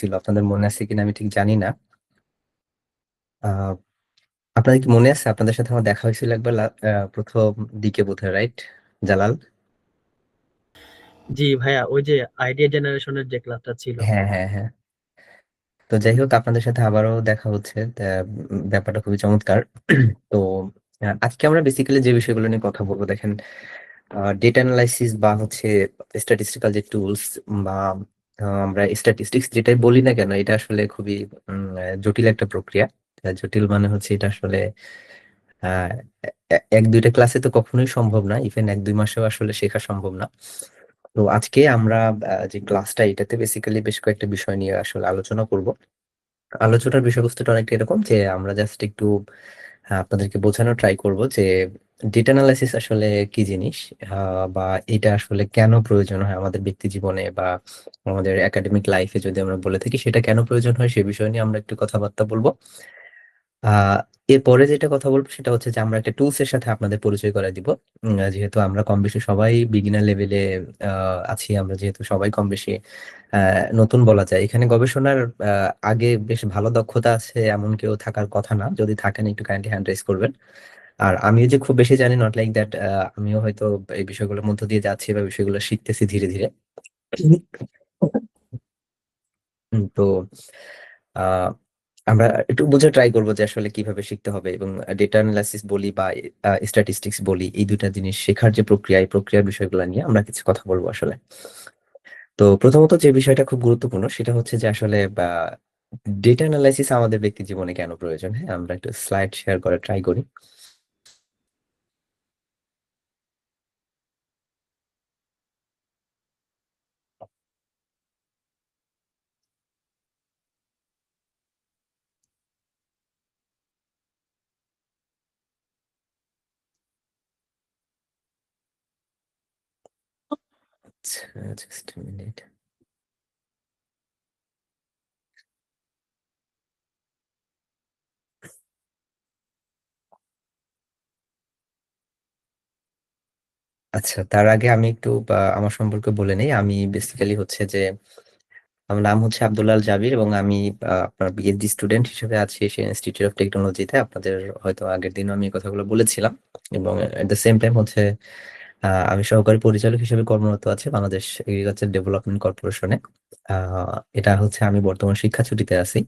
ছিল, আপনাদের মনে আছে কিনা আমি ঠিক জানি না। আহ আপনাদের কি মনে আছে আপনাদের সাথে আমার দেখা হয়েছিল একবার প্রথম দিকে বোধহয়, রাইট? জালাল। জি ভাইয়া, ওই যে আইডিয়া জেনারেশনের যে ক্লাসটা ছিল। হ্যাঁ, হ্যাঁ, হ্যাঁ। তো যাই হোক, আপনাদের সাথে আবারও দেখা হচ্ছে। তা, ব্যাপারটা খুবই চমৎকার। তো আজকে আমরা বেসিক্যালি যে বিষয়গুলো নিয়ে কথা বলবো, দেখেন, ডেটা অ্যানালাইসিস বা হচ্ছে স্ট্যাটিস্টিক্যাল যে টুলস বা আমরা স্ট্যাটিস্টিক্স যেটাই বলি না কেন, এটা আসলে খুবই জটিল একটা প্রক্রিয়া। জটিল মানে হচ্ছে এটা আসলে আহ, এক দুইটা ক্লাসে তো কখনোই সম্ভব না, ইভেন এক দুই মাসেও আসলে শেখা সম্ভব না। তো আজকে আমরা যে ক্লাসটা, এটাতে বেসিক্যালি বেশ কয়েকটা বিষয় নিয়ে আসলে আলোচনা করব। আলোচনার বিষয়বস্তুটা অনেকটা এরকম যে আমরা জাস্ট একটু আপনাদেরকে বোঝানোর ট্রাই করব যে ডেটা অ্যানালাইসিস আসলে কি জিনিস, বা এটা আসলে কেন প্রয়োজন হয় আমাদের ব্যক্তি জীবনে বা আমাদের একাডেমিক লাইফে, যদি আমরা বলে থাকি সেটা কেন প্রয়োজন হয় সে বিষয় নিয়ে আমরা একটু কথাবার্তা বলবো। আহ এরপরে যেটা কথা বলবো সেটা হচ্ছে যে আমরা একটা টুলস এর সাথে আপনাদের পরিচয় করে দিব। যেহেতু আমরা কম বেশি সবাই বিগিনার লেভেলে আছি, আমরা যেহেতু সবাই কম বেশি নতুন বলা যায় এখানে, গবেষণার আগে বেশ ভালো দক্ষতা আছে এমন কেউ থাকার কথা না। যদি থাকেন একটু কাইন্ডলি হ্যান্ড রেজ করবেন। আর আমিও যে খুব বেশি জানি, নট লাইক দ্যাট। আমিও হয়তো এই বিষয়গুলোর মধ্য দিয়ে যাচ্ছি বা বিষয়গুলো শিখতেছি ধীরে ধীরে। তো আহ আমরা একটু বুঝে ট্রাই করবো যে আসলে কিভাবে শিখতে হবে, এবং ডেটা অ্যানালাইসিস বলি বা স্ট্যাটিস্টিক্স বলি, এই দুইটা জিনিস শেখার যে প্রক্রিয়া, এই প্রক্রিয়ার বিষয়গুলো নিয়ে আমরা কিছু কথা বলবো আসলে। তো প্রথমত যে বিষয়টা খুব গুরুত্বপূর্ণ সেটা হচ্ছে যে আসলে ডেটা অ্যানালাইসিস আমাদের ব্যক্তি জীবনে কেন প্রয়োজন। হ্যাঁ, আমরা একটু স্লাইড শেয়ার করে ট্রাই করি। আচ্ছা, জাস্ট মিনিট। আচ্ছা, তার আগে আমি একটু আমার সম্পর্কে বলে নেই। আমি বেসিক্যালি হচ্ছে যে আমার নাম হচ্ছে আব্দুল্লাহ জাবির, এবং আমি আপনার পিএইচডি স্টুডেন্ট হিসেবে আছি এশিয়ান ইনস্টিটিউট অফ টেকনোলজিতে। আপনাদের হয়তো আগের দিনও আমি এই কথাগুলো বলেছিলাম। এবং এট দ্য সেম টাইম হচ্ছে আমি সহকারী পরিচালক হিসেবে কর্মরত আছি বাংলাদেশ এগ্রিকালচার ডেভেলপমেন্ট কর্পোরেশনে। এটা হচ্ছে আমি বর্তমান শিক্ষা ছুটিতে আছি।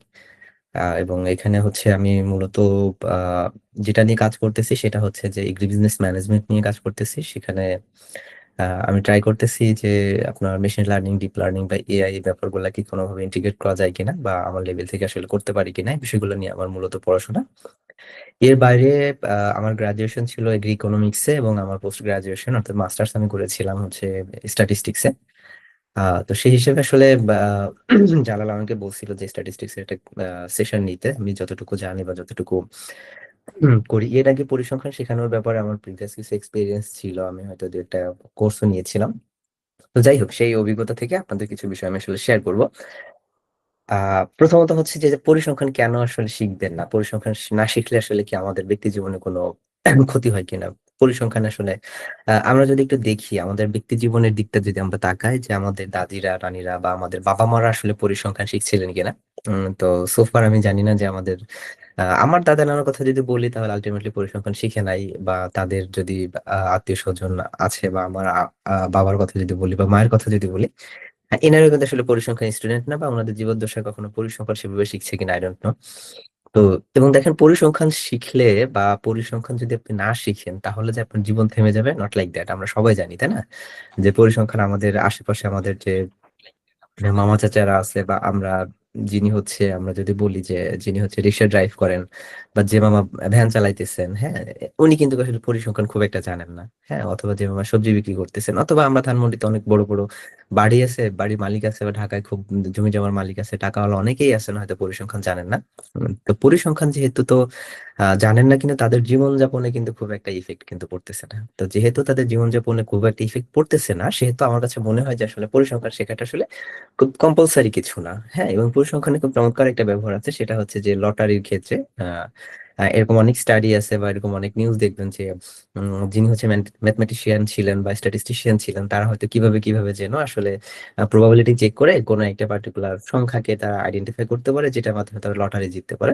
এবং এখানে হচ্ছে আমি মূলত আহ, যেটা নিয়ে কাজ করতেছি সেটা হচ্ছে যে এগ্রি বিজনেস ম্যানেজমেন্ট নিয়ে কাজ করতেছি। সেখানে আমি ট্রাই করতেছি যে আপনার মেশিন লার্নিং, ডিপ লার্নিং বা এআই ব্যাপারগুলো কি কোনোভাবে ইন্টিগ্রেট করা যায় কিনা, বা আমার লেভেল থেকে আসলে করতে পারি কিনা, এই বিষয়গুলো নিয়ে আমার মূলত পড়াশোনা। এর বাইরে আমার গ্রাজুয়েশন ছিল এগ্রি ইকোনমিক্সে, এবং আমার পোস্ট গ্রাজুয়েশন অর্থাৎ মাস্টার্স আমি করেছিলাম হচ্ছে স্ট্যাটিস্টিক্সে। তো সেই হিসেবে আসলে জালাল আমাকে বলছিল যে স্ট্যাটিস্টিক্স এর একটা সেশন নিতে। আমি যতটুকু জানি বা যতটুকু করি, এর আগে পরিসংখ্যান শেখানোর ব্যাপারে আমার প্রিভিয়াস কিছু এক্সপিরিয়েন্স ছিল, আমি হয়তো দু একটা কোর্সও নিয়েছিলাম। তো যাই হোক, সেই অভিজ্ঞতা থেকে আপনাদের কিছু বিষয় আমি আসলে শেয়ার করবো। প্রথমত হচ্ছে যে যে পরিসংখ্যান কেন আসলে শিখবেন না, পরিসংখ্যান না শিখলে আসলে কি আমাদের ব্যক্তি জীবনে কোনো ক্ষতি হয় কিনা। পরিসংখ্যান আসলে আমরা যদি একটু দেখি আমাদের ব্যক্তি জীবনের দিকটা, যদি আমরা তাকাই যে আমাদের দাদিরা, নানিরা বা আমাদের বাবা মারা আসলে পরিসংখ্যান শিখছিলেন কিনা। তো সোফার আমি জানি না যে আমাদের আমার দাদা নানার কথা যদি বলি তাহলে আলটিমেটলি পরিসংখ্যান শিখে নাই, বা তাদের যদি আত্মীয় স্বজন আছে, বা আমার বাবার কথা যদি বলি বা মায়ের কথা যদি বলি, এনারা কিন্তু আসলে পরিসংখ্যান স্টুডেন্ট না, বা ওনাদের জীবদ্দশায় কখনো পরিসংখ্যান সেভাবে শিখছে কিনা আই ডোন্ট নো। তো এবং দেখেন, পরিসংখ্যান শিখলে বা পরিসংখ্যান যদি আপনি না শিখেন তাহলে যে আপনার জীবন থেমে যাবে, নট লাইক দ্যাট। আমরা সবাই জানি, তাই না, যে পরিসংখ্যান আমাদের আশেপাশে আমাদের যে মামা চাচারা আছে, বা আমরা যিনি হচ্ছে, আমরা যদি বলি যে যিনি হচ্ছে রিক্সা ড্রাইভ করেন, বা যে মামা ভ্যান চালাইতেছেন, হ্যাঁ, উনি কিন্তু আসলে পরিসংখ্যান খুব একটা জানেন না। হ্যাঁ, অথবা যে মামা সবজি বিক্রি করতেছেন, অথবা আমরা ধানমন্ডিতে অনেক বড় বড় বাড়ি আছে, বাড়ির মালিক আছে, বা ঢাকায় খুব জমি জমার মালিক আছে, টাকাওয়ালা অনেকেই আছেন, হয়তো পরিসংখ্যান জানেন না। তো পরিসংখ্যান যেহেতু তো জানেন না, কিন্তু তাদের জীবনযাপনে কিন্তু খুব একটা ইফেক্ট কিন্তু পড়তেছে না। তো যেহেতু তাদের জীবনযাপনে খুব একটা ইফেক্ট পড়তেছে না, সেহেতু আমার কাছে মনে হয় যে আসলে পরিসংখ্যান শেখাটা আসলে খুব কম্পালসারি কিছু না। হ্যাঁ, এবং পরিসংখ্যানে খুব চমৎকার একটা ব্যবহার আছে, সেটা হচ্ছে যে লটারির ক্ষেত্রে এরকম অনেক স্টাডি আছে বা এরকম অনেক নিউজ দেখবেন যে যিনি হচ্ছে ম্যাথমেটিশিয়ান ছিলেন বা স্ট্যাটিস্টিশিয়ান ছিলেন, তারা হয়তো কিভাবে কিভাবে যেন আসলে প্রবাবিলিটি চেক করে কোনো একটা পার্টিকুলার সংখ্যাকে তারা আইডেন্টিফাই করতে পারে, যেটার মাধ্যমে তারা লটারি জিততে পারে।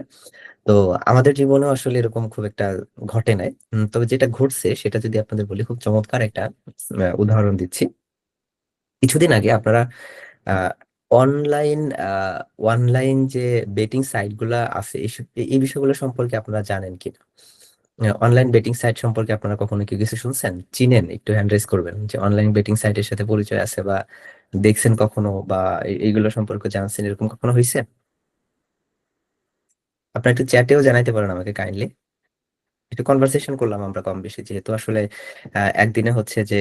তো আমাদের জীবনেও আসলে এরকম খুব একটা ঘটে নাই। তবে যেটা ঘটছে সেটা যদি আপনাদের বলি, খুব চমৎকার একটা উদাহরণ দিচ্ছি। কিছুদিন আগে আপনারা আহ অনলাইন অনলাইন যে বেটিং সাইট গুলা আছে, এই বিষয়গুলো সম্পর্কে আপনারা জানেন কিনা? অনলাইন বেটিং সাইট সম্পর্কে আপনারা কখনো কি কিছু শুনছেন, চিনেন? একটু হ্যান্ড রেজ করবেন যে অনলাইন বেটিং সাইটের সাথে পরিচয় আছে বা দেখছেন কখনো, বা এইগুলো সম্পর্কে জানছেন, এরকম কখনো হয়েছে? আপনারা একটু চ্যাটেও জানাইতে পারেন আমাকে কাইন্ডলি। একটু কনভারসেশন করলাম আমরা কম বেশি, যেহেতু আসলে একদিনে হচ্ছে যে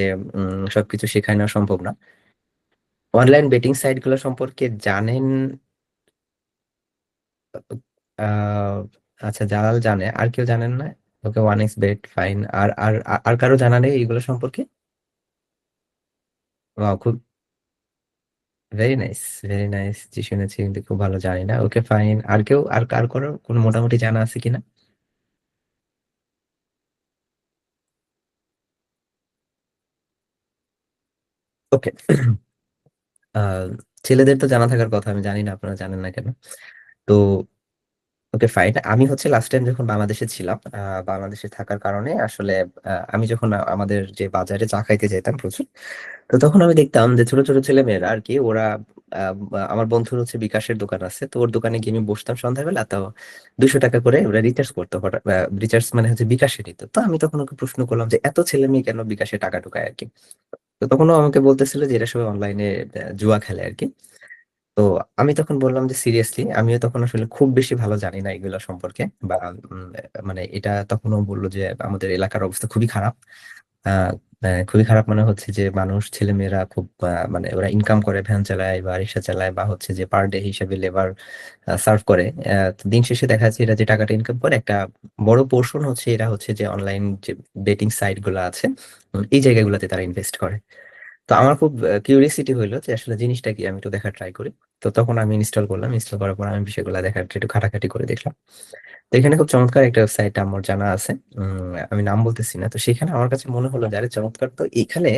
সবকিছু শেখানো নেওয়া সম্ভব না। অনলাইন বেটিং সাইট গুলো সম্পর্কে জানেন? আহ আচ্ছা, জালাল জানে, আর কেউ জানেন না? ওকে, ওয়ান এক্স বেট, ফাইন। আর কারো জানা নেই এইগুলো সম্পর্কে? Wow, খুব ভেরি নাইস, ভেরি নাইস। জি, শুনেছি কিন্তু খুব ভালো জানি না। ওকে, ফাইন। আর কেউ, আর কোনো মোটামুটি জানা আছে কিনা? ওকে। আহ ছেলেদের তো জানা থাকার কথা, আমি জানি না আপনারা জানেন না কেন। তো ওকে, ফাইন। আমি হচ্ছে লাস্ট টাইম যখন বাংলাদেশে ছিলাম, বাংলাদেশে থাকার কারণে আসলে আমি যখন আমাদের যে বাজারে চা খাইতে যেতাম প্রচুর, তো তখন আমি দেখতাম যে ছোট ছোট ছেলে মেয়েরা আর কি, ওরা আমার বন্ধুর হচ্ছে বিকাশের দোকান আছে, তো ওর দোকানে গিয়ে আমি বসতাম সন্ধ্যাবেলা। তো 200 টাকা করে ওরা রিচার্জ করতো, হঠাৎ রিচার্জ মানে হচ্ছে বিকাশে নিত। তো আমি তখন ওকে প্রশ্ন করলাম যে এত ছেলে মেয়ে কেন বিকাশে টাকা ঢুকায় আর কি। তো তখন ও আমাকে বলতেছিল যে এরা সবাই অনলাইনে জুয়া খেলে আর কি। তো আমি তখন বললাম যে সিরিয়াসলি, আমিও তখন আসলে খুব বেশি ভালো জানি না এগুলো সম্পর্কে, বা উম, মানে এটা তখনও বললো যে আমাদের এলাকার অবস্থা খুবই খারাপ। আহ খুবই খারাপ মানে হচ্ছে যে মানুষ, ছেলে মেয়েরা খুব মানে ওরা ইনকাম করে, ভ্যান চালায় বা রিক্সা চালায়, বা হচ্ছে যে পার ডে হিসেবে লেবার সার্ভ করে। তো দিন শেষে দেখা যাচ্ছে এরা যে টাকাটা ইনকাম করে, একটা বড় পোর্শন হচ্ছে এরা হচ্ছে যে অনলাইন যে বেটিং সাইট গুলো আছে, এই জায়গাগুলোতে তারা ইনভেস্ট করে। তো আমার খুব কিউরিয়াসিটি হইলো যে আসলে জিনিসটা কি, আমি একটু দেখার ট্রাই করি। তো তখন আমি ইনস্টল করলাম, ইনস্টল করার পর আমি বিষয়গুলো দেখার একটু খাটাখাটি করে দেখলাম। তো এখানে খুব চমৎকার একটা ওয়েবসাইট আমার জানা আছে, আমি নাম বলতেছি না। তো সেখানে আমার কাছে মনে হলো যে আরে চমৎকার। তো এখানে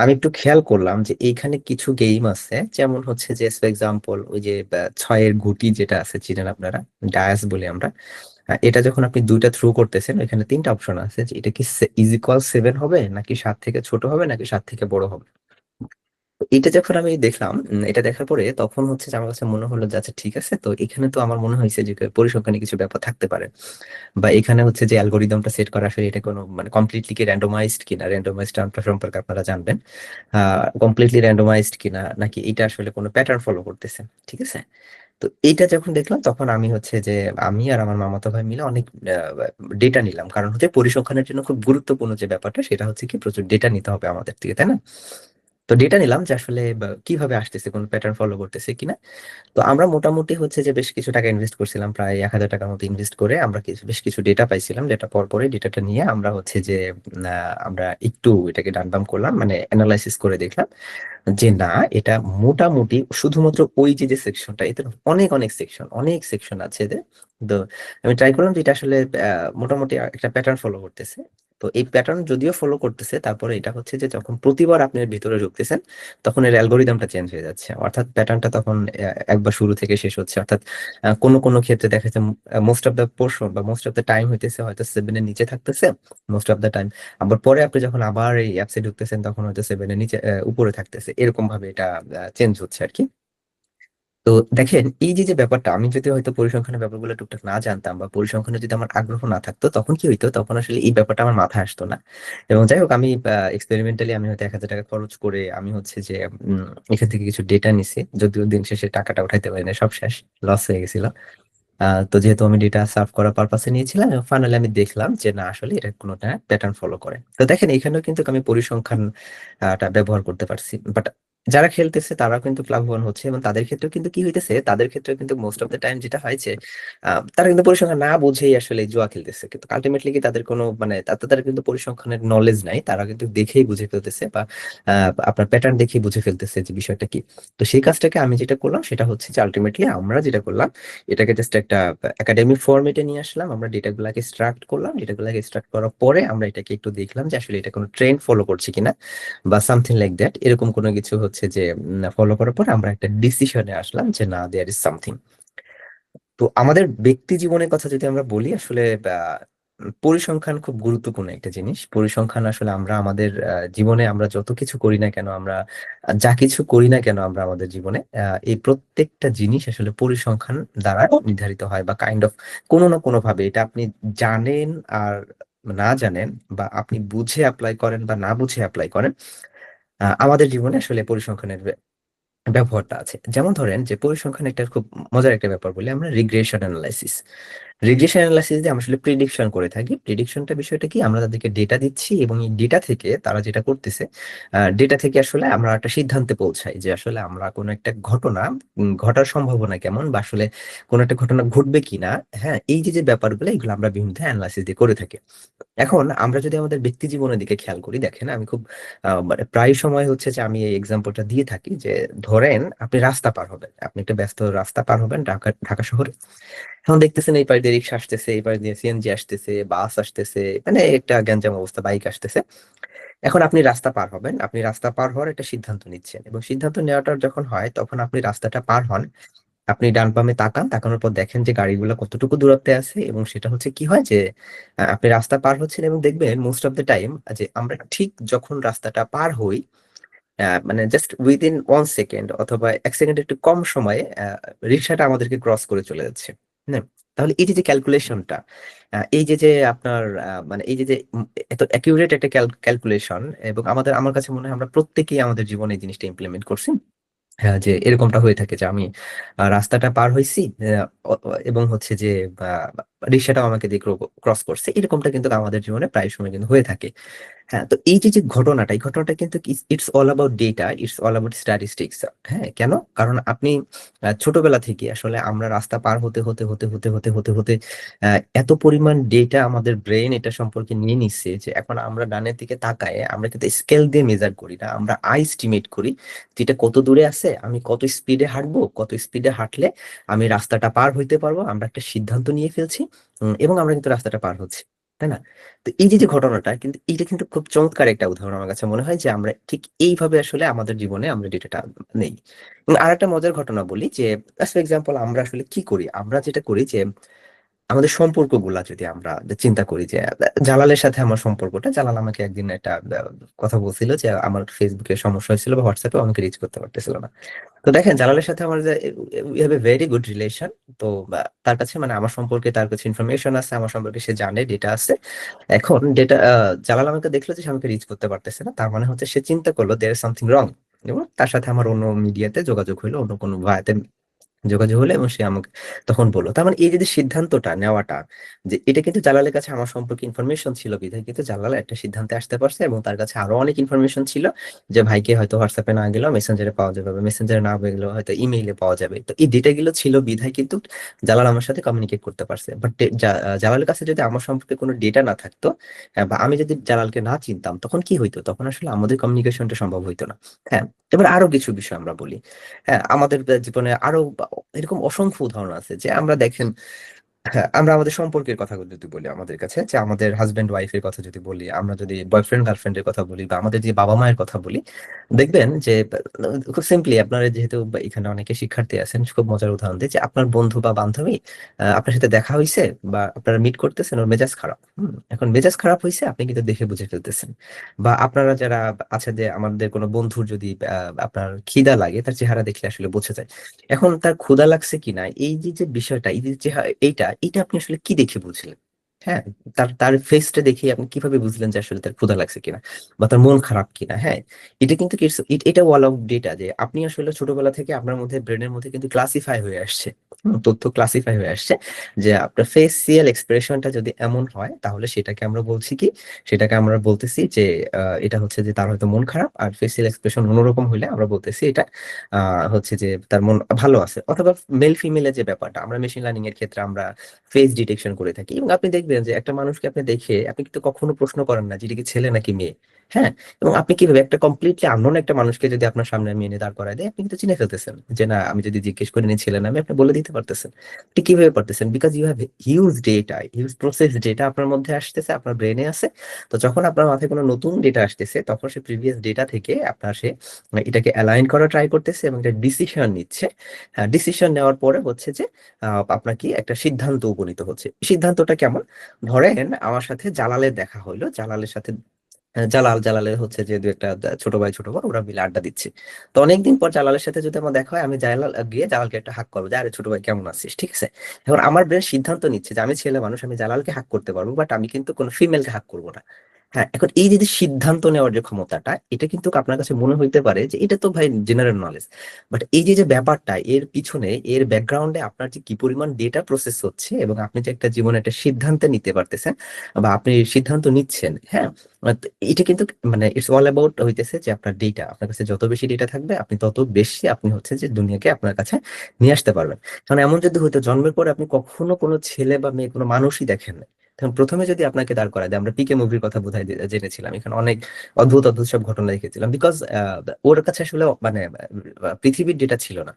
আমি একটু খেয়াল করলাম যে এইখানে কিছু গেম আছে, যেমন হচ্ছে যে ফর এক্সাম্পল ওই যে ছয়ের গুটি যেটা আছে, চিনেন আপনারা? ডায়াস বলি আমরা। এটা যখন আপনি দুইটা থ্রো করতেছেন, এখানে তিনটা অপশন আছে যে এটা কি ইজ ইকুয়াল 7 হবে, নাকি 7 থেকে ছোট হবে, নাকি 7 থেকে বড় হবে। তো এটা যখন আমি দেখলাম, এটা দেখার পরে তখন হচ্ছে যে আমার কাছে মনে হলো যে আচ্ছা ঠিক আছে, তো এখানে তো আমার মনে হয়েছে যে পরিসংখ্যানে কিছু ব্যাপার থাকতে পারে, বা এখানে হচ্ছে যে অ্যালগোরিদমটা সেট করা আসলে এটা কোনো মানে কমপ্লিটলি কি র্যান্ডমাইজড কিনা, র্যান্ডমাইজড সম্পর্কে আপনারা জানবেন। কমপ্লিটলি র্যান্ডমাইজড কিনা, নাকি এটা আসলে কোনো প্যাটার্ন ফলো করতেছে। ঠিক আছে। তো এইটা যখন দেখলাম, তখন আমি হচ্ছে যে আমি আর আমার মামাতো ভাই মিলে অনেক ডেটা নিলাম, কারণ হচ্ছে পরিসংখ্যানের জন্য খুব গুরুত্বপূর্ণ যে ব্যাপারটা, সেটা হচ্ছে কি প্রচুর ডেটা নিতে হবে আমাদের থেকে, তাই না? তো ডেটা নিলাম যে আসলে কিভাবে আসতেছে, কোন প্যাটার্ন ফলো করতেছে কিনা। তো আমরা মোটামুটি হচ্ছে যে বেশ কিছু টাকা ইনভেস্ট করছিলাম, প্রায় 1,000 টাকার মতো ইনভেস্ট করে আমরা বেশ কিছু ডেটা পাইছিলাম। ডেটা পর পরে ডেটাটা নিয়ে আমরা হচ্ছে যে আমরা একটু এটাকে ডান বাম করলাম, মানে অ্যানালাইসিস করে দেখলাম যে না, এটা মোটামুটি শুধুমাত্র ওই যে যে সেকশনটা, এতে না অনেক অনেক সেকশন, অনেক সেকশন আছে এদের। তো আমি ট্রাই করলাম যে এটা আসলে মোটামুটি একটা প্যাটার্ন ফলো করতেছে। তো এই প্যাটার্ন যদিও ফলো করতেছে, তারপরে এটা হচ্ছে যে যখন প্রতিবার আপনি এর ভিতরে ঢুকতেছেন, তখন এর অ্যালগোরিদমটা চেঞ্জ হয়ে যাচ্ছে, অর্থাৎ প্যাটার্নটা তখন একবার শুরু থেকে শেষ হচ্ছে। অর্থাৎ কোনো কোনো ক্ষেত্রে দেখা যাচ্ছে মোস্ট অফ দ্য পোর্শন বা মোস্ট অফ দ্য টাইম হইতেছে হয়তো 7 এর নিচে থাকতেছে, মোস্ট অফ দ্য টাইম। আবার পরে আপনি যখন আবার এই অ্যাপসে ঢুকতেছেন, তখন হয়তো 7 এর নিচে উপরে থাকতেছে, এরকম ভাবে এটা চেঞ্জ হচ্ছে আর কি। তো দেখেন, এই যে যে ব্যাপারটা, আমি যদি হয়তো পরিসংখ্যানের ব্যাপারগুলো টুকটাক না জানতাম বা পরিসংখ্যানে যদি আমার আগ্রহ না থাকতো, তখন কি হইতো, তখন আসলে এই ব্যাপারটা আমার মাথায় আসতো না। এবং যাই হোক, আমি এক্সপেরিমেন্টালি আমি হয়তো 1,000 টাকা খরচ করে আমি হচ্ছে যে উম, এখান থেকে কিছু ডেটা নিছি, যদিও দিন শেষে টাকাটা উঠাইতে পারি না, সব শেষ, লস হয়ে গেছিল। তো যেহেতু আমি ডেটা সার্ভ করার পারপাসে নিয়েছিলাম, ফাইনালি আমি দেখলাম যে না, আসলে এটা কোনোটা প্যাটার্ন ফলো করে। তো দেখেন, এখানেও কিন্তু আমি পরিসংখ্যান টা ব্যবহার করতে পারছি। বাট যারা খেলতেছে তারাও কিন্তু লাভবান হচ্ছে, এবং তাদের ক্ষেত্রেও কিন্তু কি হইতেছে, তাদের ক্ষেত্রেও কিন্তু মোস্ট অফ দ্য টাইম যেটা হয়েছে, তারা কিন্তু পরিসংখ্যান না বুঝেই আসলে জুয়া খেলতেছে, কিন্তু আলটিমেটলি কি তাদের কোনো মানে তাদের কিন্তু পরিসংখ্যানের নলেজ নাই, তারা কিন্তু দেখেই বুঝে ফেলতেছে, বা আপনার প্যাটার্ন দেখেই বুঝে ফেলতেছে যে বিষয়টা কি। তো সেই কাজটাকে আমি যেটা করলাম সেটা হচ্ছে যে আলটিমেটলি আমরা যেটা করলাম, এটাকে জাস্ট একটা একাডেমিক ফরম্যাটে নিয়ে আসলাম, আমরা ডেটাগুলোকে এক্সট্রাক্ট করলাম, ডেটাগুলোকে এক্সট্রাক্ট করার পরে আমরা এটাকে একটু দেখলাম যে আসলে এটা কোনো ট্রেন্ড ফলো করছে কিনা, বা সামথিং লাইক দ্যাট, এরকম কোনো কিছু হচ্ছে যে ফলো করার পর আমরা একটা ডিসিশনে আসলাম যে না, দেয়ার ইজ সামথিং। তো আমাদের ব্যক্তি জীবনের কথা যদি আমরা বলি, আসলে পরিসংখ্যান খুব গুরুত্বপূর্ণ একটা জিনিস। পরিসংখ্যান আসলে আমরা আমাদের জীবনে আমরা যত কিছু করি না কেন, আমরা যা কিছু করি না কেন আমরা আমাদের জীবনে, এই প্রত্যেকটা জিনিস আসলে পরিসংখ্যান দ্বারা নির্ধারিত হয়, বা কাইন্ড অফ কোনো না কোনো ভাবে, এটা আপনি জানেন আর না জানেন, বা আপনি বুঝে অ্যাপ্লাই করেন বা না বুঝে অ্যাপ্লাই করেন, আমাদের জীবনে আসলে পরিসংখ্যানের ব্যবহারটা আছে। যেমন ধরেন যে পরিসংখ্যান একটা খুব মজার একটা ব্যাপার বলি আমরা, রিগ্রেশন অ্যানালাইসিস। রিগ্রেশন অ্যানালাইসিস দিয়ে আমরা আসলে প্রিডিকশন করে থাকি। প্রিডিকশনটা বিষয়টা কি, আমরা তাদেরকে ডেটা দিচ্ছি, এবং এই ডেটা থেকে তারা যেটা করতেছে, ডেটা থেকে আসলে আমরা একটা সিদ্ধান্তে পৌঁছাই যে আসলে আমরা কোনো একটা ঘটনা ঘটার সম্ভাবনা কেমন, বা আসলে কোনো একটা ঘটনা ঘটবে কিনা। হ্যাঁ, এই যে যে ব্যাপারগুলো, এগুলো আমরা বিভিন্ন অ্যানালাইসিস দিয়ে করে থাকি। এখন আমরা যদি আমাদের ব্যক্তি জীবনের দিকে খেয়াল করি, দেখেন আমি খুব মানে প্রায় সময় হচ্ছে যে আমি এই এক্সাম্পলটা দিয়ে থাকি, যে ধরেন আপনি রাস্তা পার হবেন, আপনি একটা ব্যস্ত রাস্তা পার হবেন ঢাকা ঢাকা শহরে। এখন দেখতেছেন এই পাশ দিয়ে রিক্সা আসতেছে, এই পাশ দিয়ে সিএনজি আসতেছে, বাস আসতেছে, মানে একটা গ্যাঞ্জাম অবস্থা, বাইক আসতেছে। এখন আপনি রাস্তা পার হবেন, আপনি রাস্তা পার হওয়ার একটা সিদ্ধান্ত নিচ্ছেন, এবং সিদ্ধান্ত নেওয়াটা যখন হয় তখন আপনি রাস্তাটা পার হন, আপনি ডান বামে তাকান, তাকানোর পর দেখেন যে গাড়িগুলো কতটুকু দূরত্বে আছে, এবং সেটা হচ্ছে কি হয় যে আপনি রাস্তা পার হচ্ছেন, এবং দেখবেন মোস্ট অফ দ্য টাইম যে আমরা ঠিক যখন রাস্তাটা পার হই, মানে জাস্ট উইদিন 1 সেকেন্ড অথবা 1 সেকেন্ড একটু কম সময়ে রিক্সাটা আমাদেরকে ক্রস করে চলে যাচ্ছে। হ্যাঁ, তাহলে এই যে যে ক্যালকুলেশনটা, এই যে যে আপনার মানে এই যে যে এত অ্যাকিউরেট একটা ক্যালকুলেশন, এবং আমার কাছে মনে হয় আমরা প্রত্যেকেই আমাদের জীবনে এই জিনিসটা ইমপ্লিমেন্ট করছি। হ্যাঁ, যে এরকমটা হয়ে থাকে যে আমি রাস্তাটা পার হয়েছি, এবং হচ্ছে যে রিক্সাটাও আমাকে দিয়ে ক্রস করছে, এরকমটা কিন্তু আমাদের জীবনে প্রায় সময় কিন্তু হয়ে থাকে। হ্যাঁ, তো এই যে যে ঘটনাটা, এই ঘটনাটা কিন্তু it's all about data, it's all about statistics. হ্যাঁ, কেন? কারণ আপনি ছোটবেলা থেকে আসলে আমরা রাস্তা পার হতে হতে হতে হতে হতে হতে হতে এত পরিমাণ ডেটা আমাদের ব্রেন এটা সম্পর্কে নিয়ে নিচ্ছে, যে এখন আমরা ডানের দিকে তাকায় আমরা কিন্তু স্কেল দিয়ে মেজার করি না, আমরা এস্টিমেট করি যে এটা কত দূরে আছে, আমি কত স্পিডে হাঁটবো, কত স্পিডে হাঁটলে আমি রাস্তাটা পার হইতে পারবো, আমরা একটা সিদ্ধান্ত নিয়ে ফেলছি। এবং আমরা কিন্তু রাস্তাটা পার হচ্ছি, তাই না? তো এই যে যে ঘটনাটা, কিন্তু এটা কিন্তু খুব চমৎকার একটা উদাহরণ আমার কাছে মনে হয়, যে আমরা ঠিক এইভাবে আসলে আমাদের জীবনে আমরা ডেটাটা নেই। এবং আর একটা মজার ঘটনা বলি, যে ফর এক্সাম্পল আমরা আসলে কি করি, আমরা যেটা করি যে আমাদের সম্পর্কগুলা যদি আমরা চিন্তা করি, যে জালালের সাথে আমার সম্পর্কটা, জালাল আমাকে একদিন একটা কথা বলছিল যে আমার ফেসবুকে সমস্যা হয়েছিল, বা হোয়াটসঅ্যাপে আমাকে রিচ করতে পারতেছিল না। তো দেখেন জালালের সাথে আমার যে we have a very good relation. তো তার কাছে মানে আমার সম্পর্কে তার কাছে ইনফরমেশন আছে, আমার সম্পর্কে সে জানে, ডেটা আছে। এখন ডেটা জালাল আমাকে দেখলো যে সে আমাকে রিচ করতে পারতেছে না, তার মানে হচ্ছে সে চিন্তা করলো দেয়ার ইজ সামথিং রং, এবং তার সাথে আমার অন্য মিডিয়াতে যোগাযোগ হইলো, অন্য কোনো ভায়াতে যোগাযোগ হলে, এবং সে আমাকে তখন বললো। তার মানে এই যে যে সিদ্ধান্তটা নেওয়াটা, যে এটা কিন্তু জালালের কাছে আমার সম্পর্কে ইনফরমেশন ছিল বিধায় কিন্তু জালাল একটা সিদ্ধান্তে আসতে পারছে, এবং তার কাছে আরো অনেক ইনফরমেশন ছিল, যে ভাইকে হয়তো হোয়াটসঅ্যাপে না গেলেও মেসেঞ্জারে পাওয়া যাবে, বা মেসেঞ্জারে না গেলেও হয়তো ইমেইলে পাওয়া যাবে। তো এই ডেটা গুলো ছিল বিধায় কিন্তু জালাল আমার সাথে কমিউনিকেট করতে পারছে। বাট জালালের কাছে যদি আমার সম্পর্কে কোনো ডেটা না থাকতো, বা আমি যদি জালালকে না চিনতাম, তখন কি হইতো, তখন আসলে আমাদের কমিউনিকেশনটা সম্ভব হইতো না। হ্যাঁ, এবার আরো কিছু বিষয় আমরা বলি। হ্যাঁ, আমাদের জীবনে আরো এরকম অসংখ্য উদাহরণ আছে, যে আমরা দেখেন, হ্যাঁ, আমরা আমাদের সম্পর্কের কথা যদি বলি আমাদের কাছে, যে আমাদের হাজবেন্ড ওয়াইফের কথা যদি বলি, আমরা যদি বয়ফ্রেন্ড গার্লফ্রেন্ডের কথা বলি, বা আমাদের যে বাবা মায়ের কথা বলি, দেখবেন যে খুব সিম্পলি, আপনারা যেহেতু এখানে অনেকে শিক্ষার্থী আছেন, খুব মজার উদাহরণ দিই, যে আপনার বন্ধু বা বান্ধবী আপনার সাথে দেখা হয়েছে, বা আপনারা মিট করতেছেন, ওর মেজাজ খারাপ। এখন মেজাজ খারাপ হয়েছে, আপনি কিন্তু দেখে বুঝে ফেলতেছেন। বা আপনারা যারা আছে, যে আমাদের কোনো বন্ধুর যদি আপনার খিদা লাগে, তার চেহারা দেখলে আসলে বোঝা যায়। এখন তার ক্ষুধা লাগছে কিনা, এই যে যে বিষয়টা, এই যে এইটা এইটা আপনি আসলে কি দেখে বুঝলেন? হ্যাঁ, তার তার ফেসটা দেখে আপনি কিভাবে বুঝলেন যে আসলে তার ক্ষুধা লাগছে কিনা, বা তার মন খারাপ কিনা? হ্যাঁ, এটা কিন্তু এটা অল আউট ডেটা, যে আপনি আসলে ছোটবেলা থেকে আপনার মধ্যে ব্রেনের মধ্যে কিন্তু ক্লাসিফাই হয়ে আসছে, তথ্য ক্লাসিফাই হয়ে আসছে যে আপনার ফেসিয়াল এক্সপ্রেশনটা যদি এমন হয় তাহলে সেটাকে আমরা বলছি কি, সেটাকে আমরা বলতেছি যে এটা হচ্ছে যে তার হয়তো মন খারাপ, আর ফেসিয়াল এক্সপ্রেশন অন্যরকম হইলে আমরা বলতেছি এটা হচ্ছে যে তার মন ভালো আছে। অথবা মেল ফিমেলের যে ব্যাপারটা, আমরা মেশিন লার্নিং এর ক্ষেত্রে আমরা ফেস ডিটেকশন করে থাকি, এবং আপনি দেখবেন যে একটা মানুষকে আপনি দেখে আপনি কিন্তু কখনো প্রশ্ন করেন না যে এটা কি ছেলে নাকি মেয়ে। হ্যাঁ, এবং আপনি কিভাবে একটা কমপ্লিটলি আননোন একটা মানুষকে যদি আপনার সামনে আমি এনে দাঁড় করায় দেয়, আপনি কিন্তু চিনে ফেলতেছেন যে না, আমি যদি জিজ্ঞেস করে নিই ছেলে নামে, আপনি বলে দিতে পারতেছেন। আপনি কিভাবে পারতেছেন? Because you have huge data, huge process data আপনার মধ্যে আসতেছে, আপনার ব্রেনে আছে। তো যখন আপনার মাথায় কোনো নতুন ডেটা আসতেছে, তখন সে প্রিভিয়াস ডেটা থেকে আপনার সে এটাকে অ্যালাইন করা ট্রাই করতেছে এবং একটা ডিসিশন নিচ্ছে। ডিসিশন নেওয়ার পরে হচ্ছে যে আপনার কি একটা সিদ্ধান্ত উপনীত হচ্ছে। সিদ্ধান্তটা কেমন? ধরেন আমার সাথে জালালের দেখা হইলো, জালালের সাথে জালালের হচ্ছে যে দু একটা ছোট ভাই ছোট বোন ওরা মিলে আড্ডা দিচ্ছে। তো অনেকদিন পর জালালের সাথে যদি আমার দেখা হয়, আমি জালাল গিয়ে জালালকে একটা হাক করবো যে আরে ছোট ভাই কেমন আছিস, ঠিক আছে। এখন আমার ব্রেন সিদ্ধান্ত নিচ্ছে যে আমি ছেলে মানুষ, আমি জালালকে হাক করতে পারবো, বাট আমি কিন্তু কোনো ফিমেলকে হাক করবো না। হ্যাঁ, এখন এই যে সিদ্ধান্ত নেওয়ার যে ক্ষমতাটা, এটা কিন্তু আপনার কাছে মনে হইতে পারে যে এটা তো ভাই জেনারেল নলেজ, বাট এই যে যে ব্যাপারটা এর পিছনে, এর ব্যাকগ্রাউন্ডে আপনার যে কি পরিমাণ ডেটা প্রসেস হচ্ছে, এবং আপনি যে একটা জীবনে একটা সিদ্ধান্ত নিতে পারতেছেন বা আপনি সিদ্ধান্ত নিচ্ছেন, হ্যাঁ, তো এটা কিন্তু মানে ইটস অল অ্যাবাউট হইতেছে যে আপনার ডেটা, আপনার কাছে যত বেশি ডেটা থাকবে আপনি তত বেশি আপনি হচ্ছে যে দুনিয়াকে আপনার কাছে নিয়ে আসতে পারবেন। কারণ এমন যদি হইতো জন্মের পরে আপনি কখনো কোনো ছেলে বা মেয়ে কোনো মানুষই দেখেন না, তখন প্রথমে যদি আপনাকে দাঁড় করায় দেয়, আমরা পিকে মুভির কথা বোধহয় জেনেছিলাম, এখানে অনেক অদ্ভুত অদ্ভুত সব ঘটনা দেখেছিলাম, বিকজ ওর কাছে আসলে মানে পৃথিবীর ডেটা ছিল না।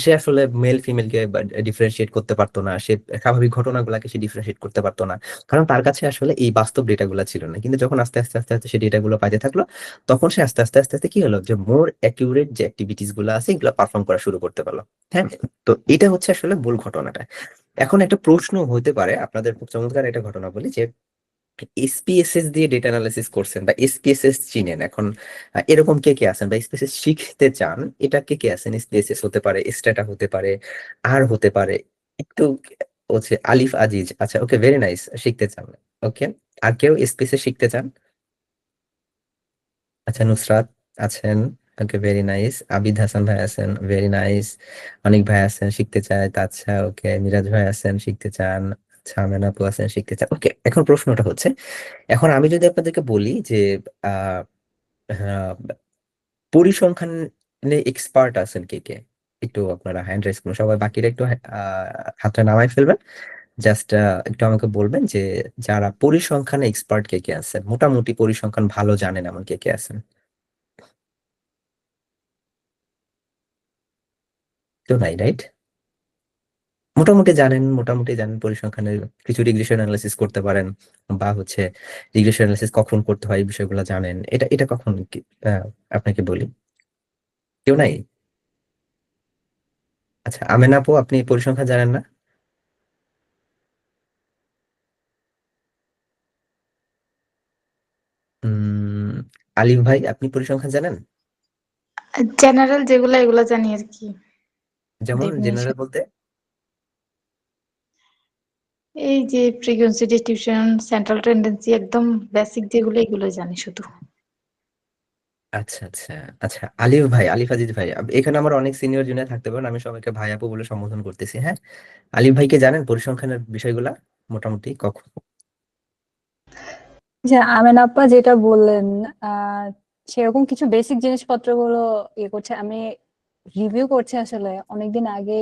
সে আসলে মেল ফিমেলকে ডিফারেন্সিয়েট করতে পারতো না, সে স্বাভাবিক ঘটনাগুলোকে সে ডিফারেন্সিয়েট করতে পারতো না, কারণ তার কাছে আসলে এই বাস্তব ডেটাগুলো ছিল না। কিন্তু যখন আস্তে আস্তে আস্তে আস্তে সে ডেটাগুলো পাইতে থাকলো, তখন সে আস্তে আস্তে আস্তে আস্তে কি হলো যে মোর অ্যাকিউরেট যে অ্যাক্টিভিটিস গুলো আছে এগুলো পারফর্ম করা শুরু করতে পারলো। হ্যাঁ, তো এটা হচ্ছে আসলে মূল ঘটনাটা। এখন একটা প্রশ্ন হইতে পারে আপনাদের, খুব চমৎকার একটা ঘটনা বলি যে এসপিএসএস দিয়ে ডেটা অ্যানালাইসিস করছেন বা এসপিএসএস চিনেন, এখন এরকম কে কে আছেন বা এসপিএসএস শিখতে চান, এটা কে কে আছেন? এসপিএসএস হতে পারে, স্ট্যাটা হতে পারে, আর হতে পারে একটু হচ্ছে আলিফ আজিজ, আচ্ছা ওকে, ভেরি নাইস, শিখতে চান। ওকে, আর কেউ এসপিএসএস শিখতে চান? আচ্ছা, নুসরাত আছেন, okay very nice. Abid Hasan ভাই আছেন, ভেরি নাইস। অনেক ভাই আছেন শিখতে চায়, তা আচ্ছা ওকে। মিরাজ ভাই আছেন শিখতে চান, আচ্ছা। আমেন আপু আছেন শিখতে চান, ওকে। এখন প্রশ্নটা হচ্ছে, এখন আমি যদি আপনাদেরকে বলি যে আহ আহ, পরিসংখ্যানে এক্সপার্ট আছেন কে কে, একটু আপনারা হ্যান্ড রাইজ করুন সবাই, বাকিরা একটু হাতটা নামাই ফেলবেন। জাস্ট একটু আমাকে বলবেন যে যারা পরিসংখ্যানে এক্সপার্ট কে কে আছেন, মোটামুটি পরিসংখ্যান ভালো জানেন এমন কে কে আছেন? কেউ নাই, রাইট? মোটামুটি জানেন পরিসংখ্যানের কিছু রিগ্রেশন অ্যানালাইসিস করতে পারেন, বা হচ্ছে রিগ্রেশন অ্যানালাইসিস কখন করতে হয় এই বিষয়গুলো জানেন, এটা এটা কখন আপনাকে বলি, কেউ নাই? আচ্ছা, আমেনা আপু আপনি পরিসংখ্যান জানেন না? উম আলিফ ভাই আপনি পরিসংখ্যান জানেন? জেনারেল যেগুলো এগুলো জানি আর কি। যেমন জেনারেল ডেফিনিশন বলতে? এই যে ফ্রিকোয়েন্সি ডিস্ট্রিবিউশন, সেন্ট্রাল টেন্ডেন্সি, একদম বেসিক যেগুলো এগুলো জানি শুধু। আচ্ছা আচ্ছা। আচ্ছা, আলিফ ভাই, আলিফ আজিজ ভাই, এখানে আমার অনেক সিনিয়র জুনিয়র থাকতে পারেন, আমি সবাইকে ভাই আপু বলে সম্বোধন করতেছি, হ্যাঁ। আলিফ ভাইকে জানেন পরিসংখ্যানের বিষয়গুলা মোটামুটি কখন? যে আমেন আপা যেটা বললেন, আহ সেরকম কিছু বেসিক জিনিসপত্রগুলো ইয়ে করছে। আমি রিভিউ করছি, আসলে অনেকদিন আগে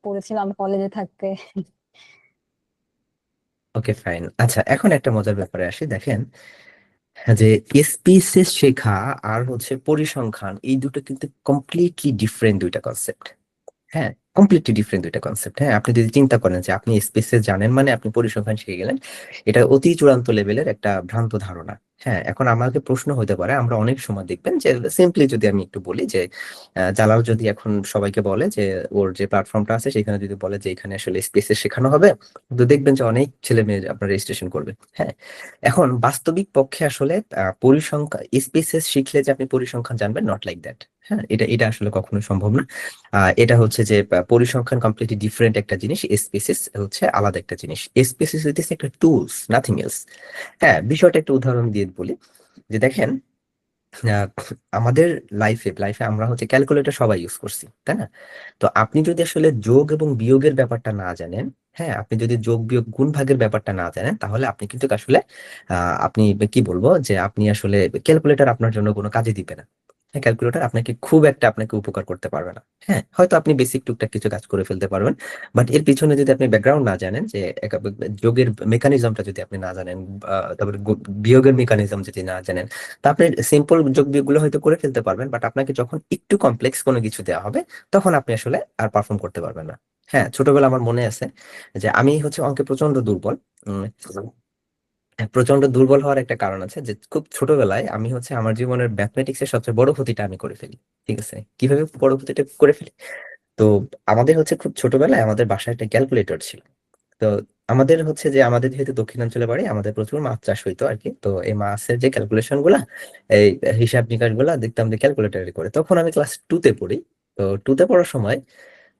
পড়েছিলাম কলেজে থাকতে। Okay fine. আচ্ছা, এখন একটা মজার ব্যাপারে আসি, দেখেন যে এসপিএসএস শেখা আর হচ্ছে পরিসংখ্যান, এই দুটো কিন্তু কমপ্লিটলি ডিফারেন্ট দুইটা কনসেপ্ট। হ্যাঁ, কমপ্লিটলি ডিফারেন্ট দুইটা কনসেপ্ট। হ্যাঁ, আপনি যদি চিন্তা করেন যে আপনি স্পেসে জানেন মানে আপনি পরিসংখ্যান শিখে গেলেন, এটা অতি চূড়ান্ত লেভেলের একটা ভ্রান্ত ধারণা। হ্যাঁ, এখন আমাকে প্রশ্ন হতে পারে, আমরা অনেক সময় দেখবেন যে সিম্পলি যদি আমি একটু বলি যে জালাল যদি এখন সবাইকে বলে যে ওর যে প্ল্যাটফর্মটা আছে সেখানে যদি বলে যে এখানে আসলে স্পেসে শেখানো হবে, তো দেখবেন যে অনেক ছেলে মেয়ে আপনার রেজিস্ট্রেশন করবে। হ্যাঁ, এখন বাস্তবিক পক্ষে আসলে পরিসংখ্যান স্পেসেস শিখলে যে আপনি পরিসংখ্যান জানবেন, নট লাইক দ্যাট। হ্যাঁ, এটা এটা আসলে কখনো সম্ভব না। এটা হচ্ছে যে পরিসংখ্যান কমপ্লিটলি ডিফারেন্ট একটা জিনিস, স্পেসিস হচ্ছে আলাদা একটা জিনিস। স্পেসিস হইতেছে একটা টুলস, নাথিং এলস। হ্যাঁ, বিষয়টা একটা উদাহরণ দিয়ে বলি যে দেখেন আহ, আমাদের লাইফে আমরা হচ্ছে ক্যালকুলেটর সবাই ইউজ করছি, তাই না? তো আপনি যদি আসলে যোগ এবং বিয়োগের ব্যাপারটা না জানেন, হ্যাঁ, আপনি যদি যোগ বিয়োগ গুণ ভাগের ব্যাপারটা না জানেন, তাহলে আপনি কিন্তু আসলে আপনি কি বলবো যে আপনি আসলে ক্যালকুলেটর আপনার জন্য কোনো কাজে দিবে না। হ্যাঁ, ক্যালকুলেটর আপনাকে খুব একটা আপনাকে উপকার করতে পারবে না। হ্যাঁ, হয়তো আপনি বেসিক টুকটাক কিছু কাজ করে ফেলতে পারবেন, বাট এর পিছনে যদি আপনি ব্যাকগ্রাউন্ড না জানেন, যে যোগের মেকানিজমটা যদি আপনি না জানেন, তারপরে বিয়োগের মেকানিজম যদি না জানেন, তা আপনি সিম্পল যোগ বিয়োগগুলো হয়তো করে ফেলতে পারবেন, বাট আপনাকে যখন একটু কমপ্লেক্স কোনো কিছু দেওয়া হবে, তখন আপনি আসলে আর পারফর্ম করতে পারবেন না। হ্যাঁ, ছোটবেলা আমার মনে আছে যে আমি হচ্ছে অঙ্কে প্রচন্ড দুর্বল। উম, প্রচন্ড দুর্বল হওয়ার একটা কারণ আছে, যে খুব ছোটবেলায় আমি হচ্ছে আমার জীবনের ম্যাথমেটিক্স এর সবচেয়ে বড় ক্ষতিটা আমি করে ফেলি। ঠিক আছে, কিভাবে বড় ক্ষতিটা করে ফেলি? তো আমাদের হচ্ছে খুব ছোটবেলায় আমাদের বাসায় একটা ক্যালকুলেটর ছিল। তো আমাদের হচ্ছে যে আমাদের যেহেতু দক্ষিণাঞ্চলে বাড়ি, আমাদের প্রচুর মাছ চাষ হইতো আর কি। তো এই মাছের যে ক্যালকুলেশন গুলা, এই হিসাব নিকাশ গুলা দেখতাম যে ক্যালকুলেটরে করে। তখন আমি ক্লাস 2-তে পড়ি। তো 2-তে পড়ার সময়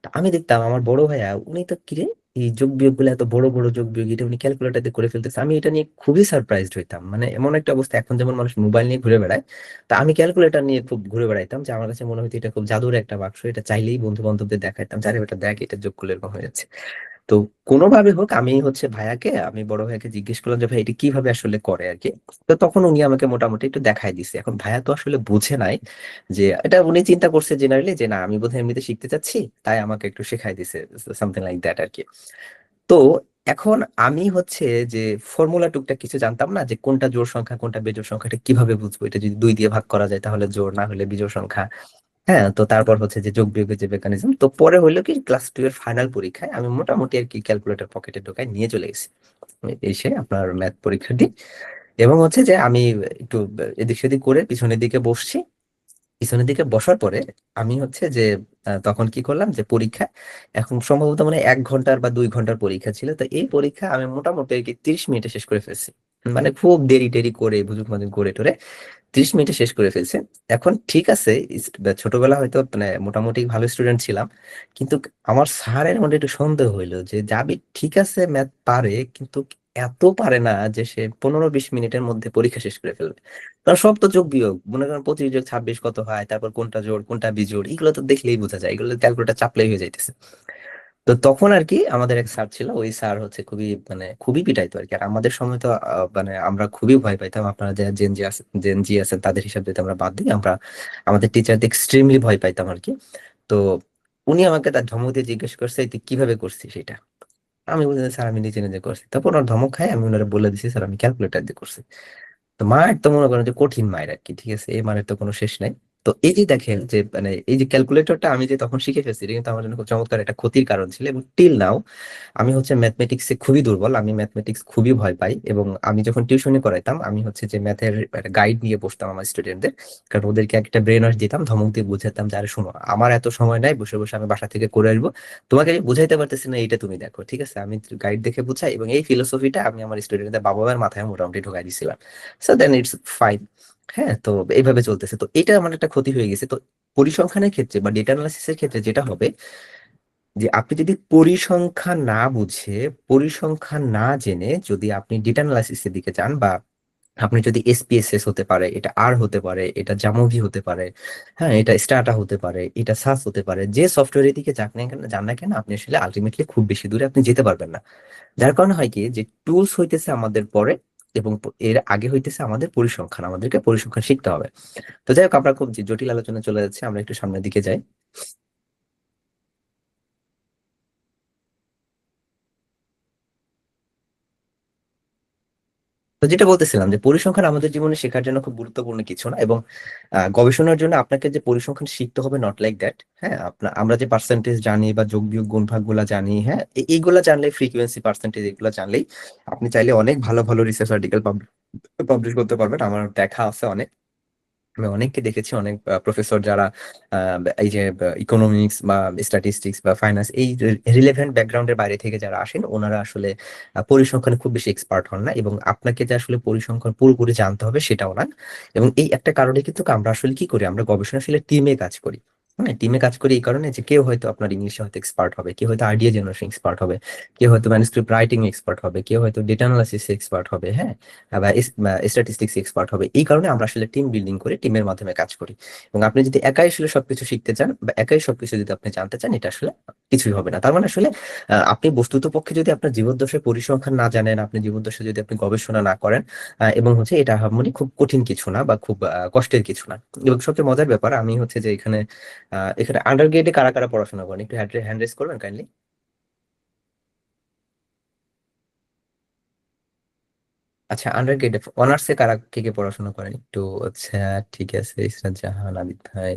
তা আমি দেখতাম আমার বড় ভাইয়া, উনি তো কিরে এই যোগ বিয়োগ গুলো, এত বড় বড় যোগ বিয়োগ এটা উনি ক্যালকুলেটর দিয়ে করে ফেলতেছে। আমি এটা নিয়ে খুবই সারপ্রাইজড হইতাম। মানে এমন একটা অবস্থা, এখন যেমন মানুষ মোবাইল নিয়ে ঘুরে বেড়ায়, তা আমি ক্যালকুলেটর নিয়ে খুব ঘুরে বেড়াইতাম। যে আমার কাছে মনে হতো এটা খুব জাদুর একটা বাক্স, এটা চাইলেই বন্ধু বান্ধবদের দেখাইতাম, যারে এটা দেখ, এটা যোগ করলে এরকম হয়ে যাচ্ছে। তো কোনোভাবে হোক আমি হচ্ছে আমি বড় ভাইয়াকে জিজ্ঞেস করলাম যে ভাই এটা কিভাবে আসলে করে আর কি। তো তখন উনি আমাকে মোটামুটি একটু দেখাই দিছে। এখন ভাইয়া তো আসলে বুঝে নাই, যে এটা উনি চিন্তা করছে জেনারেলি যে না, আমি বোধহয় এমনিতে শিখতে চাচ্ছি, তাই আমাকে একটু শেখাই দিছে, সামথিং লাইক দ্যাট আর কি। তো এখন আমি হচ্ছে যে ফর্মুলা টুকটাক কিছু জানতাম না, যে কোনটা জোড় সংখ্যা কোনটা বেজোড় সংখ্যা, এটা কিভাবে বুঝবো, এটা যদি 2 দিয়ে ভাগ করা যায় তাহলে জোড়, না হলে বিজোড় সংখ্যা। হ্যাঁ, তো তারপর হচ্ছে যে যোগ বিয়োগের যে মেকানিজম, তো পরে হইলো কি ক্লাস 2 এর ফাইনাল পরীক্ষায় আমি মোটামুটি আর কি ক্যালকুলেটর পকেটে ঢোকায় নিয়ে চলে গেছি। এসে আপনার ম্যাথ পরীক্ষা দিই, এবং হচ্ছে যে আমি একটু এদিক সেদিক করে পিছনের দিকে বসছি। পিছনের দিকে বসার পরে আমি হচ্ছে যে তখন কি করলাম, যে পরীক্ষা এখন সম্ভবত মানে 1 ঘন্টার বা 2 ঘন্টার পরীক্ষা ছিল। তো এই পরীক্ষা আমি মোটামুটি আর কি 30 মিনিটে শেষ করে ফেলছি। মানে খুব দেরি টেরি করে বুঝুক মানে করে টোরে 30 মিনিটে শেষ করে ফেলছে। এখন ঠিক আছে, ছোটবেলা হয়তো মানে মোটামুটি ভালো স্টুডেন্ট ছিলাম, কিন্তু আমার স্যারের মধ্যে একটু সন্দেহ হইলো যে যাবি ঠিক আছে ম্যাথ পারে, কিন্তু এত পারে না যে সে 15-20 মিনিটের মধ্যে পরীক্ষা শেষ করে ফেলবে। কারণ সব তো যোগ বিয়োগ, মনে করেন 25 যোগ 26 কত হয়, তারপর কোনটা জোড় কোনটা বিজোড়, এগুলো তো দেখলেই বোঝা যায়, এগুলো ক্যালকুলেটর চাপলেই হয়ে যাইতেছে। তো তখন আর কি আমাদের এক স্যার ছিল, ওই স্যার হচ্ছে খুবই মানে খুবই পিটাইতো আর কি। আর আমাদের সময় তো মানে আমরা খুবই ভয় পাইতাম। আপনারা যারা জেন জি আছেন তাদের হিসাব যদি আমরা বাদ দিই, আমরা আমাদের টিচারদের এক্সট্রিমলি ভয় পাইতাম আর কি। তো উনি আমাকে তার ধমক দিয়ে জিজ্ঞেস করছে, "এই তুই কিভাবে করছিস সেটা?" আমি বলছি, "স্যার আমি নিজে নিজে করছি।" তারপর ওনার ধমক খাই, আমি ওনারা বলে দিছি, "স্যার আমি ক্যালকুলেটর দিয়ে করছি।" তো মায়ের তো মনে করেন যে কঠিন মায়ের আর কি। ঠিক আছে, এই মায়ের তো কোনো শেষ নাই। তো এই যে দেখেন যে মানে এই যে ক্যালকুলেটরটা আমি যে তখন শিখে ফেলছি, এটা কিন্তু আমার জন্য খুব চমৎকার একটা ক্ষতির কারণ ছিল। এবং টিল নাও আমি হচ্ছে ম্যাথমেটিক্সে খুবই দুর্বল, আমি ম্যাথমেটিক্স খুবই ভয় পাই। এবং আমি যখন টিউশনি করাইতাম, আমি হচ্ছে যে ম্যাথের গাইড নিয়ে বসতাম আমার স্টুডেন্টদের, কারণ ওদেরকে একটা ব্রেন ওয়াশ দিতাম, ধমক দিয়ে বুঝাতাম যে আরে শোনো, আমার এত সময় নাই বসে বসে আমি বাসা থেকে করে আসবো, তোমাকে আমি বুঝাইতে পারতেছি না, এটা তুমি দেখো। ঠিক আছে, আমি গাইড দেখে বুঝাই, এবং এই ফিলোসফিটা আমি আমার স্টুডেন্টদের বাবা মায়ের মাথায় মোটামুটি ঢোকাই দিছিলাম। So then it's fine. হ্যাঁ, তো এইভাবে চলতেছে। তো এটা আমার একটা ক্ষতি হয়ে গেছে। তো পরিসংখ্যানের ক্ষেত্রে বা ডেটা অ্যানালাইসিসের ক্ষেত্রে যেটা হবে, যে আপনি যদি পরিসংখ্যান না বুঝে, পরিসংখ্যান না জেনে যদি আপনি ডেটা অ্যানালাইসিসের দিকে যান, বা আপনি যদি এসপিএসএস হতে পারে, এটা আর হতে পারে, এটা জামোভি হতে পারে, হ্যাঁ, এটা স্টাটা হতে পারে, এটা সাস হতে পারে, যে সফটওয়্যারের দিকে যান না কেন, আপনি আসলে আলটিমেটলি খুব বেশি দূরে আপনি যেতে পারবেন না। যার কারণে হয় কি, যে টুলস হইতেছে আমাদের পরে, এবং এর আগে হইতেছে আমাদের পরিসংখ্যান, আমাদেরকে পরিসংখ্যান শিখতে হবে। তো যাই হোক, আমরা খুব জটিল আলোচনা চলে যাচ্ছে, আমরা একটু সামনের দিকে যাই। তো যেটা বলতেছিলাম, যে পরিসংখ্যান আমাদের জীবনে শেখার জন্য খুব গুরুত্বপূর্ণ কিছু না, এবং গবেষণার জন্য আপনাকে যে পরিসংখ্যান শিখতে হবে নট লাইক দ্যাট। হ্যাঁ, আমরা যে পার্সেন্টেজ জানি বা যোগ বিয়োগ গুণ ভাগ গুলা জানি, হ্যাঁ, এইগুলা জানলে, ফ্রিকোয়েন্সি পার্সেন্টেজ এগুলা জানলেই আপনি চাইলে অনেক ভালো ভালো রিসার্চ আর্টিকেল পাবলিশ করতে পারবেন। আমার দেখা আছে অনেক, আমি অনেককে দেখেছি, অনেক প্রফেসর যারা এই যে ইকোনমিক্স বা স্ট্যাটিস্টিক্স বা ফাইন্যান্স, এই রিলেভেন্ট ব্যাকগ্রাউন্ডের বাইরে থেকে যারা আসেন, ওনারা আসলে পরিসংখ্যানে খুব বেশি এক্সপার্ট হন না, এবং আপনাকে যে আসলে পরিসংখ্যান পুরোপুরি জানতে হবে সেটাও না। এবং এই একটা কারণে কিন্তু আমরা আসলে কি করি, আমরা গবেষণাশীলের টিমে কাজ করি। হ্যাঁ, টিমে কাজ করি এই কারণে যে কেউ হয়তো আপনার ইংলিশে হয়তো এক্সপার্ট হবে, কেউ হয়তো আইডিয়া জেনারেশন এক্সপার্ট হবে, কেউ হয়তো ম্যানুস্ক্রিপ্ট রাইটিং এক্সপার্ট হবে, কেউ হয়তো ডেটা অ্যানালাইসিস এক্সপার্ট হবে, হ্যাঁ, বা স্ট্যাটিস্টিক্স এক্সপার্ট হবে। এই কারণে আমরা আসলে টিম বিল্ডিং করে টিমের মাধ্যমে কাজ করি। এবং আপনি যদি একাই আসলে সবকিছু শিখতে চান বা একাই সবকিছু যদি আপনি জানতে চান, এটা আসলে কিছুই হবে না। তার মানে আসলে আপনি বস্তুত পক্ষে যদি আপনার জীবদ্দশায় পরিসংখ্যান না জানেন, আপনি জীবদ্দশায় যদি আপনি গবেষণা না করেন, এবং হচ্ছে এটা মানে খুব কঠিন কিছু না বা খুব কষ্টের কিছু না। এবং সবচেয়ে মজার ব্যাপার, আমি হচ্ছে যে এখানে আন্ডার গ্রেডে কারা কারা পড়াশোনা করেন একটু হ্যান্ড রেজ করবেন কাইন্ডলি। আচ্ছা, আন্ডার গ্রেডে অনার্সে কারা কে কে পড়াশোনা করেন একটু? আচ্ছা, ঠিক আছে, ইসরাত জাহান, আবিদ ভাই,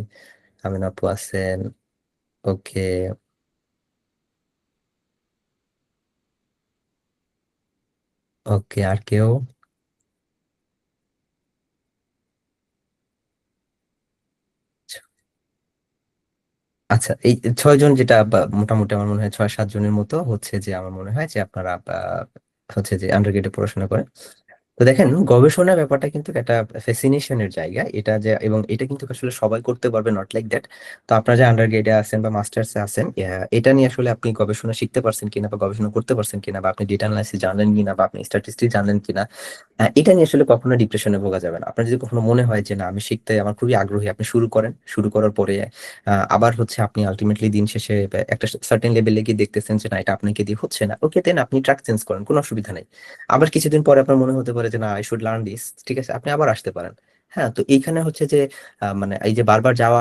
আমিন আপু আছেন। ওকে। ওকে, আর কেউ? আচ্ছা, এই 6 জন যেটা বা মোটামুটি আমার মনে হয় 6-7 জনের মতো হচ্ছে যে আমার মনে হয় যে আপনারা হচ্ছে যে আন্ডার গ্রেডে পড়াশোনা করেন। তো দেখেন, গবেষণা ব্যাপারটা কিন্তু একটা ফ্যাসিনেশনের জায়গা এটা, যে এবং এটা কিন্তু আসলে সবাই করতে পারবে, নট লাইক দ্যাট। তো আপনারা যে আন্ডার গ্রেডে আছেন বা মাস্টার্সে আছেন, এটা নিয়ে আসলে আপনি গবেষণা শিখতে পারছেন কিনা বা গবেষণা করতে পারছেন কিনা, বা আপনি ডেটা অ্যানালাইসিস জানেন কিনা বা আপনি স্ট্যাটিস্টিক্স জানেন কিনা, এটা নিয়ে আসলে কখনো ডিপ্রেশনে ভোগা যাবে না। আপনার যদি কখনো মনে হয় যে না, আমি শিখতে আমার খুবই আগ্রহী, আপনি শুরু করেন। শুরু করার পরে আবার হচ্ছে আপনি আলটিমেটলি দিন শেষে একটা সার্টেন লেভেলে গিয়ে দেখতেছেন যে না, এটা আপনাকে দিয়ে হচ্ছে না, ওকে, দেন আপনি ট্র্যাক চেঞ্জ করেন, কোনো অসুবিধা নেই। আবার কিছুদিন পরে আপনার মনে হতে পারে যে না, আই শুড লার্ন দিস, ঠিক আছে, আপনি আবার আসতে পারেন। হ্যাঁ, তো এইখানে হচ্ছে যে মানে এই যে বারবার যাওয়া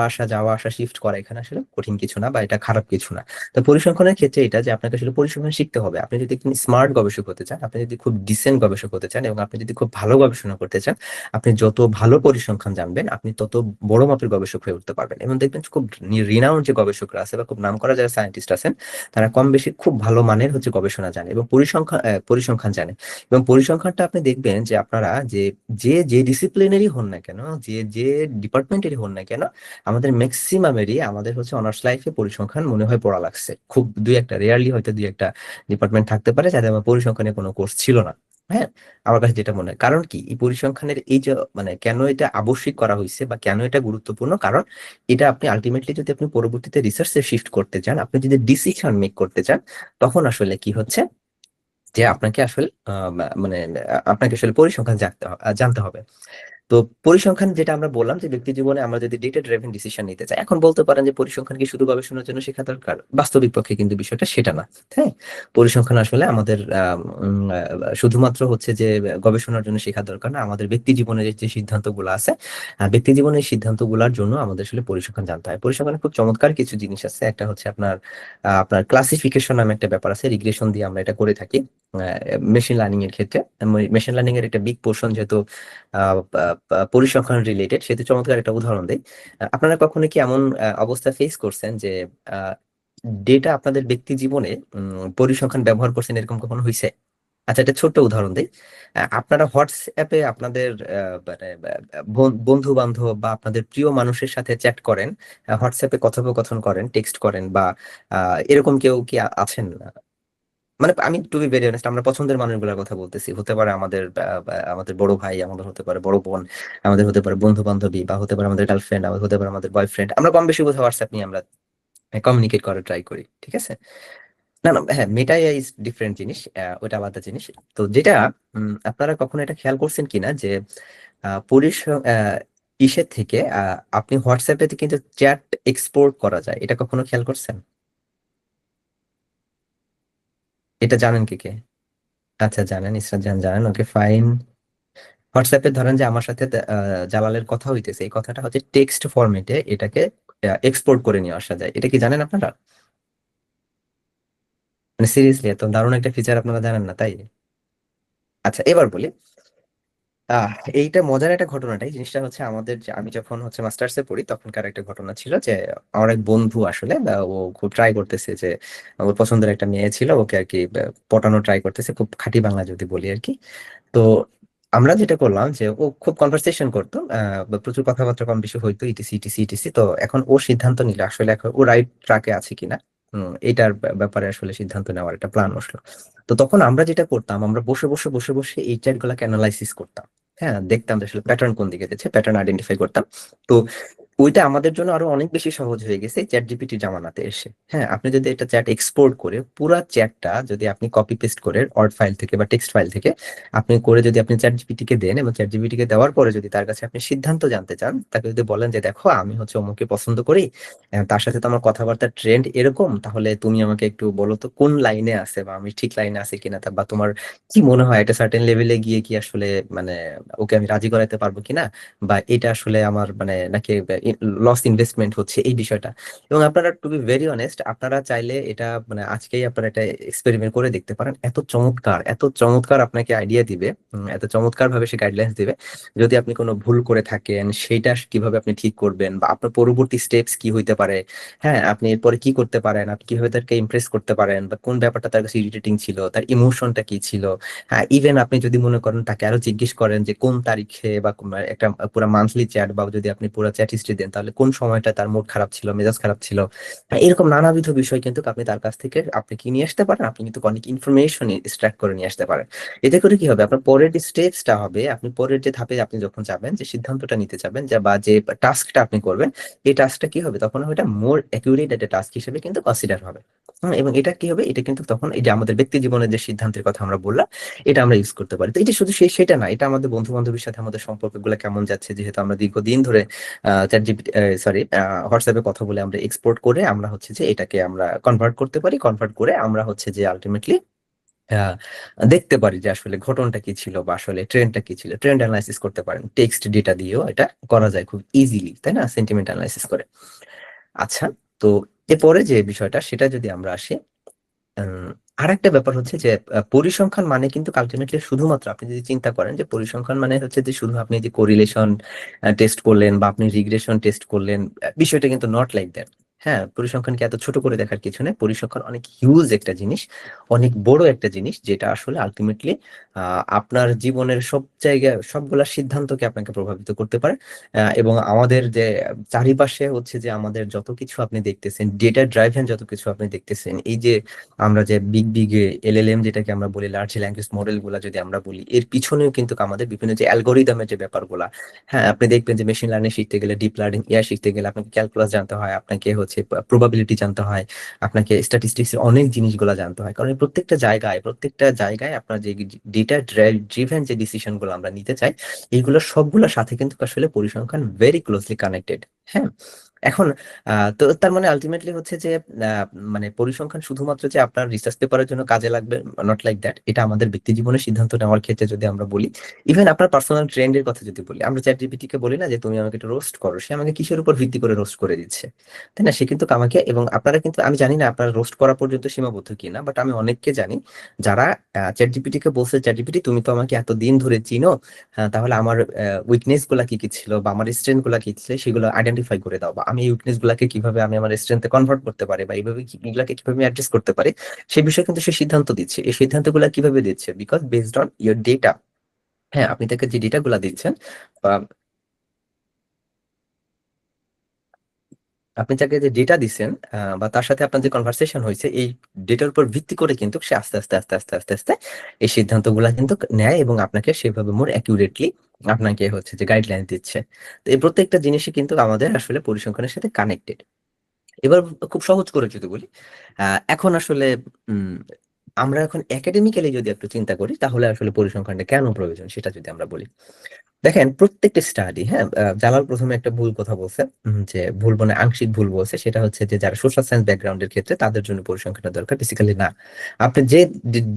আসা শিফট করা, এখানে আসলে কঠিন কিছু না বা এটা খারাপ কিছু না। তো পরিসংখ্যানের ক্ষেত্রে এটা যে আপনাকে আসলে পরিসংখ্যান শিখতে হবে। আপনি যদি একটু স্মার্ট গবেষক হতে চান, আপনি যদি খুব ডিসেন্ট গবেষক হতে চান, এবং আপনি যদি খুব ভালো গবেষণা করতে চান, আপনি যত ভালো পরিসংখ্যান জানবেন, আপনি তত বড় মাপের গবেষক হয়ে উঠতে পারবেন। এবং দেখবেন খুব রিনাউন্ড যে গবেষকরা আছে বা খুব নামকরা যারা সায়েন্টিস্ট আছেন, তারা কম বেশি খুব ভালো মানের হচ্ছে গবেষণা জানে এবং পরিসংখ্যান জানে। এবং পরিসংখ্যানটা আপনি দেখবেন যে আপনারা যে যে যে ডিসিপ্লিনেরই হন না কেন, যে যে ডিপার্টমেন্টেরই হন না কেন, আমাদের ম্যাক্সিমামেরই আমাদের হচ্ছে অনার্স লাইফে পরিসংখ্যান মনে হয় পড়া লাগছে। খুব দুই একটা, রেয়ারলি হয়তো দুই একটা ডিপার্টমেন্ট থাকতে পারে যাদের আমার পরিসংখ্যানে কোনো কোর্স ছিল না। হ্যাঁ, আমার কাছে যেটা মনে হয়, কারণ কি এই পরিসংখ্যানের এই যে মানে কেন এটা আবশ্যিক করা হয়েছে বা কেন এটা গুরুত্বপূর্ণ, কারণ এটা আপনি আলটিমেটলি যদি আপনি পরবর্তীতে রিসার্চে শিফট করতে চান, আপনি যদি ডিসিশন মেক করতে চান, তখন আসলে কি হচ্ছে যে আপনাকে আসলে মানে আপনাকে আসলে পরিসংখ্যান জানতে হবে। তো পরিসংখ্যান যেটা আমরা বললাম যে ব্যক্তি জীবনে আমরা যদি ডেটা ড্রিভেন ডিসিশন নিতে চাই, এখন বলতে পারেন যে পরিসংখ্যান কি শুধু গবেষণার জন্য শেখা দরকার? বাস্তবিক পক্ষে কিন্তু বিষয়টা সেটা না। হ্যাঁ, পরিসংখ্যান আসলে আমাদের শুধুমাত্র হচ্ছে যে গবেষণার জন্য শেখা দরকার না, আমাদের ব্যক্তি জীবনের যে সিদ্ধান্তগুলো আছে, ব্যক্তি জীবনের সিদ্ধান্তগুলোর জন্য আমাদের আসলে পরিসংখ্যান জানতে হয়। পরিসংখ্যানে খুব চমৎকার কিছু জিনিস আছে। একটা হচ্ছে আপনার ক্লাসিফিকেশন নামে একটা ব্যাপার আছে, রিগ্রেশন দিয়ে আমরা এটা করে থাকি মেশিন লার্নিং এর ক্ষেত্রে। মেশিন লার্নিং এর একটা বিগ পোর্শন যেহেতু পরিসংখ্যান রিলেটেড, সেহেতু চমৎকার একটা উদাহরণ দেই। আপনারা কখনো কি এমন অবস্থা ফেস করছেন যে ডেটা আপনাদের ব্যক্তি জীবনে পরিসংখ্যান ব্যবহার করছেন, এরকম কখনো হয়েছে? আচ্ছা, একটা ছোট্ট উদাহরণ দিই। আপনারা হোয়াটসঅ্যাপে আপনাদের মানে বন্ধু বান্ধব বা আপনাদের প্রিয় মানুষের সাথে চ্যাট করেন, হোয়াটসঅ্যাপে কথোপকথন করেন, টেক্সট করেন, বা এরকম কেউ কি আছেন? মানে আমি টু বি ভেরি অনেস্ট, আমরা পছন্দের মানুষগুলোর কথা বলতেছি। হতে পারে আমাদের বড় ভাই, আমাদের হতে পারে বড় বোন, আমাদের হতে পারে বন্ধু বান্ধবী, বা হতে পারে আমাদের গার্লফ্রেন্ড, আমাদের হতে পারে আমাদের বয়ফ্রেন্ড। আমরা কম বেশি কোথাও হোয়াটসঅ্যাপ নিয়ে আমরা কমিউনিকেট করার ট্রাই করি, ঠিক আছে? না না, হ্যাঁ, মেটা এআই ইজ ডিফারেন্ট জিনিস, ওটা আলাদা জিনিস। তো যেটা আপনারা কখনো এটা খেয়াল করছেন কিনা যে পরিস ইসের থেকে আপনি হোয়াটসঅ্যাপে কিন্তু চ্যাট এক্সপোর্ট করা যায়, এটা কখনো খেয়াল করছেন? এটা জানেন কি কে? আচ্ছা, জানেন, ইসরাত জাহান জানেন, ওকে ফাইন। হোয়াটসঅ্যাপে ধরেন যে আমার সাথে জালালের কথা হইতেছে, এই কথাটা হচ্ছে টেক্সট ফরম্যাটে এটাকে এক্সপোর্ট করে নিয়ে আসা যায়, এটা কি জানেন আপনারা? মানে সিরিয়াসলি এত দারুণ একটা ফিচার আপনারা জানেন না, তাই? আচ্ছা, এবার বলি। আহ এইটা মজার একটা ঘটনাটাই, জিনিসটা হচ্ছে আমাদের আমি যখন হচ্ছে মাস্টার্সে পড়ি তখনকার একটা ঘটনা ছিল যে আমার এক বন্ধু আসলে ও খুব ট্রাই করতেছে যে ওর পছন্দের একটা মেয়ে ছিল, ওকে আর কি পটানো ট্রাই করতেছে, খুব খাঁটি বাংলা যদি বলি আর কি। তো আমরা যেটা করলাম যে ও খুব কনভারসেশন করতো, বা প্রচুর কথাবার্তা কম বেশি হইতো, ইটিসি ইটিসি ইটিসি। তো এখন ও সিদ্ধান্ত নিল আসলে এখন ও রাইট ট্র্যাকে আছে কিনা, এটার ব্যাপারে আসলে সিদ্ধান্ত নেওয়ার একটা প্ল্যান বসলো। তো তখন আমরা যেটা করতাম, আমরা বসে বসে বসে বসে এই চ্যাট গুলাকে অ্যানালাইসিস করতাম। হ্যাঁ, দেখতাম যে আসলে প্যাটার্ন কোন দিকে যাচ্ছে, প্যাটার্ন আইডেন্টিফাই করতাম। তো ওইটা আমাদের জন্য আরো অনেক বেশি সহজ হয়ে গেছে চ্যাট জিপিটি জামানাতে এসে। হ্যাঁ, আপনি যদি একটা চ্যাট এক্সপোর্ট করে পুরা চ্যাটটা যদি আপনি কপি পেস্ট করে ওয়ার্ড ফাইল থেকে বা টেক্সট ফাইল থেকে আপনি করে যদি আপনি চ্যাট জিপিটি কে দেন এবং চ্যাট জিপিটি কে দেওয়ার পরে যদি তার কাছে আপনি সিদ্ধান্ত জানতে চান, তাকে যদি বলেন যে দেখো আমি হচ্ছে অমুকে পছন্দ করি, তার সাথে তো আমার কথাবার্তার ট্রেন্ড এরকম, তাহলে তুমি আমাকে একটু বলো তো কোন লাইনে আছে বা আমি ঠিক লাইনে আছি কিনা, বা তোমার কি মনে হয় একটা সার্টেন লেভেলে গিয়ে কি আসলে মানে ওকে আমি রাজি করাতে পারবো কিনা, বা এটা আসলে আমার মানে নাকি লস ইনভেস্টমেন্ট হচ্ছে এই বিষয়টা। এবং আপনারা টু বি ভেরি অনেস্ট, আপনারা চাইলে এটা মানে আজকেই আপনারা এটা এক্সপেরিমেন্ট করে দেখতে পারেন। এত চমৎকার আপনাকে আইডিয়া দিবে, এত চমৎকার ভাবে সে গাইডলাইন্স দিবে। যদি আপনি কোনো ভুল করে থাকেন সেইটা কিভাবে আপনি ঠিক করবেন, বা আপনার পরবর্তী স্টেপস কি হইতে পারে, হ্যাঁ আপনি এরপরে কি করতে পারেন, আপনি কিভাবে তাকে ইমপ্রেস করতে পারেন, বা কোন ব্যাপারটা তার কাছে ইরিটেটিং ছিল, তার ইমোশনটা কি ছিল। হ্যাঁ, ইভেন আপনি যদি মনে করেন তাকে আরো জিজ্ঞেস করেন যে কোন তারিখে বা একটা পুরো মান্থলি চ্যাট, বা যদি আপনি পুরো চ্যাট হিস্ট্রি দেন তাহলে কোন সময়টা তার মুড খারাপ ছিল, মেজাজ খারাপ ছিল। হ্যাঁ, এরকম নানাবিধ বিষয় কিন্তু আপনি তার কাছ থেকে আপনি কি নিয়ে আসতে পারেন, আপনি কিন্তু অনেক ইনফরমেশন এক্সট্রাক্ট করে নিয়ে আসতে পারেন। এতে করে কি হবে, আপনার পরের যে স্টেপসটা হবে, আপনি পরের যে ধাপে আপনি যখন যাবেন, যে সিদ্ধান্তটা নিতে যাবেন, যে বা যে টাস্কটা আপনি করবেন, এই টাস্কটা কি হবে তখন ওটা মোর অ্যাকিউরেট একটা টাস্ক হিসেবে কিন্তু কনসিডার হবে। এবং এটা কি হবে, এটা কিন্তু তখন এই যে আমাদের ব্যক্তি জীবনের যে সিদ্ধান্তের কথা আমরা বললাম, এটা আমরা ইউজ করতে পারি। তো এটা শুধু সেটা না, এটা আমাদের বন্ধু বান্ধবের সাথে আমাদের সম্পর্কগুলো কেমন যাচ্ছে, যেহেতু আমরা দীর্ঘদিন ধরে চ্যাট জিপিটি সরি হোয়াটসঅ্যাপে কথা বলে আমরা এক্সপোর্ট করে আমরা হচ্ছে যে এটাকে আমরা কনভার্ট করতে পারি, কনভার্ট করে আমরা হচ্ছে যে আলটিমেটলি দেখতে পারি যে আসলে ঘটনাটা কি ছিল বা আসলে ট্রেন্ডটা কি ছিল, ট্রেন্ড অ্যানালাইসিস করতে পারেন। টেক্সট ডেটা দিয়েও এটা করা যায় খুব ইজিলি, তাই না, সেন্টিমেন্ট অ্যানালাইসিস করে। আচ্ছা, তো এরপরে যে বিষয়টা সেটা যদি আমরা আসি, আর একটা ব্যাপার হচ্ছে যে পরিসংখ্যান মানে কিন্তু আলটিমেটলি শুধুমাত্র আপনি যদি চিন্তা করেন যে পরিসংখ্যান মানে হচ্ছে যে শুধু আপনি যে কোরিলেশন টেস্ট করলেন বা আপনি রিগ্রেশন টেস্ট করলেন, বিষয়টা কিন্তু নট লাইক দ্যাট। হ্যাঁ, পরিসংখ্যানকে এত ছোট করে দেখার কিছু নেই। পরিসংখ্যান অনেক হিউজ একটা জিনিস, অনেক বড় একটা জিনিস, যেটা আসলে আলটিমেটলি আপনার জীবনের সব জায়গায় সবগুলা সিদ্ধান্তকে আপনাকে প্রভাবিত করতে পারে। এবং আমাদের যে চারিপাশে হচ্ছে যে আমাদের যত কিছু আপনি দেখতেছেন, ডেটা ড্রাইভেন যত কিছু আপনি দেখতেছেন, এই যে আমরা যে বিগ বিগ এলএলএম যেটাকে আমরা বলি, লার্জ ল্যাঙ্গুয়েজ মডেল গুলা যদি আমরা বলি, এর পিছনেও কিন্তু আমাদের বিভিন্ন যে অ্যালগোরিদমের যে ব্যাপারগুলা, হ্যাঁ আপনি দেখবেন যে মেশিন লার্নিং শিখতে গেলে, ডিপ লার্নিং এআই শিখতে গেলে আপনাকে ক্যালকুলাস জানতে হয়, আপনাকে হচ্ছে প্রবাবিলিটি জানতে হয়, আপনাকে স্ট্যাটিস্টিক্স এর অনেক জিনিসগুলো জানতে হয়। কারণ এই প্রত্যেকটা জায়গায় আপনার যে ডেটা ড্রিভেন যে ডিসিশন গুলো আমরা নিতে চাই, এইগুলো সবগুলোর সাথে কিন্তু আসলে পরিসংখ্যান ভেরি ক্লোজলি কানেক্টেড। হ্যাঁ, এখন তো তার মানে আলটিমেটলি হচ্ছে যে আহ, মানে পরিসংখ্যান শুধুমাত্র যে আপনার রিসার্চ পেপারের জন্য কাজে লাগবে, নট লাইক দ্যাট। এটা আমাদের ব্যক্তি জীবনের সিদ্ধান্ত নেওয়ার ক্ষেত্রে যদি আমরা বলি, ইভেন আপনার পার্সোনাল ট্রেন্ডের কথা যদি বলি, আমরা চ্যাট জিপিটি কে বলি না যে তুমি আমাকে একটু রোস্ট করো, সে আমাকে কিসের উপর ভিত্তি করে রোস্ট করে দিচ্ছে, তাই না? সে কিন্তু আমাকে, এবং আপনারা কিন্তু, আমি জানি না আপনারা রোস্ট করা পর্যন্ত সীমাবদ্ধ কিনা, বাট আমি অনেককে জানি যারা চ্যাট জিপিটি কে বলছে, চ্যাট জিপিটি তুমি তো আমাকে এতদিন ধরে চিনো, হ্যাঁ তাহলে আমার উইকনেস গুলা কি কি ছিল বা আমার স্ট্রেংথ গুলা কি ছিল সেগুলো আইডেন্টিফাই করে দাও, বা আমি এই উইকনেস গুলাকে কিভাবে আমি আমার স্ট্রেংথে কনভার্ট করতে পারি, বা এইভাবে এগুলাকে কিভাবে অ্যাড্রেস করতে পারি, সেই বিষয়ে কিন্তু সে সিদ্ধান্ত দিচ্ছে। এই সিদ্ধান্ত গুলা কিভাবে দিচ্ছে, because based on your data. হ্যাঁ, আপনি তাকে যে ডেটা গুলা দিচ্ছেন, বা আপনি যাকে যে ডেটা দিচ্ছেন, বা তার সাথে আপনার যে কনভারসেশন হয়েছে, এই ডেটার উপর ভিত্তি করে কিন্তু সে আস্তে আস্তে আস্তে আস্তে আস্তে আস্তে এই সিদ্ধান্তগুলা কিন্তু নেয় এবং আপনাকে সেভাবে মোর অ্যাকিউরেটলি আপনাকে হচ্ছে যে গাইডলাইন দিচ্ছে। তো এই প্রত্যেকটা জিনিসই কিন্তু আমাদের আসলে পরিসংখ্যানের সাথে কানেক্টেড। এবার খুব সহজ করে যদি বলি, এখন আসলে উম আমরা এখন একাডেমিক্যালি যদি একটু চিন্তা করি, তাহলে আসলে পরিসংখ্যানটা কেন প্রয়োজন সেটা যদি আমরা বলি। দেখেন, প্রত্যেকটা স্টাডি, হ্যাঁ জালাল প্রথমে একটা ভুল কথা বলছে, যে ভুল মানে আংশিক ভুল বলছে, সেটা হচ্ছে যে যারা সোশ্যাল সায়েন্স ব্যাকগ্রাউন্ডের ক্ষেত্রে তাদের জন্য পরিসংখ্যানটা দরকার, বেসিক্যালি না। আপনি যে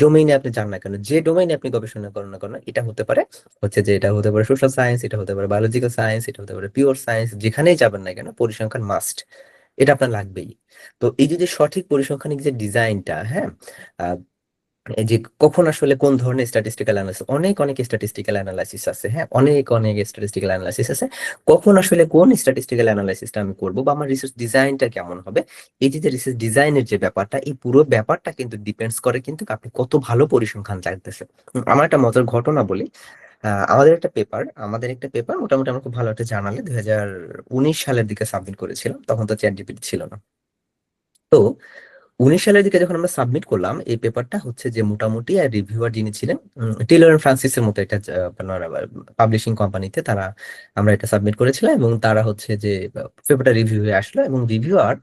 ডোমেইনে আপনি যান না কেন, যে ডোমেইনে আপনি গবেষণা করেন না কেন, এটা হতে পারে হচ্ছে যে এটা হতে পারে সোশ্যাল সায়েন্স, এটা হতে পারে বায়োলজিক্যাল সায়েন্স, এটা হতে পারে পিওর সায়েন্স, যেখানেই যাবেন না কেন পরিসংখ্যান মাস্ট, এটা আপনার লাগবেই। তো এই যে সঠিক পরিসংখ্যানিক যে ডিজাইনটা, হ্যাঁ এই যে কখন আসলে কোন ধরনের স্ট্যাটিস্টিক্যাল অ্যানালাইসিস, অনেক অনেক স্ট্যাটিস্টিক্যাল অ্যানালাইসিস আছে, হ্যাঁ অনেক অনেক স্ট্যাটিস্টিক্যাল অ্যানালাইসিস আছে। কখন আসলে কোন স্ট্যাটিস্টিক্যাল অ্যানালাইসিসটা আমি করবো, বা আমার রিসার্চ ডিজাইনটা কেমন হবে, এই যে রিসার্চ ডিজাইনের যে ব্যাপারটা, এই পুরো ব্যাপারটা কিন্তু ডিপেন্ডস করে কিন্তু আপনি কত ভালো পরিসংখ্যান জানতেছেন। আমার একটা মজার ঘটনা বলি। আমাদের একটা পেপার মোটামুটি আমরা খুব ভালো একটা জার্নালে 2019 সালের দিকে সাবমিট করেছিলাম, তখন তো চ্যাট জিপিটি ছিল না। তো 19 সালের দিকে যখন আমরা সাবমিট করলাম এই পেপারটা, হচ্ছে যে মোটামুটি রিভিউয়ার যিনি ছিলেন টেইলর এন্ড ফ্রান্সিসের মতো একটা আপনার পাবলিশিং কোম্পানিতে তারা আমরা এটা সাবমিট করেছিলাম, এবং তারা হচ্ছে যে পেপারটা রিভিউ হয়ে আসলো, এবং রিভিউয়ার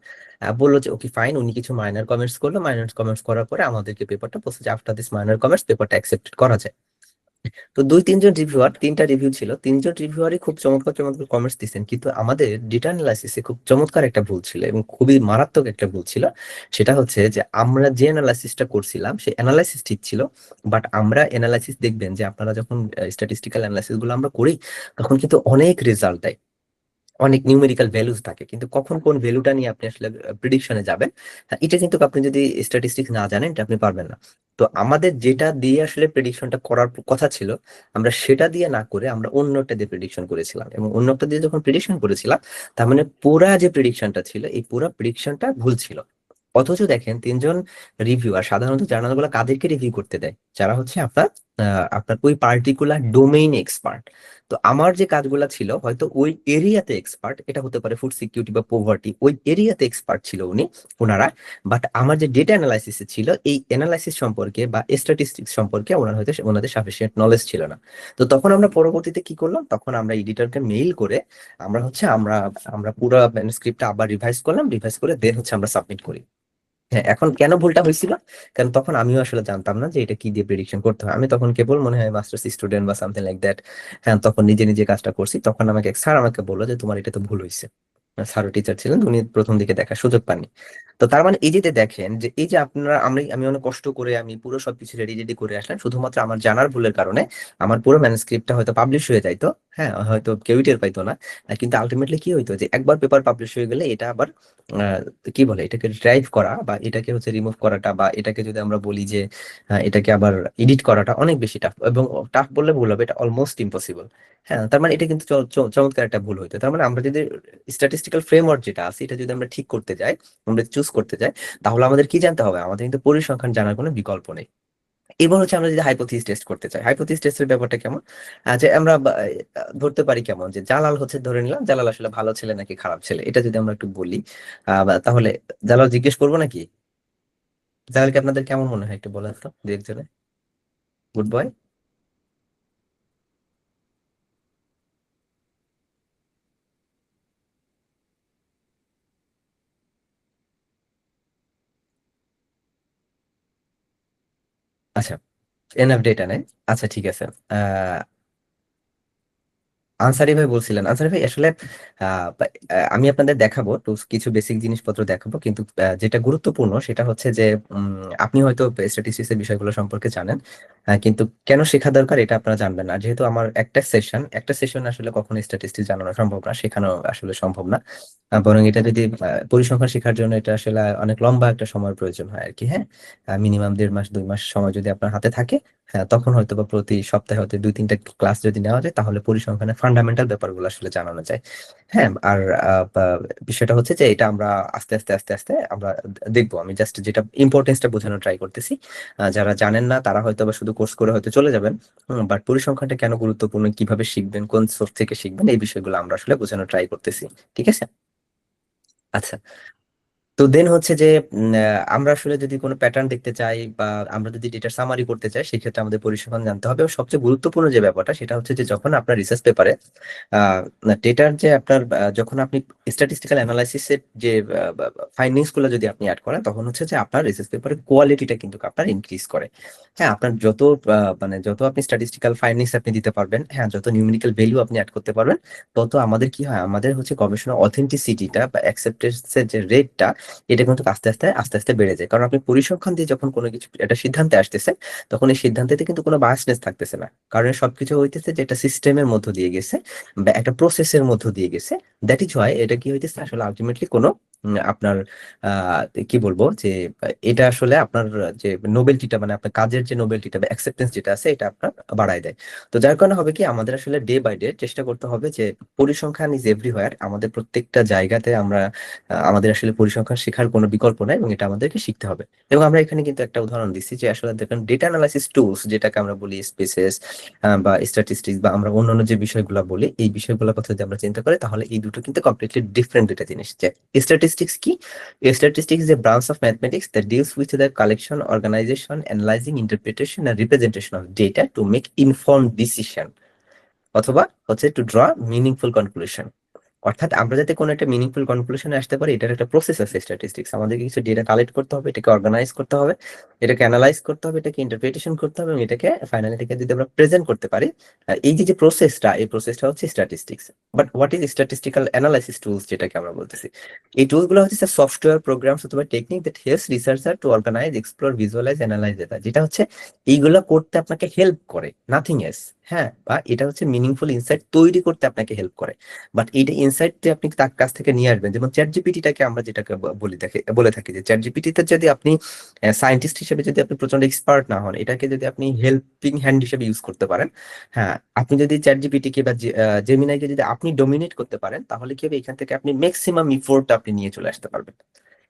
বললো যে ওকে ফাইন, উনি কিছু মাইনর কমেন্টস করলো, মাইনর কমেন্টস করার পরে আমাদেরকে পেপারটা বলছে যে আফটার দিস মাইনর কমেন্টস পেপারটা অ্যাকসেপ্টেড করা যায়। তো 2-3 জন রিভিউয়ার, 3টা রিভিউ ছিল, 3জন রিভিউয়ারই খুব চমৎকার চমৎকার কমেন্টস দিচ্ছেন, কিন্তু আমাদের ডেটা অ্যানালাইসিসে খুব চমৎকার একটা ভুল ছিল এবং খুবই মারাত্মক একটা ভুল ছিল। সেটা হচ্ছে যে আমরা যে অ্যানালাইসিসটা করছিলাম সেই অ্যানালাইসিস ঠিক ছিল, বাট আমরা অ্যানালাইসিস দেখবেন যে আপনারা যখন স্ট্যাটিস্টিক্যাল অ্যানালাইসিস গুলো আমরা করি তখন কিন্তু অনেক রেজাল্ট দেয়, অনেক নিউমেরিক্যাল ভ্যালুস থাকে, কিন্তু কখন কোন ভ্যালুটা নিয়ে আপনি আসলে প্রিডিকশনে যাবেন, এটা কিন্তু আপনি যদি স্ট্যাটিস্টিক্স না জানেন এটা আপনি পারবেন না। তো আমাদের যেটা দিয়ে আসলে প্রেডিকশনটা করার কথা ছিল, আমরা সেটা দিয়ে না করে আমরা অন্যটা দিয়ে প্রেডিকশন করেছিলাম, এবং অন্যটা দিয়ে যখন প্রেডিকশন করেছিলাম তার মানে পুরা যে প্রেডিকশনটা ছিল এই পুরা প্রেডিকশনটা ভুল ছিল। অথচ দেখেন 3জন রিভিউয়ার, সাধারণত জার্নালগুলো কাদেরকে রিভিউ করতে দেয়, যারা হচ্ছে আপনার ওই পার্টিকুলার ডোমেইন এক্সপার্ট। তো আমার যে কাজগুলো ছিল হয়তো ওই এরিয়াতে এক্সপার্ট, এটা হতে পারে ফুড সিকিউরিটি বা পোভার্টি, ওই এরিয়াতে এক্সপার্ট ছিল ওনারা, বাট আমার যে ডেটা অ্যানালাইসিস ছিল এই অ্যানালাইসিস সম্পর্কে বা স্ট্যাটিস্টিক্স সম্পর্কে ওনাদের সাফিসিয়েন্ট নলেজ ছিল না। তো তখন আমরা পরবর্তীতে কি করলাম, তখন আমরা এডিটরকে মেইল করে আমরা আমরা পুরো ম্যানুস্ক্রিপ্টটা আবার রিভাইজ করলাম, রিভাইজ করে দেন হচ্ছে আমরা সাবমিট করি। হ্যাঁ, এখন কেন ভুলটা হয়েছিল, কারণ তখন আমিও আসলে জানতাম না যে এটা কি দিয়ে প্রেডিকশন করতে হয়। আমি তখন কেবল মনে হয় মাস্টার্স স্টুডেন্ট বা সামথিং লাইক দ্যাট, হ্যাঁ, তখন নিজে নিজে কাজটা করছি। তখন স্যার আমাকে বললো যে তোমার এটা তো ভুল হয়েছে। স্যারও টিচার ছিলেন, উনি প্রথম দিকে দেখার সুযোগ পাননি। তো তার মানে এই যে দেখেন যে এই যে আপনারা আমি অনেক কষ্ট করে আমি পুরো সবকিছু রেডি রেডি করে আসলাম, শুধুমাত্র আমার জানার ভুলের কারণে আমার পুরো ম্যানুস্ক্রিপ্টটা হয়তো পাবলিশ হয়ে যাইতো, হ্যাঁ, হয়তো কেউই টের পাইতো না। কিন্তু আলটিমেটলি কি হইতো যে একবার পেপার পাবলিশ হয়ে গেলে এটা আবার কি বলে, এটাকে ড্রাইভ করা বা এটাকে হচ্ছে রিমুভ করাটা, বা এটাকে যদি আমরা বলি যে এটাকে আবার এডিট করাটা অনেক বেশি টাফ, এবং টাফ বললে ভুল হবে, এটা অলমোস্ট ইম্পসিবল। হ্যাঁ, তার মানে এটা কিন্তু চমৎকার একটা ভুল হইতো। তার মানে আমরা যদি স্ট্যাটিস্টিক্যাল ফ্রেমওয়ার্ক যেটা আছে এটা যদি আমরা ঠিক করতে যাই, আমরা চুজ করতে যাই, তাহলে আমাদের কি জানতে হবে, আমাদের কিন্তু পরিসংখ্যান জানার কোনো বিকল্প নেই। এবার হচ্ছে আমরা যদি হাইপোথিসিস টেস্ট করতে চাই, হাইপোথিসিস টেস্টের ব্যাপারটা কেমন, যে আমরা ধরতে পারি কেমন, যে জালাল হচ্ছে, ধরে নিলাম জালাল আসলে ভালো ছেলে নাকি খারাপ ছেলে, এটা যদি আমরা একটু বলি, তাহলে জালাল জিজ্ঞেস করবো নাকি, জালালকে আপনাদের কেমন মনে হয় একটু বলেন তো দু একজনে। Good boy? আচ্ছা, এনাফ ডেটা নেই। আচ্ছা, ঠিক আছে। আহ আনসারি ভাই বলছিলেন, আনসারি ভাই আসলে আমি আপনাদের দেখাবো তো কিছু বেসিক জিনিসপত্র দেখাবো, কিন্তু যেটা গুরুত্বপূর্ণ সেটা হচ্ছে যে আপনি হয়তো স্ট্যাটিস্টিক্স এর বিষয়গুলো সম্পর্কে জানেন, কিন্তু কেন শেখা দরকার এটা আপনারা জানবেন না, যেহেতু আমার একটা সেশন আসলে কখনো স্ট্যাটিস্টিক্স জানানো সম্ভব না, শেখানো আসলে সম্ভব না। বরং এটা যদি পরিসংখ্যান শেখার জন্য এটা আসলে অনেক লম্বা একটা সময়ের প্রয়োজন হয় আর কি। হ্যাঁ, মিনিমাম 1.5 মাস 2 মাস সময় যদি আপনার হাতে থাকে, হ্যাঁ, তখন হয়তো বা প্রতি সপ্তাহে হয়তো 2-3টা ক্লাস যদি নেওয়া যায় তাহলে পরিসংখ্যানের ফান্ডামেন্টাল ব্যাপারগুলো আসলে জানানো যায়। হ্যাঁ, আর বিষয়টা হচ্ছে যে এটা আমরা আস্তে আস্তে আস্তে আস্তে আমরা দেখবো। আমি জাস্ট যেটা ইম্পর্টেন্সটা বোঝানোর ট্রাই করতেছি। যারা জানেন না তারা হয়তো বা শুধু কোর্স করে হয়তো চলে যাবেন, বাট পরিসংখ্যানটা কেন গুরুত্বপূর্ণ, কিভাবে শিখবেন, কোন সোর্স থেকে শিখবেন, এই বিষয়গুলো আমরা আসলে বোঝানোর ট্রাই করতেছি। ঠিক আছে? আচ্ছা, তো দেন হচ্ছে যে আমরা আসলে যদি কোনো প্যাটার্ন দেখতে চাই বা আমরা যদি ডেটার সামারি করতে চাই, সেক্ষেত্রে আমাদের পরিসংখ্যান জানতে হবে। এবং সবচেয়ে গুরুত্বপূর্ণ যে ব্যাপারটা সেটা হচ্ছে যে যখন আপনার রিসার্চ পেপারে ডেটার যে আপনার যখন আপনি স্ট্যাটিস্টিক্যাল অ্যানালাইসিসের যে ফাইন্ডিংস গুলো যদি আপনি অ্যাড করেন, তখন হচ্ছে যে আপনার রিসার্চ পেপারের কোয়ালিটিটা কিন্তু আপনার ইনক্রিজ করে। হ্যাঁ, আপনার যত মানে যত আপনি স্ট্যাটিস্টিক্যাল ফাইন্ডিংস আপনি দিতে পারবেন, হ্যাঁ, যত নিউমেরিক্যাল ভ্যালু আপনি অ্যাড করতে পারবেন, তত আমাদের কি হয়, আমাদের হচ্ছে গবেষণা অথেন্টিসিটিটা বা অ্যাকসেপ্টেন্সের যে রেটটা, এটা কিন্তু আস্তে আস্তে আস্তে আস্তে বেড়ে যায়। কারণ আপনি পরিসংখ্যান দিয়ে যখন কোনো কিছু একটা সিদ্ধান্তে আসতেছেন, তখন এই সিদ্ধান্তে কিন্তু কোনো বায়াসনেস থাকতেছে না, কারণ সবকিছু হইতেছে যে একটা সিস্টেমের মধ্য দিয়ে গেছে বা একটা প্রসেসের মধ্য দিয়ে গেছে। দ্যাট ইজ ওয়াই এটা কি হইতেছে আসলে আলটিমেটলি কোনো আপনার কি বলবো যে এটা আসলে আপনার যে নোবেলটিটা, মানে আপনার কাজের যে নোবেলটিটা বা অ্যাকসেপ্টেন্স যেটা আছে এটা আপনার বাড়ায় দেয়। তো যার কারণে হবে কি, আমাদের আসলে ডে বাই ডে চেষ্টা করতে হবে যে পরিসংখ্যান ইজ এভরিহোয়ার, আমাদের প্রত্যেকটা জায়গাতে আমরা আমাদের আসলে পরিসংখ্যান শেখার কোনো বিকল্প নাই, এবং এটা আমাদেরকে শিখতে হবে। এবং আমরা এখানে কিন্তু একটা উদাহরণ দিচ্ছি যে আসলে দেখেন ডেটা অ্যানালাইসিস টুলস, যেটাকে আমরা বলি স্পেসেস বা স্ট্যাটিস্টিক্স বা আমরা অন্যান্য যে বিষয়গুলো বলি, এই বিষয়গুলোর কথা যদি আমরা চিন্তা করি তাহলে এই দুটো কিন্তু কমপ্লিটলি ডিফারেন্ট দুটা জিনিস। যে Statistics কি? Statistics is a branch of mathematics that deals with the collection, organization, analyzing, interpretation, and representation of data to make informed decision. অথবা হচ্ছে টু ড্র মিনিংফুল কনক্লুশন। অর্থাৎ আমরা যাতে কোনো একটা মিনিংফুল কনক্লুশনে আসতে পারি, এটার একটা প্রসেস আছে স্ট্যাটিস্টিক্স। আমাদেরকে কিছু ডেটা কালেক্ট করতে হবে, এটাকে অর্গানাইজ করতে হবে, এটাকে অ্যানালাইজ করতে হবে, এটাকে ইন্টারপ্রিটেশন করতে হবে এবং এটাকে ফাইনালি এটাকে যদি আমরা প্রেজেন্ট করতে পারি, এই যে প্রসেসটা, এই প্রসেসটা হচ্ছে statistics. But what is statistical analysis tools, যেটাকে আমরা বলতেছি, এই টুলসগুলো হচ্ছে সফটওয়্যার প্রোগ্রামস অথবা technique that helps researcher to organise, explore, visualise, analyse data, যেটা হচ্ছে এইগুলো করতে আপনাকে হেল্প করে, নাথিং এলস। হ্যাঁ, বা এটা হচ্ছে মিনিংফুল ইনসাইট তৈরি করতে আপনাকে হেল্প করে। বাট এইটা ইনসাইট যে আপনি তার কাছ থেকে নিয়ে আসবেন, যেমন চ্যাট জিপিটিটাকে আমরা যেটাকে বলে থাকি যে চ্যাট জিপিটিতে যদি আপনি সায়েন্টিস্ট হিসেবে যদি আপনি প্রচন্ড এক্সপার্ট না হন, এটাকে যদি আপনি হেল্পিং হ্যান্ড হিসেবে ইউজ করতে পারেন, হ্যাঁ, আপনি যদি চ্যাট জিপিটিকে বা জেমিনাইকে যদি আপনি ডোমিনেট করতে পারেন, তাহলে কি হবে, এখান থেকে আপনি ম্যাক্সিমাম ইফোর্ট আপনি নিয়ে চলে আসতে পারবেন।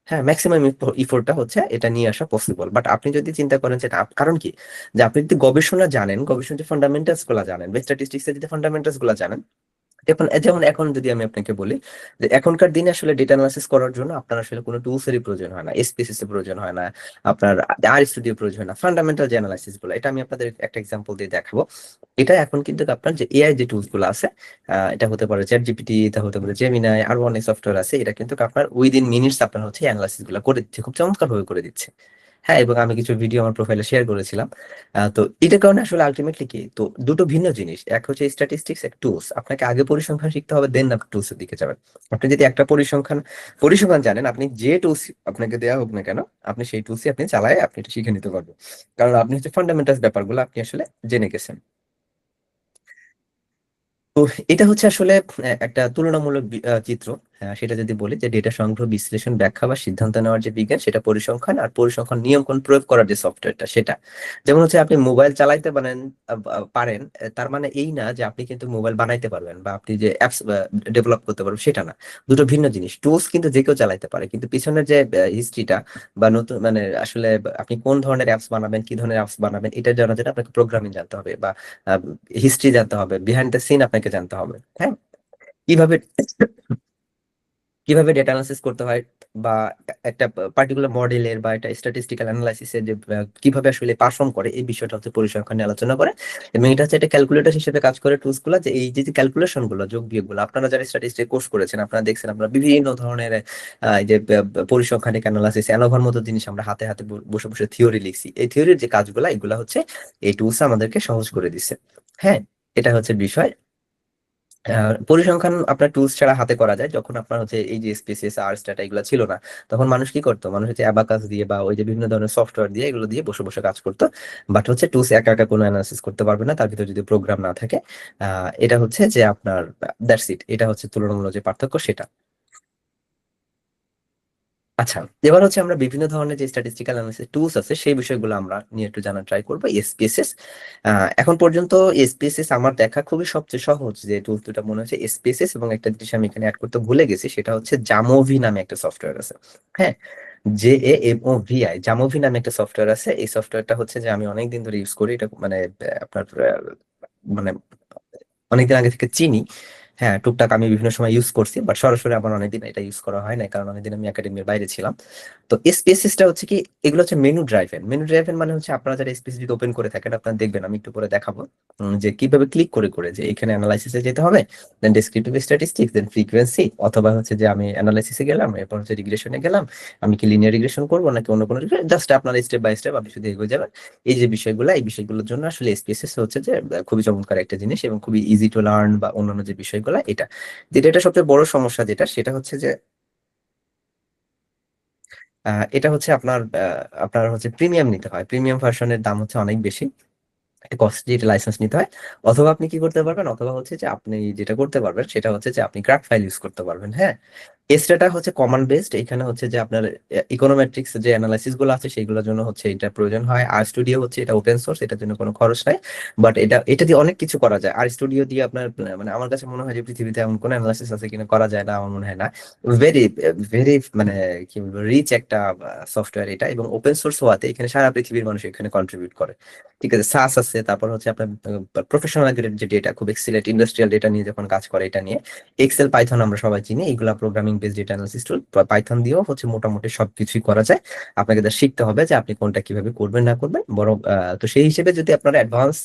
হ্যাঁ, ম্যাক্সিমাম ইফোর্টটা হচ্ছে এটা নিয়ে আসা পসিবল। বাট আপনি যদি চিন্তা করেন যে কারণ কি, যে আপনি যদি গবেষণা জানেন, গবেষণার যে ফান্ডামেন্টালস গুলা জানেন, বা স্ট্যাটিস্টিক্স এর যদি ফান্ডামেন্টালস গুলা জানেন, যেমন এখন যদি আমি আপনাকে বলি যে এখনকার দিনে আসলে ডেটা অ্যানালাইসিস করার জন্য আপনার আসলে কোনো টুলস এর প্রয়োজন হয় না, এসপিএসএস এর প্রয়োজন হয় না, আপনার আর স্টুডিও প্রয়োজন হয় না। ফান্ডামেন্টাল যে অ্যানালাইসিস গুলো, এটা আমি আপনাদের একটা এক্সাম্পল দিয়ে দেখাবো। এটা এখন কিন্তু আপনার যে এআই যে টুলস গুলো আছে, এটা হতে পারে চ্যাট জিপিটি, এটা হতে পারে জেমিনাই, আর অনেক সফটওয়্যার আছে, এটা কিন্তু আপনার উইদিন মিনিটস আপনার হচ্ছে অ্যানালাইসিস গুলো করে দিচ্ছে, খুব চমৎকার ভাবে করে দিচ্ছে। হ্যাঁ, এবং আমি কিছু ভিডিও আমার প্রোফাইলে শেয়ার করেছিলাম। তো এটার কারণে আসলে আলটিমেটলি কি, তো দুটো ভিন্ন জিনিস, এক হচ্ছে স্ট্যাটিস্টিক্স, এক টুলস। আপনাকে আগে পরিসংখ্যান শিখতে হবে, দেন আপনি টুলস এর দিকে যাবেন। আপনি যদি একটা পরিসংখ্যান জানেন, আপনি যে টুলস আপনাকে দেওয়া হোক না কেন, আপনি সেই টুলসই আপনি চালায় আপনি এটা শিখে নিতে পারবেন, কারণ আপনি হচ্ছে ফান্ডামেন্টালস ব্যাপারগুলো আপনি আসলে জেনে গেছেন। তো এটা হচ্ছে আসলে একটা তুলনামূলক চিত্র। সেটা যদি বলি যে ডেটা সংগ্রহ, বিশ্লেষণ, ব্যাখ্যা বা সিদ্ধান্ত নেওয়ার যে বিজ্ঞান, সেটা পরিসংখ্যান। আর পরিসংখ্যান নিয়মকানুন প্রয়োগ করার যে সফটওয়্যারটা, সেটা যেমন হচ্ছে আপনি মোবাইল চালাইতে পারেন, তার মানে এই না যে আপনি কিন্তু মোবাইল বানাইতে পারবেন বা আপনি যে অ্যাপস ডেভেলপ করতে পারবেন, সেটা না। দুটো ভিন্ন জিনিস। টুলস কিন্তু যে কেউ চালাইতে পারে, কিন্তু পিছনের যে হিস্ট্রিটা বা নতুন মানে আসলে আপনি কোন ধরনের অ্যাপস বানাবেন, কি ধরনের অ্যাপস বানাবেন, এটা জানার জন্য আপনাকে প্রোগ্রামিং জানতে হবে বা হিস্ট্রি জানতে হবে, বিহাইন্ড দ্য সিন আপনাকে জানতে হবে। হ্যাঁ, কিভাবে কিভাবে ডেটা অ্যানালাইসিস করতে হয়, বা একটা পার্টিকুলার মডেলের বা একটা স্ট্যাটিস্টিক্যাল অ্যানালাইসিসের যে কিভাবে আসলে পারফর্ম করে, এই বিষয়টা হচ্ছে পরিসংখ্যান নিয়ে আলোচনা করে। এবং এটা হচ্ছে একটা ক্যালকুলেটর হিসেবে কাজ করে টুলস গুলো, যে এই যে ক্যালকুলেশন গুলো, যোগ বিয়োগ গুলো, আপনারা যারা স্ট্যাটিস্টিক কোর্স করেছেন, আপনারা দেখছেন আমরা বিভিন্ন ধরনের এই যে পরিসংখ্যানিক অ্যানালাইসিস, অ্যানোভার মতো জিনিস আমরা হাতে হাতে বসে বসে থিওরি লিখছি। এই থিওরির যে কাজগুলো, এগুলা হচ্ছে এই টুলস আমাদেরকে সহজ করে দিচ্ছে। হ্যাঁ, এটা হচ্ছে বিষয়। পরিসংখ্যান আপনার টুলস ছাড়া হাতে করা যায়। যখন আপনার হচ্ছে এই যে স্পেসিএস, আর স্ট্যাটা এগুলো ছিল না, তখন মানুষ কি করতো, মানুষ হচ্ছে অ্যাবাকাস দিয়ে বা ওই যে বিভিন্ন ধরনের সফটওয়্যার দিয়ে, এগুলো দিয়ে বসে বসে কাজ করতো। বাট হচ্ছে টুলস একা একা কোনো অ্যানালাইসিস করতে পারবে না, তার ভিতরে যদি প্রোগ্রাম না থাকে। এটা হচ্ছে যে আপনার দ্যাটস ইট, এটা হচ্ছে তুলনামূলক যে পার্থক্য, সেটা। আচ্ছা, এবার হচ্ছে আমরা বিভিন্ন ধরনের যে স্ট্যাটিস্টিক্যাল অ্যানালিসিস টুলস আছে, সেই বিষয়গুলো আমরা নিয়ে একটু জানার ট্রাই করবো। এসপিএসএস, এখন পর্যন্ত এসপিএসএস আমার দেখা খুবই সবচেয়ে সহজ যে টুলস দুটা মনে হচ্ছে এসপিএসএস, এবং একটা জিনিস আমি এখানে অ্যাড করতে ভুলে গেছি, সেটা হচ্ছে জামোভি নামে একটা সফটওয়্যার আছে। হ্যাঁ, JAMOVI, জামোভি নামে একটা সফটওয়্যার আছে। এই সফটওয়্যারটা হচ্ছে যে আমি অনেকদিন ধরে ইউজ করি, এটা মানে আপনার মানে অনেকদিন আগে থেকে চিনি। হ্যাঁ, টুকটাক আমি বিভিন্ন সময় ইউজ করছি, বাট সরাসরি আমার অনেকদিন এটা ইউজ করা হয় না, কারণ অনেকদিন আমি একাডেমির বাইরে ছিলাম। তো স্পেসিসটা হচ্ছে কি, এগুলো হচ্ছে মেনু ড্রাইভেন মানে হচ্ছে আপনারা যারা স্পেস যদি ওপেন করে থাকেন, আপনারা দেখবেন, আমি একটু পরে দেখাবো যে কিভাবে ক্লিক করে করে যে এখানে অ্যানালাইসিসে যেতে হবে, দেন ডেসক্রিপটিভ স্ট্যাটিস্টিক্স, দেন ফ্রিকোয়েন্সি, অথবা হচ্ছে যে আমি অ্যানালাইসিসে গেলাম, এরপর হচ্ছে রিগ্রেশনে গেলাম, আমি কি লিনিয়ার রিগ্রেশন করবো নাকি অন্য কোনো, জাস্ট আপনারা স্টেপ বাই স্টেপ আপনি শুধু এগিয়ে যাবেন। এই যে বিষয়গুলো, এই বিষয়গুলোর জন্য আসলে স্পেসিস হচ্ছে যে খুবই চমৎকার একটা জিনিস, এবং খুবই ইজি টু লার্ন, বা অন্যান্য যে বিষয়গুলো, এটা এটা সবচেয়ে বড় সমস্যা যেটা, সেটা হচ্ছে যে এটা হচ্ছে আপনার হচ্ছে প্রিমিয়াম নিতে হয়। প্রিমিয়াম ভার্সনের দাম হচ্ছে অনেক বেশি, কস্টলি, এটা লাইসেন্স নিতে হয়। অথবা আপনি কি করতে পারবেন, অথবা হচ্ছে যে আপনি যেটা করতে পারবেন, সেটা হচ্ছে যে আপনি গ্রাফ ফাইল ইউজ করতে পারবেন। হ্যাঁ, এস্টাটা হচ্ছে কমান্ড বেসড। এখানে হচ্ছে যে আপনার ইকোনোমেট্রিক্স যে অ্যানালাইসিস গুলো আছে, সেইগুলোর জন্য হচ্ছে এটা প্রয়োজন হয়। আর স্টুডিও হচ্ছে এটা ওপেন সোর্স, এটার জন্য কোনো খরচ নাই। বাট এটা দিয়ে অনেক কিছু করা যায়। আর স্টুডিও দিয়ে আপনার মানে আমার কাছে মনে হয় যে পৃথিবীতে এমন কোনো অ্যানালাইসিস আছে কিনা করা যায় না, আমার মনে হয় না। ভেরি ভেরি মানে কি বলবো, রিচ একটা সফটওয়্যার এটা, এবং ওপেন সোর্স হওয়াতে এখানে সারা পৃথিবীর মানুষ এখানে কন্ট্রিবিউট করে। ঠিক আছে, সাস আছে, তারপর হচ্ছে আপনার প্রফেশনাল গ্রেড যে ডেটা, খুব এক্সিলেন্ট ইন্ডাস্ট্রিয়াল ডেটা নিয়ে যখন কাজ করে, এটা নিয়ে এক্সেল, পাইথন আমরা সবাই চিনি, এইগুলা programming programming based data analysis tool. Python দিয়েও হচ্ছে মোটামুটি সবকিছুই করা যায়। আপনাকে যা শিখতে হবে যে আপনি কোনটা কিভাবে করবেন না করবেন, বরং তো সেই হিসেবে যদি আপনারা অ্যাডভান্স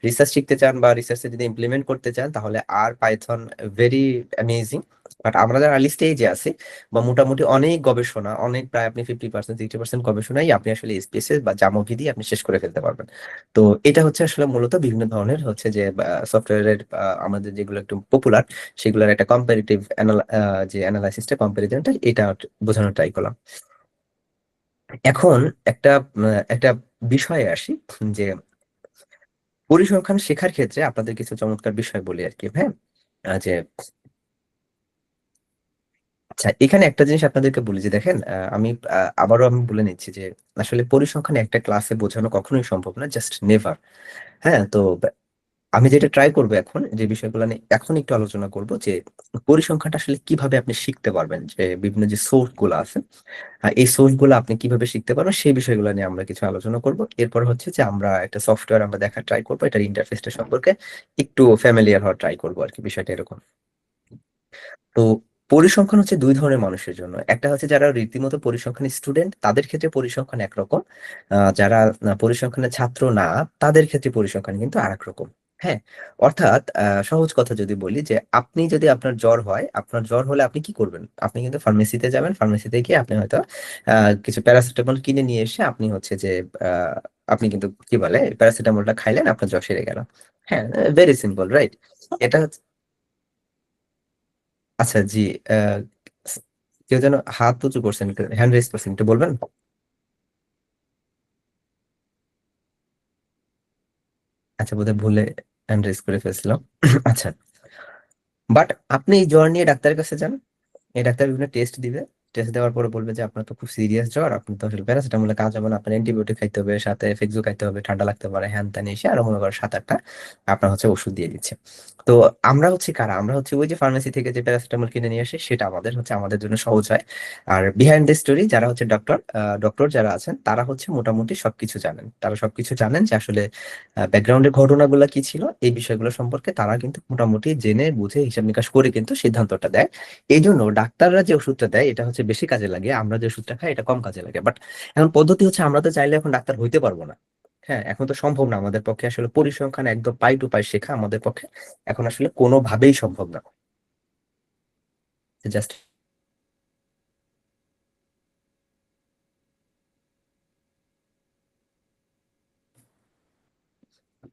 রিসার্চ শিখতে চান বা রিসার্চে যদি ইমপ্লিমেন্ট করতে চান, তাহলে আর পাইথন ভেরি অ্যামেজিং। বাট আমরা যারা আর্লি স্টেজে আছি বা মোটামুটি অনেক গবেষণা, অনেক প্রায় আপনি 50% 60% গবেষণাই আপনি আসলে এসপিএসএস বা জামোভি দিয়ে আপনি শেষ করে ফেলতে পারবেন। তো এটা হচ্ছে আসলে মূলত বিভিন্ন ধরনের হচ্ছে যে সফটওয়্যারের আমাদের যেগুলো একটু পপুলার সেগুলোর একটা কম্পারেটিভ যে অ্যানালাইসিসটা, কম্পারিজনটা, এটা বোঝানোর ট্রাই করলাম। এখন একটা একটা বিষয়ে আসি, যে পরিসংখ্যান শেখার ক্ষেত্রে আপনাদের কিছু চমৎকার বিষয় বলি আর কি। হ্যাঁ, যে আচ্ছা, এখানে একটা জিনিস আপনাদেরকে বলি যে দেখেন, আবারও আমি বলে নিচ্ছি যে আসলে পরিসংখ্যান একটা ক্লাসে বোঝানো কখনোই সম্ভব না, জাস্ট নেভার। হ্যাঁ, তো আমি যেটা ট্রাই করবো এখন, যে বিষয়গুলো নিয়ে এখন একটু আলোচনা করব, যে পরিসংখ্যানটা আসলে কিভাবে আপনি শিখতে পারবেন, যে বিভিন্ন যে সোর্স গুলো আছে, এই সোর্স গুলো আপনি কিভাবে শিখতে পারবেন সেই বিষয়গুলো নিয়ে আমরা কিছু আলোচনা করব। এরপর হচ্ছে যে আমরা একটা সফটওয়্যার আমরা দেখার ট্রাই করবো, এটার ইন্টারফেসটা সম্পর্কে একটু ফ্যামিলিয়ার হওয়ার ট্রাই করবো আর কি, বিষয়টা এরকম। তো পরিসংখ্যান হচ্ছে দুই ধরনের মানুষের জন্য। একটা হচ্ছে যারা রীতিমতো পরিসংখ্যান স্টুডেন্ট, তাদের ক্ষেত্রে পরিসংখ্যান একরকম। যারা পরিসংখ্যানের ছাত্র না, তাদের ক্ষেত্রে পরিসংখ্যান কিন্তু আরেক রকম। হ্যাঁ, অর্থাৎ সহজ কথা যদি বলি, যে আপনি যদি আপনার জ্বর হয়, আপনার জ্বর হলে আপনি কি করবেন? আপনি কিন্তু ফার্মেসিতে যাবেন, ফার্মেসিতে গিয়ে আপনি হয়তো কিছু প্যারাসিটামল কিনে নিয়ে এসে আপনি হচ্ছে যে আহ, আপনি কিন্তু কি বলে প্যারাসিটামলটা খাইলেন, আপনার জ্বর সেরে গেল। হ্যাঁ, ভেরি সিম্পল, রাইট? এটা আচ্ছা, জি। আহ, কেউ যেন হাত উঁচু করছেন, হ্যান্ড রেজ করছেন, একটু বলবেন? আচ্ছা, বোধহয় ভুলে হ্যান্ড রেজ করে ফেলছিলাম। আচ্ছা, বাট আপনি এই জ্বর নিয়ে ডাক্তারের কাছে যান, এই ডাক্তার বিভিন্ন টেস্ট দিবে। টেস্ট দেওয়ার পরে বলবে যে আপনার তো খুব সিরিয়াস জ্বর, আপনি তো আসলে প্যারাসিটামলে কাজ হবে না, আপনার অ্যান্টিবায়োটিক খাইতে হবে, সাথে ফেক্সো খাইতে হবে, ঠান্ডা লাগতে পারে, হ্যান ত্যান এসে আরো মনে করো 7-8টা আপনার হচ্ছে ওষুধ দিয়ে দিচ্ছে। তো আমরা হচ্ছে কারা? আমরা হচ্ছে ওই যে ফার্মেসি থেকে যে প্যারাসিটামল কিনে নিয়ে আসে, সেটা আমাদের হচ্ছে আমাদের জন্য সহজ হয়। আর বিহাইন্ড দ্য স্টোরি যারা হচ্ছে ডক্টর যারা আছেন, তারা হচ্ছে মোটামুটি সবকিছু জানেন, তারা সবকিছু জানেন যে আসলে ব্যাকগ্রাউন্ডের ঘটনাগুলো কি ছিল, এই বিষয়গুলো সম্পর্কে তারা কিন্তু মোটামুটি জেনে বুঝে হিসাব নিকাশ করে কিন্তু সিদ্ধান্তটা দেয়। এই জন্য ডাক্তাররা যে ওষুধটা দেয় এটা হচ্ছে বেশি কাজে লাগে, আমরা যে ওষুধটা খাই এটা কম কাজে লাগে। বাট এখন পদ্ধতি হচ্ছে, আমরা তো চাইলে এখন ডাক্তার হইতে পারবো না। হ্যাঁ, এখন তো সম্ভব না আমাদের পক্ষে, আসলে পরিসংখ্যান একদম পাই টু পাই শেখা আমাদের পক্ষে এখন আসলে কোনোভাবেই সম্ভব না। জাস্ট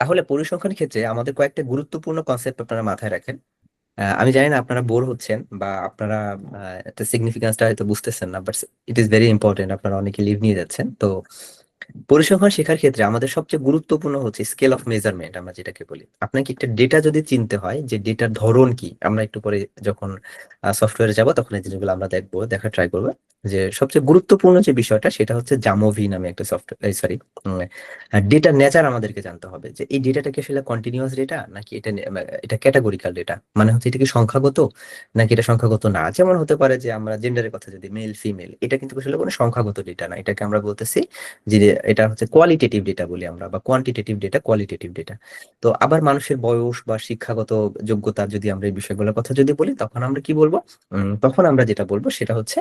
তাহলে পরিসংখ্যান ক্ষেত্রে আমাদের কয়েকটা গুরুত্বপূর্ণ কনসেপ্ট আপনারা মাথায় রাখেন। আমি জানি না আপনারা বোর হচ্ছেন বা আপনারা সিগনিফিকেন্সটা হয়তো বুঝতেছেন না, but it is very important. আপনারা অনেকে লিভ নিয়ে যাচ্ছেন তো। পরিসংখ্যান শেখার ক্ষেত্রে আমাদের সবচেয়ে গুরুত্বপূর্ণ হচ্ছে স্কেল অফ মেজারমেন্ট, আমরা যেটাকে বলি। আপনাকে একটা ডেটা যদি চিনতে হয়, যে ডেটার ধরন কি, আমরা একটু পরে যখন সফটওয়্যারে যাব তখন এই জিনিসগুলো আমরা দেখবো, দেখার ট্রাই করবো। যে সবচেয়ে গুরুত্বপূর্ণ যে বিষয়টা সেটা হচ্ছে জামোভি নামে একটা সফটওয়্যার, সরি, ডেটার নেচার আমাদেরকে জানতে হবে, যে এই ডেটাটা কি আসলে কন্টিনিউয়াস ডেটা নাকি এটা ক্যাটাগরিক্যাল ডেটা, মানে হচ্ছে এটা কি সংখ্যাগত নাকি এটা সংখ্যাগত না। যেমন হতে পারে যে আমরা জেন্ডারের কথা যদি মেল ফিমেল, এটা কিন্তু আসলে কোনো সংখ্যাগত ডেটা না, এটাকে আমরা বলতেছি যে এটা হচ্ছে কোয়ালিটেটিভ ডেটা বলি আমরা, বা কোয়ান্টিটেটিভ ডেটা, কোয়ালিটেটিভ ডেটা। তো আবার মানুষের বয়স বা শিক্ষাগত যোগ্যতা যদি আমরা এই বিষয়গুলোর কথা যদি বলি, তখন আমরা কি বলবো? তখন আমরা যেটা বলবো সেটা হচ্ছে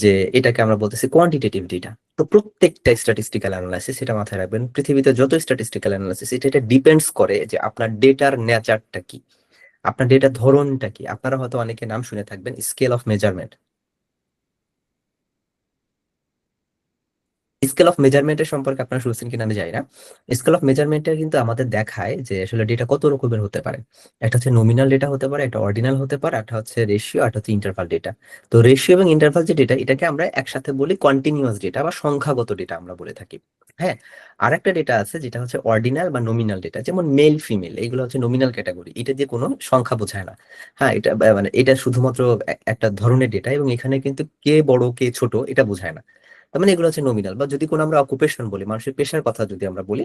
যে এটাকে আমরা বলতেছি কোয়ান্টিটেটিভ ডেটা। তো প্রত্যেকটা স্ট্যাটিস্টিক্যাল অ্যানালাইসিস, এটা মাথায় রাখবেন, পৃথিবীতে যত স্ট্যাটিস্টিক্যাল অ্যানালাইসিস, এটা ডিপেন্ডস করে যে আপনার ডেটার নেচারটা কি, আপনার ডেটার ধরনটা কি। আপনারা হয়তো অনেকে নাম শুনে থাকবেন scale of measurement. Scale of মেজারমেন্টের সম্পর্কে আপনারা শুনছেন কিনা আমি জানি না। স্কেল অফ মেজারমেন্টটা কিন্তু আমাদের দেখায় যে আসলে ডেটা কত রকমের হতে পারে। একটা হচ্ছে নমিনাল ডেটা হতে পারে, একটা অর্ডিনাল হতে পারে, একটা হচ্ছে রেশিও, একটা হচ্ছে ইন্টারভাল ডেটা। তো রেশিও এবং ইন্টারভাল যে ডেটা, এটাকে আমরা একসাথে বলি কন্টিনিউয়াস ডেটা বা সংখ্যাগত ডেটা আমরা বলে থাকি। হ্যাঁ, আর একটা ডেটা আছে যেটা হচ্ছে অর্ডিনাল বা নমিনাল ডেটা, যেমন মেল ফিমেল, এগুলো হচ্ছে নমিনাল ক্যাটাগরি, এটা দিয়ে কোনো সংখ্যা বোঝায় না। হ্যাঁ, এটা মানে এটা শুধুমাত্র একটা ধরনের ডেটা, এবং এখানে কিন্তু কে বড় কে ছোট এটা বোঝায় না। তার মানে এগুলো হচ্ছে নমিনাল। বা যদি কোনো আমরা অকুপেশন বলি, মানুষের পেশার কথা যদি আমরা বলি,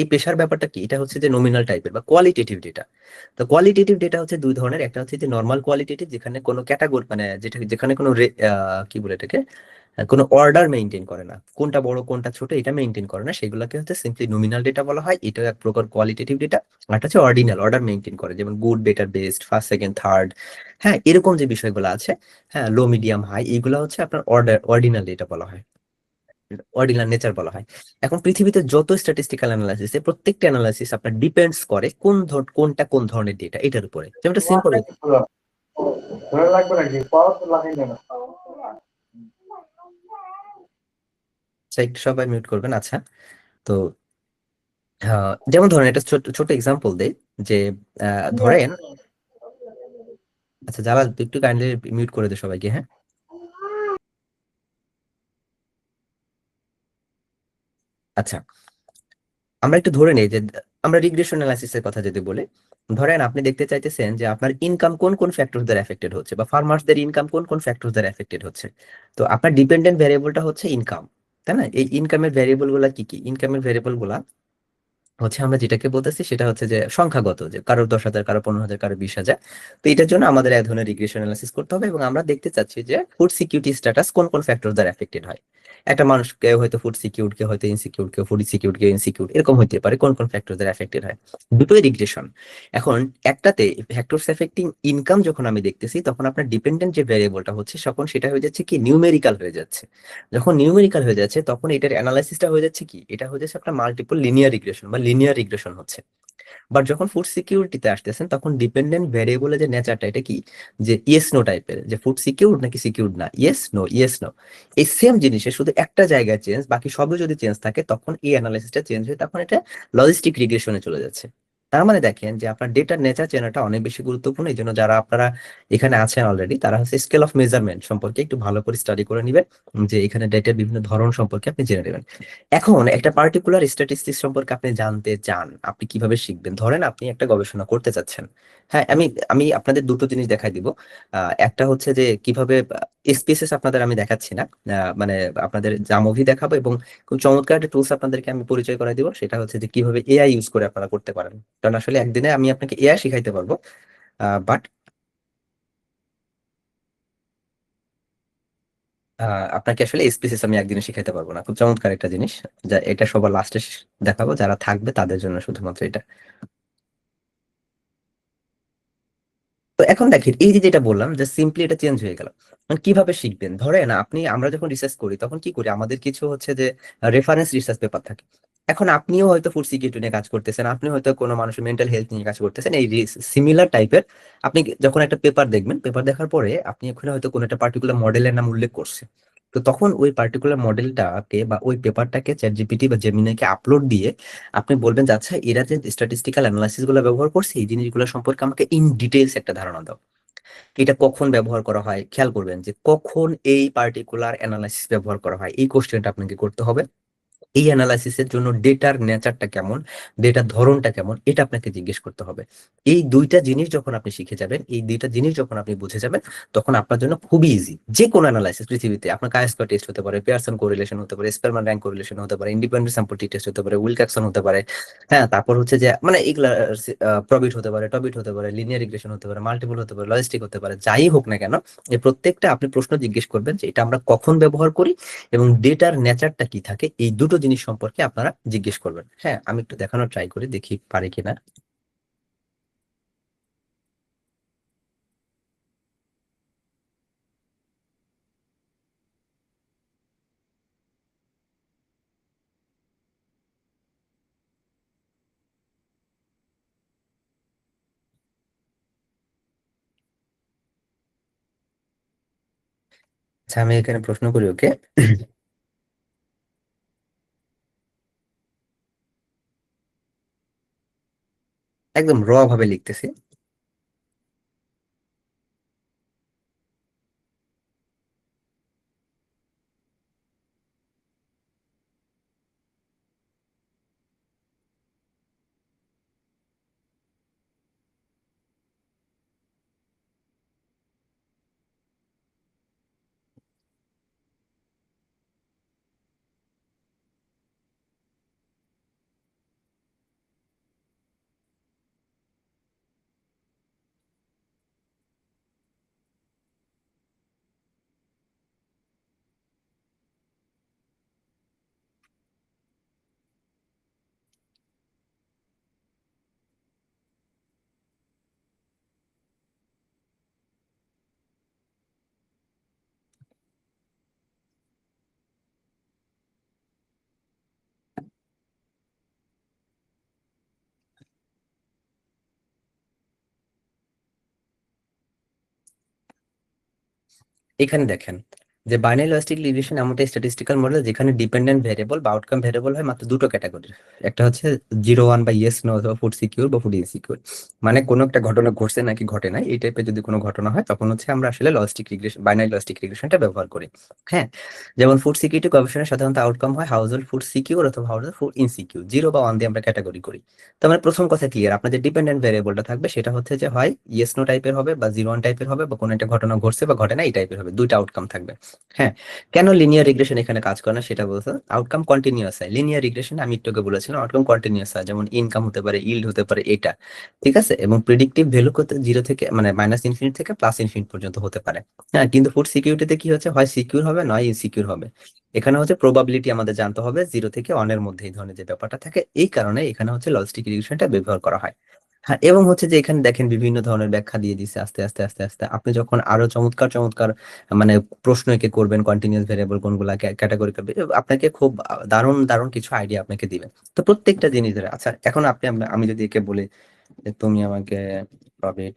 এই পেশার ব্যাপারটা কি, এটা হচ্ছে যে নমিনাল টাইপের বা কোয়ালিটেটিভ ডেটা। তো কোয়ালিটেটিভ ডেটা হচ্ছে দুই ধরনের, একটা হচ্ছে যে নর্মাল কোয়ালিটেটিভ, যেখানে কোনো ক্যাটাগরি মানে যেটা যেখানে কোনো কি বলে এটাকে কোনো অর্ডার মেনটেন করে না, কোনটা বড় কোনটা ছোট এটা মেনটেন করে না, সেগুলোকে হচ্ছে সিম্পলি নমিনাল ডেটা বলা হয়। এটা এক প্রকার কোয়ালিটেটিভ ডেটা। আর একটা হচ্ছে অর্ডিনাল, অর্ডার মেনটেন করে, যেমন good, better, best, first, second, third. হ্যাঁ, এরকম যে বিষয়গুলো আছে, হ্যাঁ, লো, মিডিয়াম, হাই, এগুলো হচ্ছে আপনার অর্ডিনাল ডেটা বলা হয়, অর্ডিনাল নেচার বলা হয়। এখন পৃথিবীতে যত স্ট্যাটিস্টিক্যাল অ্যানালাইসিস, প্রত্যেকটা অ্যানালাইসিস আপনার ডিপেন্ডস করে কোনটা কোন ধরনের ডেটা এটার উপরে। যেমন একটা সিম্পল, একটু সবাই মিউট করবেন। আচ্ছা, তো যেমন ধরেন একটা ছোট ছোট এক্সাম্পল দেই, যে ধরেন, আচ্ছা জালাল তুই একটু কাইন্ডলি মিউট করে দে সবাইকে, হ্যাঁ। আচ্ছা, আমরা একটু ধরে নেই যে আমরা রিগ্রেশন অ্যানালাইসিসের কথা যদি বলি, ধরেন আপনি দেখতে চাইতেছেন যে আপনার ইনকাম কোন কোন ফ্যাক্টর দ্বারা এফেক্টেড হচ্ছে, বা ফার্মার্সদের ইনকাম কোন কোন ফ্যাক্টর দ্বারা এফেক্টেড হচ্ছে। তো আপনার ডিপেন্ডেন্ট ভ্যারিয়েবলটা হচ্ছে ইনকাম, তাই না? এই ইনকামের ভ্যারিয়েবল গুলা কি কি? ইনকামের ভ্যারিয়েবল গুলা হচ্ছে আমরা যেটাকে বলতেছি সেটা হচ্ছে যে সংখ্যাগত, যে কারো 10,000, কারো 15,000, কারো 20,000। তো এটার জন্য আমাদের এক ধরনের রিগ্রেশন অ্যানালাইসিস করতে হবে, এবং আমরা দেখতে চাচ্ছি যে ফুড সিকিউরিটি স্ট্যাটাস কোন কোন ফ্যাক্টর দ্বারা এফেক্টেড হয়। একটা মানুষ, কেউ হয়তো ফুড সিকিউর, কেউ হয়তো ইনসিকিউর, কেউ ফুড সিকিউর, কেউ ইনসিকিউর, এরকম হতে পারে, কোন কোন ফ্যাক্টর দ্বারা এফেক্টেড হয়। দুটোই রিগ্রেশন। এখন একটাতে ফ্যাক্টরস এফেক্টিং ইনকাম যখন আমি দেখতেছি, তখন আপনার ডিপেন্ডেন্ট যে ভ্যারিয়েবলটা হচ্ছে তখন সেটা হয়ে যাচ্ছে কি নিউমেরিক্যাল হয়ে যাচ্ছে। যখন নিউমেরিক্যাল হয়ে যাচ্ছে তখন এটার অ্যানালাইসিসটা হয়ে যাচ্ছে কি, এটা হয়ে যাচ্ছে আপনার মাল্টিপল লিনিয়ার রিগ্রেশন বা লিনিয়ার রিগ্রেশন হচ্ছে। বাট যখন ফুড সিকিউরিটিতে আসতেছেন তখন ডিপেন্ডেন্ট ভ্যারিয়েবলের যে নেচারটা, এটা কি, যে ইয়েস নো টাইপের, যে ফুড সিকিউর নাকি সিকিউর না, ইয়েস নো ইয়েস নো। এই সেম জিনিসের শুধু একটা জায়গায় চেঞ্জ, বাকি সবই যদি চেঞ্জ থাকে তখন এই অ্যানালাইসিসটা চেঞ্জ হয়ে তখন এটা লজিস্টিক রিগ্রেশনে চলে যাচ্ছে। তার মানে দেখেন যে আপনার ডেটার নেচার চেনাটা অনেক বেশি গুরুত্বপূর্ণ। এই জন্য যারা আপনারা এখানে আছেন অলরেডি, তারা হচ্ছে স্কেল অফ মেজারমেন্ট সম্পর্কে একটু ভালো করে স্টাডি করে নিবেন, যে এখানে ডেটার বিভিন্ন ধরন সম্পর্কে আপনি জেনে নেবেন। এখন একটা পার্টিকুলার স্ট্যাটিস্টিক্স সম্পর্কে আপনি জানতে চান, আপনি কিভাবে শিখবেন? ধরেন আপনি একটা গবেষণা করতে চাচ্ছেন। হ্যাঁ, আমি আমি আপনাদের দুটো জিনিস দেখাই দিব। একটা হচ্ছে যে কিভাবে স্পেসিস আপনাদের আমি দেখাচ্ছি না, মানে আপনাদের যা মুভি দেখাবো, এবং খুব চমৎকার একটা টুলস আপনাদেরকে আমি পরিচয় করাই দিব, সেটা হচ্ছে যে কিভাবে এআই ইউজ করে আপনারা করতে পারেন। কারণ আসলে একদিনে আমি আপনাকে এআই শিখাইতে পারবো, বাট আপনাকে আসলে স্পেসিস আমি একদিনে শিখাইতে পারবো না। খুব চমৎকার একটা জিনিস, যা এটা সবার লাস্টে দেখাবো, যারা থাকবে তাদের জন্য শুধুমাত্র এটা। তো এখন দেখেন, এই যে যেটা বললাম যে সিম্পলি এটা চেঞ্জ হয়ে গেল। এখন কিভাবে শিখবেন? ধরেন আমরা যখন রিসার্চ করি তখন কি করি, আমাদের কিছু হচ্ছে যে রেফারেন্স রিসার্চ পেপার থাকে। এখন আপনিও হয়তো ফুড সিকিউরিটি নিয়ে কাজ করতেছেন, আপনি হয়তো কোনো মানুষের মেন্টাল হেলথ নিয়ে কাজ করতেছেন, এই সিমিলার টাইপের। আপনি যখন একটা পেপার দেখবেন, পেপার দেখার পরে আপনি ওখানে হয়তো কোনো একটা পার্টিকুলার মডেলের নাম উল্লেখ করছে। তো তখন ওই পার্টিকুলার মডেলটাকে বা ওই পেপারটাকে চ্যাট জিপিটি বা জেমিনাইকে আপলোড দিয়ে আপনি বলবেন যে আচ্ছা, এরা যে স্ট্যাটিস্টিক্যাল অ্যানালাইসিস গুলো ব্যবহার করছে, এই জিনিসগুলো সম্পর্কে আমাকে ইন ডিটেইলস একটা ধারণা দাও। এটা কখন ব্যবহার করা হয়, খেয়াল করবেন যে কখন এই পার্টিকুলার অ্যানালাইসিস ব্যবহার করা হয়, এই কোশ্চেনটা আপনাকে করতে হবে। এই অ্যানালাইসিসের জন্য ডেটার নেচারটা কেমন, ডেটার ধরনটা কেমন, এটা আপনাকে জিজ্ঞেস করতে হবে। এই দুইটা জিনিস যখন আপনি শিখে যাবেন, এই দুইটা জিনিস যখন আপনি বুঝে যাবেন, তখন আপনার জন্য খুবই ইজি। যে কোনো অ্যানালাইসিস পৃথিবীতে, আপনার কায়স্কোয়ার টেস্ট হতে পারে, পিয়ারসন কোরিলেশন হতে পারে, স্পেরম্যান র্যাঙ্ক কোরিলেশন হতে পারে, ইন্ডিপেন্ডেন্ট স্যাম্পল টেস্ট হতে পারে, উইলকাক্সন হতে পারে। হ্যাঁ, তারপর হচ্ছে যে মানে এগুলা প্রবিট হতে পারে, টবিট হতে পারে, লিনিয়ার রিগ্রেশন হতে পারে, মাল্টিপল হতে পারে, লজিস্টিক হতে পারে, যাই হোক না কেন, এই প্রত্যেকটা আপনি প্রশ্ন জিজ্ঞেস করবেন যে এটা আমরা কখন ব্যবহার করি এবং ডেটার নেচারটা কি থাকে, এই দুটো জিনিস সম্পর্কে আপনারা জিজ্ঞেস করবেন। হ্যাঁ, আমি একটু দেখানোর ট্রাই করি, দেখি পারি কিনা। আচ্ছা, আমি এখানে প্রশ্ন করি ওকে। একদম র ভাবে লিখতেছি। এখানে দেখেন যে বাইনারি লজিস্টিক রিগ্রেশন এমন একটা স্ট্যাটিস্টিক্যাল মডেল যেখানে ডিপেন্ডেন্ট ভেরিয়েবল বা আউটকাম ভেরিয়েবল হয় মাত্র দুটো ক্যাটাগরির। একটা হচ্ছে 0-1 বা ইয়েস নো অথবা ফুড সিকিউর বা ফুড ইনসিকিউর, মানে কোনো একটা ঘটনা ঘটছে নাকি ঘটে নাই এই টাইপের যদি কোনো ঘটনা হয় তখন হচ্ছে আমরা আসলে লজিস্টিক রিগ্রেশন বাইনারি লজিস্টিক রিগ্রেশনটা ব্যবহার করি। হ্যাঁ, যেমন ফুড সিকিউরিটি গবেষণায় সাধারণত আউটকাম হয় হাউস হোল্ড ফুড সিকিউর অথবা হাউস হোল্ড ফুড ইনসিকিউর, 0 বা 1 দিয়ে আমরা ক্যাটাগরি করি। তার মানে প্রথম কথা ক্লিয়ার, আপনার যে ডিপেন্ডেন্ট ভেরিয়েবলটা থাকবে সেটা হচ্ছে যে হয় ইয়েস নো টাইপের হবে বা 0-1 টাইপের হবে বা কোনো একটা ঘটনা ঘটছে বা ঘটে না এই টাইপের হবে, দুইটা আউটকাম থাকবে। হ্যাঁ, কেন লিনিয়ার রিগ্রেশন এখানে কাজ করে না সেটা বলতে, আউটকাম কন্টিনিউয়াস হয় লিনিয়ার রিগ্রেশন, আমি একটু আগে বলেছিলাম আউটকাম কন্টিনিউয়াস হয়, যেমন ইনকাম হতে পারে, ইল্ড হতে পারে, এটা ঠিক আছে। এবং প্রিডিক্টিভ ভ্যালু করতে 0 থেকে মানে -ইনফিনিটি থেকে +ইনফিনিটি পর্যন্ত হতে পারে। হ্যাঁ, কিন্তু ফুড সিকিউরিটিতে কি হচ্ছে, হয় সিকিউর হবে নয় ইনসিকিউর হবে। এখানে হচ্ছে প্রবাবিলিটি আমাদের জানতে হবে 0 থেকে 1 এর মধ্যে এই ধরনের যে ব্যাপারটা থাকে, এই কারণে এখানে হচ্ছে লজিস্টিক রিগ্রেশনটা ব্যবহার করা হয়। হ্যাঁ, এবং হচ্ছে যে এখানে দেখেন বিভিন্ন ধরনের ব্যাখ্যা দিয়ে দিচ্ছে আস্তে আস্তে আস্তে আস্তে, আপনি যখন আরো চমৎকার চমৎকার মানে প্রশ্ন একে করবেন কন্টিনিউয়াস ভেরিয়েবল কোনগুলা ক্যাটাগরি করবে, আপনাকে খুব দারুণ দারুণ কিছু আইডিয়া আপনাকে দিবে। তো প্রত্যেকটা জিনিস ধরে আচ্ছা, এখন আপনি আমি যদি একে বলি যে তুমি আমাকে প্রফিট,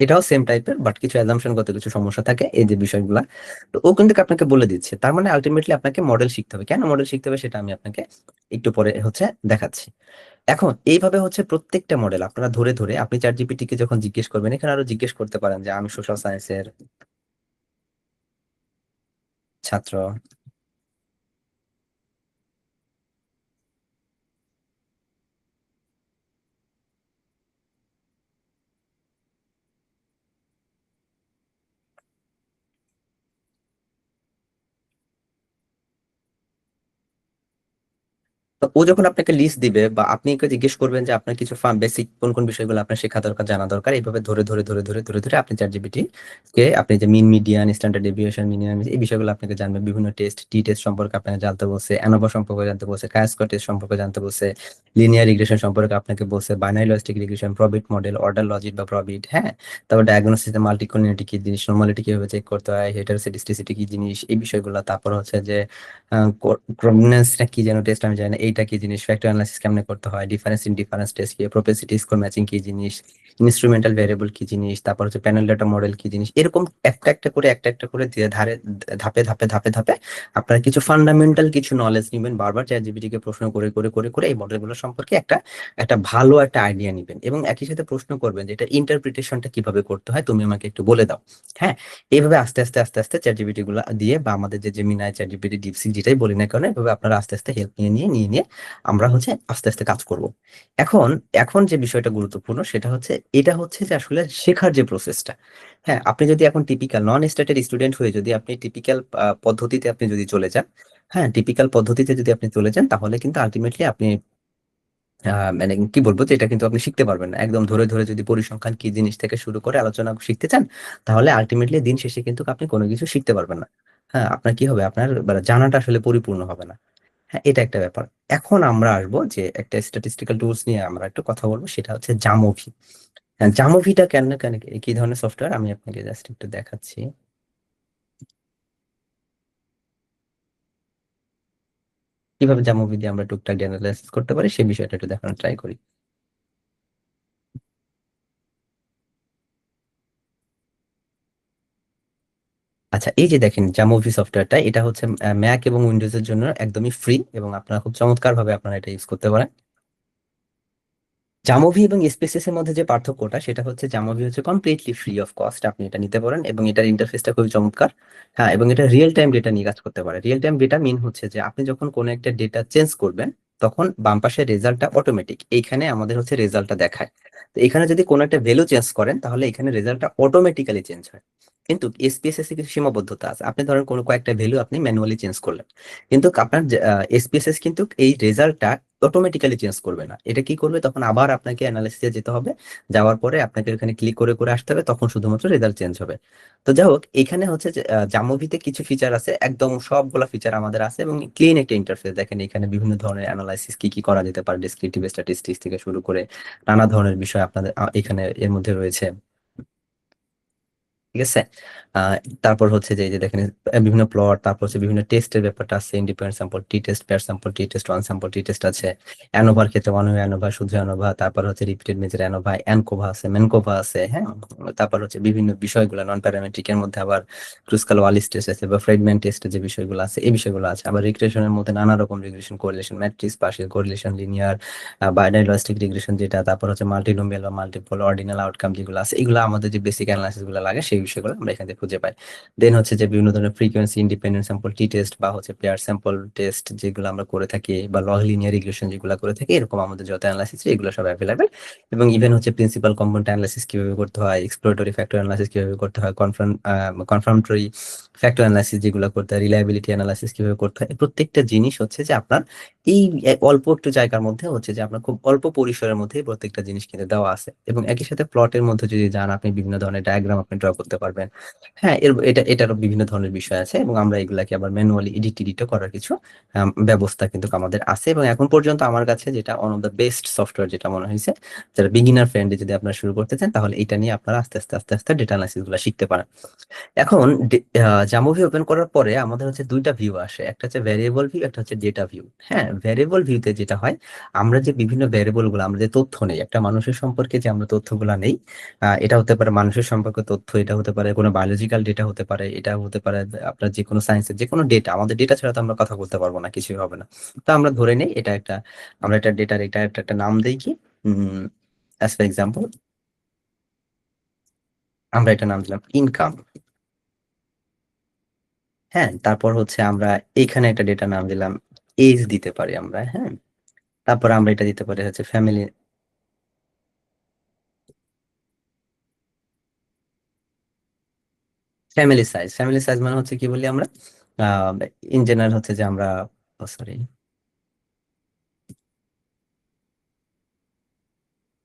এটাও সেম টাইপের বাট কিছু অ্যাজাম্পশন গত কিছু সমস্যা থাকে এই যে বিষয়গুলা, তো ও কিন্তু আপনাকে বলে দিচ্ছে। তার মানে আলটিমেটলি আপনাকে মডেল শিখতে হবে। কেন মডেল শিখতে হবে সেটা আমি আপনাকে একটু পরে হচ্ছে দেখাচ্ছি। এখন এইভাবে হচ্ছে প্রত্যেকটা মডেল আপনারা ধরে ধরে আপনি চ্যাট জিপিটি কে যখন জিজ্ঞেস করবেন, এখানে আরো জিজ্ঞেস করতে পারেন যে আমি সোশ্যাল সায়েন্সের ছাত্র, তো ও যখন আপনাকে লিস্ট দিবে বা আপনি ওকে জিজ্ঞেস করবেন যে আপনার কিছু বেসিক কোন কোন বিষয়গুলো আপনার শেখা দরকার জানা দরকার, এইভাবে ধরে ধরে ধরে ধরে ধরে ধরে আপনি চ্যাট জিপিটি কে আপনি যে mean median standard deviation minimum এই বিষয়গুলো আপনাকে জানবে, বিভিন্ন টেস্ট টি টেস্ট সম্পর্কে আপনাকে জানতে বলছে, অ্যানোভা সম্পর্কে জানতে বলছে, কায়াস টেস্ট সম্পর্কে জানতে বলছে, লিনিয়ার রিগ্রেশন সম্পর্কে আপনাকে বলছে, binary logistic regression, probit model, order logit বা প্রবিট। হ্যাঁ, তারপর ডায়াগনোসিস মাল্টিকলিনিটি কি জিনিস, নর্মালিটি কিভাবে চেক করতে হয়, হেটারোসেডিস্টিসিটি কি জিনিস এই বিষয়গুলো, তারপর হচ্ছে যে ক্রোমিনেন্সটা কি যেন টেস্ট আমি জানি না এইটা কি জিনিস, ফ্যাক্টর অ্যানালাইসিস কেমনে করতে হয়, ডিফারেন্স ইন ডিফারেন্স টেস্ট কি, প্রোপেসিটি স্কোর ম্যাচিং কি জিনিস, ইনস্ট্রুমেন্টাল ভেরিয়েবল কি জিনিস, তারপর হচ্ছে প্যানেল ডাটা মডেল কি জিনিস, এরকম একটা একটা করে ধীরে ধারে ধাপে ধাপে ধাপে ধাপে আপনারা কিছু ফান্ডামেন্টাল কিছু নলেজ নিবেন, বারবার চ্যাট জিপিটি কে প্রশ্ন করে করে করে করে এই মডেলগুলো সম্পর্কে একটা একটা ভালো একটা আইডিয়া নিবেন, এবং একই সাথে প্রশ্ন করবেন যে এটা ইন্টারপ্রিটেশনটা কিভাবে করতে হয় তুমি আমাকে একটু বলে দাও। হ্যাঁ, এইভাবে আস্তে আস্তে আস্তে আস্তে চ্যাট জিপিটি গুলো দিয়ে বা আমাদের যে জেমিনাই চ্যাট জিপিটি ডিপসিক যেটাই বলি না কেন, এভাবে আপনারা আস্তে আস্তে হেল্প নিয়ে নিয়ে আমরা হচ্ছে আস্তে আস্তে কাজ করব। এখন এখন যে বিষয়টা গুরুত্বপূর্ণ সেটা হচ্ছে এটা হচ্ছে যে আসলে শেখার যে প্রসেসটা। হ্যাঁ, আপনি যদি এখন টিপিক্যাল নন স্ট্যাটেড স্টুডেন্ট হয়ে যদি আপনি টিপিক্যাল পদ্ধতিতে আপনি যদি চলে যান, হ্যাঁ টিপিক্যাল পদ্ধতিতে যদি আপনি চলে যান তাহলে কিন্তু আলটিমেটলি আপনি মানে কি বলবো যে এটা কিন্তু আপনি শিখতে পারবেন না। একদম ধরে ধরে যদি পরিসংখ্যান কি জিনিস থেকে শুরু করে আলোচনা শিখতে চান তাহলে আলটিমেটলি দিন শেষে কিন্তু আপনি কোনো কিছু শিখতে পারবেন না। হ্যাঁ, আপনার কি হবে, আপনার মানে জানাটা আসলে পরিপূর্ণ হবে না। হ্যাঁ, এটা একটা ব্যাপার। এখন আমরা আসবো যে একটা স্ট্যাটিস্টিক্যাল টুলস নিয়ে আমরা একটু কথা বলবো, সেটা হচ্ছে জামোভি। হ্যাঁ, জামোভিটা কেন কেন কি ধরনের সফটওয়্যার আমি আপনাকে জাস্ট একটু দেখাচ্ছি। কিভাবে জামোভি দিয়ে আমরা টুকটাক অ্যানালাইসিস করতে পারি সেই বিষয়টা একটু দেখানোর ট্রাই করি। আচ্ছা, এই যে দেখেন জামোভি সফটওয়্যারটা, এটা হচ্ছে ম্যাক এবং উইন্ডোজ এর জন্য একদমই ফ্রি এবং আপনারা খুব চমৎকার ভাবে আপনারা এটা ইউজ করতে পারেন। জামোভি এবং স্পেসিস এর মধ্যে যে পার্থক্যটা সেটা হচ্ছে জামোভি হচ্ছে কমপ্লিটলি ফ্রি অফ কস্ট, আপনি এটা নিতে পারেন এবং এটার ইন্টারফেসটা খুবই চমৎকার। হ্যাঁ, এবং এটা রিয়েল টাইম ডেটা নিয়ে কাজ করতে পারে। রিয়েল টাইম ডেটা মিন হচ্ছে যে আপনি যখন কোনো একটা ডেটা চেঞ্জ করবেন তখন বাম পাশে রেজাল্টটা অটোমেটিক এইখানে আমাদের হচ্ছে রেজাল্টটা দেখায়। তো এখানে যদি কোনো একটা ভ্যালু চেঞ্জ করেন তাহলে এখানে রেজাল্টটা অটোমেটিক্যালি চেঞ্জ হয়। কিন্তু এসপিএসএস এ কিছু সীমাবদ্ধতা আছে, আপনি ধরেন কোনো কয়েকটা ভ্যালু আপনি ম্যানুয়ালি চেঞ্জ করলেন, কিন্তু আপনার এসপিএসএস কিন্তু এই রেজাল্টটা অটোমেটিক্যালি চেঞ্জ করবে না। এটা কি করবে, তখন আবার আপনাকে অ্যানালাইসিসে যেতে হবে, যাওয়ার পরে আপনাকে এখানে ক্লিক করে করে আসতে হবে, তখন শুধুমাত্র রেজাল্ট চেঞ্জ হবে। তো যাই হোক, এখানে হচ্ছে যে জামোভিতে কিছু ফিচার আছে, একদম সবগুলা ফিচার আমাদের আছে এবং ক্লিন একটা ইন্টারফেস। দেখেন এখানে বিভিন্ন ধরনের অ্যানালাইসিস কি কি করা যেতে পারে, ডেসক্রিপটিভ স্ট্যাটিস্টিক্স থেকে শুরু করে নানা ধরনের বিষয় আপনাদের এখানে এর মধ্যে রয়েছে। ঠিক আছে। আহ তারপর হচ্ছে যে এই যে দেখেন বিভিন্ন প্লট, তারপর হচ্ছে বিভিন্ন টেস্টের ব্যাপারটা আছে, ইন্ডিপেন্ডেন্ট স্যাম্পল, টি টেস্ট, পেয়ার স্যাম্পল, টি টেস্ট, ওয়ান স্যাম্পল, টি টেস্ট আছে। অ্যানোভার ক্ষেত্রে ওয়ান ওয়ে অ্যানোভা, শুধু অ্যানোভা, তারপর হচ্ছে রিপিটেড মেজর অ্যানোভা, অ্যানকোভা আছে, মেনকোভা আছে, হ্যাঁ। তারপর হচ্ছে বিভিন্ন বিষয়গুলো নন প্যারামেট্রিক এর মধ্যে আবার ক্রুসকাল ওয়ালিস টেস্ট আছে বা ফ্রেডম্যান টেস্টের যে বিষয়গুলো আছে এই বিষয়গুলো আছে। আবার রিগ্রেশনের মধ্যে নানা রকম regression, correlation matrix, partial correlation, linear, binary regression যেটা, তারপর হচ্ছে মাল্টিনোমিয়াল বা মাল্টিপল অর্ডিনাল আউটকাম যেগুলো আছে, এগুলো আমাদের যে বেসিক অ্যানালাইসিস গুলো লাগে সেই বিষয়গুলো আমরা এখান থেকে খুঁজে পাই। দেন হচ্ছে যে বিভিন্ন ধরনের ফ্রিকোয়েন্সি ইন্ডিপেন্ডেন্ট স্যাম্পল টি টেস্ট বা হচ্ছে পেয়ার স্যাম্পল টেস্ট যেগুলো আমরা করে থাকি, বা লগ লিনিয়ার রিগ্রেশন যেগুলো করে থাকি, এরকম আমাদের যত অ্যানালাইসিস এগুলো সব অ্যাভেলেবেল। এবং ইভেন হচ্ছে প্রিন্সিপাল কম্পোনেন্ট অ্যানালাইসিস কিভাবে করতে হয়, এক্সপ্লোরেটরি ফ্যাক্টর অ্যানালাইসিস কিভাবে করতে হয়, কনফার্মেটরি ফ্যাক্টর অ্যানালাইসিস যেগুলো করতে হয়, রিলায়েবিলিটি অ্যানালাইসিস কিভাবে করতে হয়, এই প্রত্যেকটা জিনিস হচ্ছে যে আপনার এই অল্প একটু জায়গার মধ্যে হচ্ছে যে আপনার খুব অল্প পরিসরের মধ্যে প্রত্যেকটা জিনিস কিন্তু দেওয়া আছে। এবং একই সাথে প্লটের মধ্যে যদি যান আপনি বিভিন্ন ধরনের ডায়াগ্রাম আপনি ড্র করতে পারবেন। হ্যাঁ, এটারও বিভিন্ন ধরনের বিষয় আছে এবং আমরা এগুলাকে আবার ম্যানুয়ালি এডিটও করার কিছু ব্যবস্থা কিন্তু আমাদের আছে। এবং এখন পর্যন্ত আমার কাছে যেটা one of the best software যেটা মনে হয়েছে, যারা বিগিনার ফ্রেন্ডলি যদি আপনারা শুরু করতে চান তাহলে এটা নিয়ে আপনারা আস্তে আস্তে আস্তে আস্তে ডেটা অ্যানালাইসিস গুলো শিখতে পারেন। এখন জামোভি ওপেন করার পরে আমাদের হচ্ছে দুইটা ভিউ আসে, একটা হচ্ছে ভ্যারিয়েবল ভিউ, একটা হচ্ছে ডেটা ভিউ। হ্যাঁ, ভ্যারিয়েবল ভিউতে যেটা হয়, আমরা যে বিভিন্ন ভ্যারিয়েবল গুলো, আমরা যে তথ্য নেই একটা মানুষের সম্পর্কে, যে আমরা তথ্যগুলা নেই, এটা হতে পারে মানুষের সম্পর্কে তথ্য, এটা হতে পারে কোনো বায়োলজিক্যাল ডেটা হতে পারে, এটা হতে পারে আপনার যে কোনো সায়েন্সের যে কোনো ডেটা। আমাদের ডেটা ছাড়া তো আমরা কথা বলতে পারবো না, কিছুই হবে না। তো আমরা ধরে নেই এটা একটা, আমরা এটা ডেটার এটা একটা নাম দেই কি, অ্যাজ ফর এক্সাম্পল আমরা এটা নাম দিলাম ইনকাম। হ্যাঁ, তারপর হচ্ছে আমরা এখানে একটা ডেটা নাম দিলাম এজ দিতে পারি আমরা, হ্যাঁ। তারপর আমরা এটা দিতে পারি হচ্ছে ফ্যামিলি, ফ্যামিলি সাইজ মানে হচ্ছে কি বলি আমরা, ইন জেনারেল হচ্ছে যে আমরা, সরি,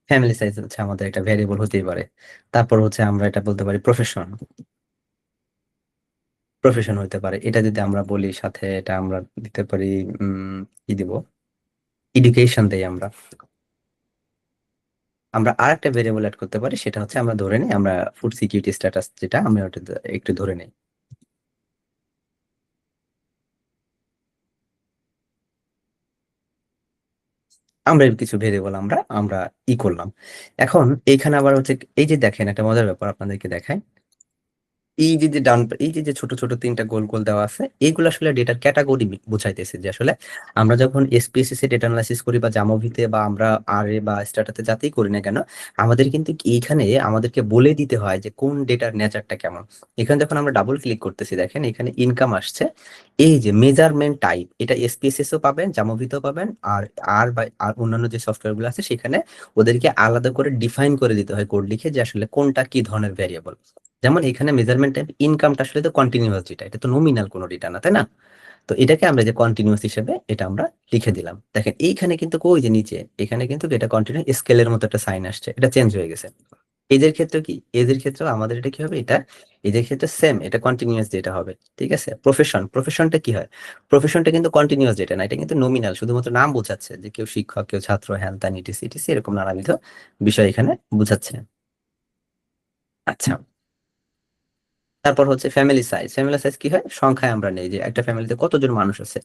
ফ্যামিলি সাইজ হচ্ছে আমাদের একটা ভ্যারিয়েবল হতেই পারে। তারপর হচ্ছে আমরা এটা বলতে পারি প্রফেশন, হতে পারে। এটা যদি আমরা বলি সাথে এটা আমরা দিতে পারি কি দিব, এডুকেশন দেই আমরা। আমরা আর একটা ভেরিয়েবল অ্যাড করতে পারি, সেটা হচ্ছে আমরা ধরে নিই আমরা ফুড সিকিউরিটি স্ট্যাটাস, যেটা আমরা ওটা একটু ধরে নিই। আমরা এর কিছু ভেরিয়েবল আমরা আমরা করলাম। এখন এইখানে আবার হচ্ছে এই যে দেখেন একটা মজার ব্যাপার আপনাদেরকে দেখায়, এই যে ছোট ছোট তিনটা গোল গোল দেওয়া আছে, এইগুলো আসলে ডেটার ক্যাটাগরি বুঝাইতেছে। যে আসলে আমরা যখন এসপিএসসি ডেটা অ্যানালাইসিস করি বা জামোভিতে বা আমরা আর এ বা স্ট্যাটাতে যাতেই করি না কেন, আমাদের কিন্তু এইখানে আমাদেরকে বলে দিতে হয় যে কোন ডেটার নেচারটা কেমন। এখানে যখন আমরা ডাবল ক্লিক করতেছি দেখেন এখানে ইনকাম আসছে, এই যে মেজারমেন্ট টাইপ, এটা এসপিএসএস ও পাবেন, জামোভিতেও পাবেন, আর আর বা আর অন্যান্য যে সফটওয়্যার গুলো আছে সেখানে ওদেরকে আলাদা করে ডিফাইন করে দিতে হয় কোড লিখে, যে আসলে কোনটা কি ধরনের ভ্যারিয়েবল। যেমন এখানে মেজারমেন্ট টাইপ ইনকামটা আসলে তো কন্টিনিউয়াস ডেটা, এটা তো নমিনাল কোনো ডেটা না, তাই না? তো এটাকে আমরা যে কন্টিনিউয়াস হিসেবে এটা আমরা লিখে দিলাম। দেখেন এইখানে কিন্তু ওই যে নিচে এখানে কিন্তু এটা কন্টিনিউ স্কেলের মতো একটা সাইন আসছে, এটা চেঞ্জ হয়ে গেছে। এদের ক্ষেত্রে কি, এদের ক্ষেত্রে আমাদের এটা কি হবে, এটা এদের ক্ষেত্রে সেম, এটা কন্টিনিউয়াস ডেটা হবে। ঠিক আছে। প্রফেশনটা কি হয়, প্রফেশনটা কিন্তু কন্টিনিউয়াস ডেটা না, এটা কিন্তু নমিনাল, শুধুমাত্র নাম বোঝাচ্ছে যে কেউ শিক্ষক, কেউ ছাত্র, হ্যান ত্যান ইটিসি ইটিসি এরকম নানাবিধ বিষয় এখানে বোঝাচ্ছে। আচ্ছা, তারপর হচ্ছে ফ্যামিলি সাইজ কি হয়, সংখ্যায় আমরা নেই যে একটা ফ্যামিলিতে কতজন মানুষ আছে,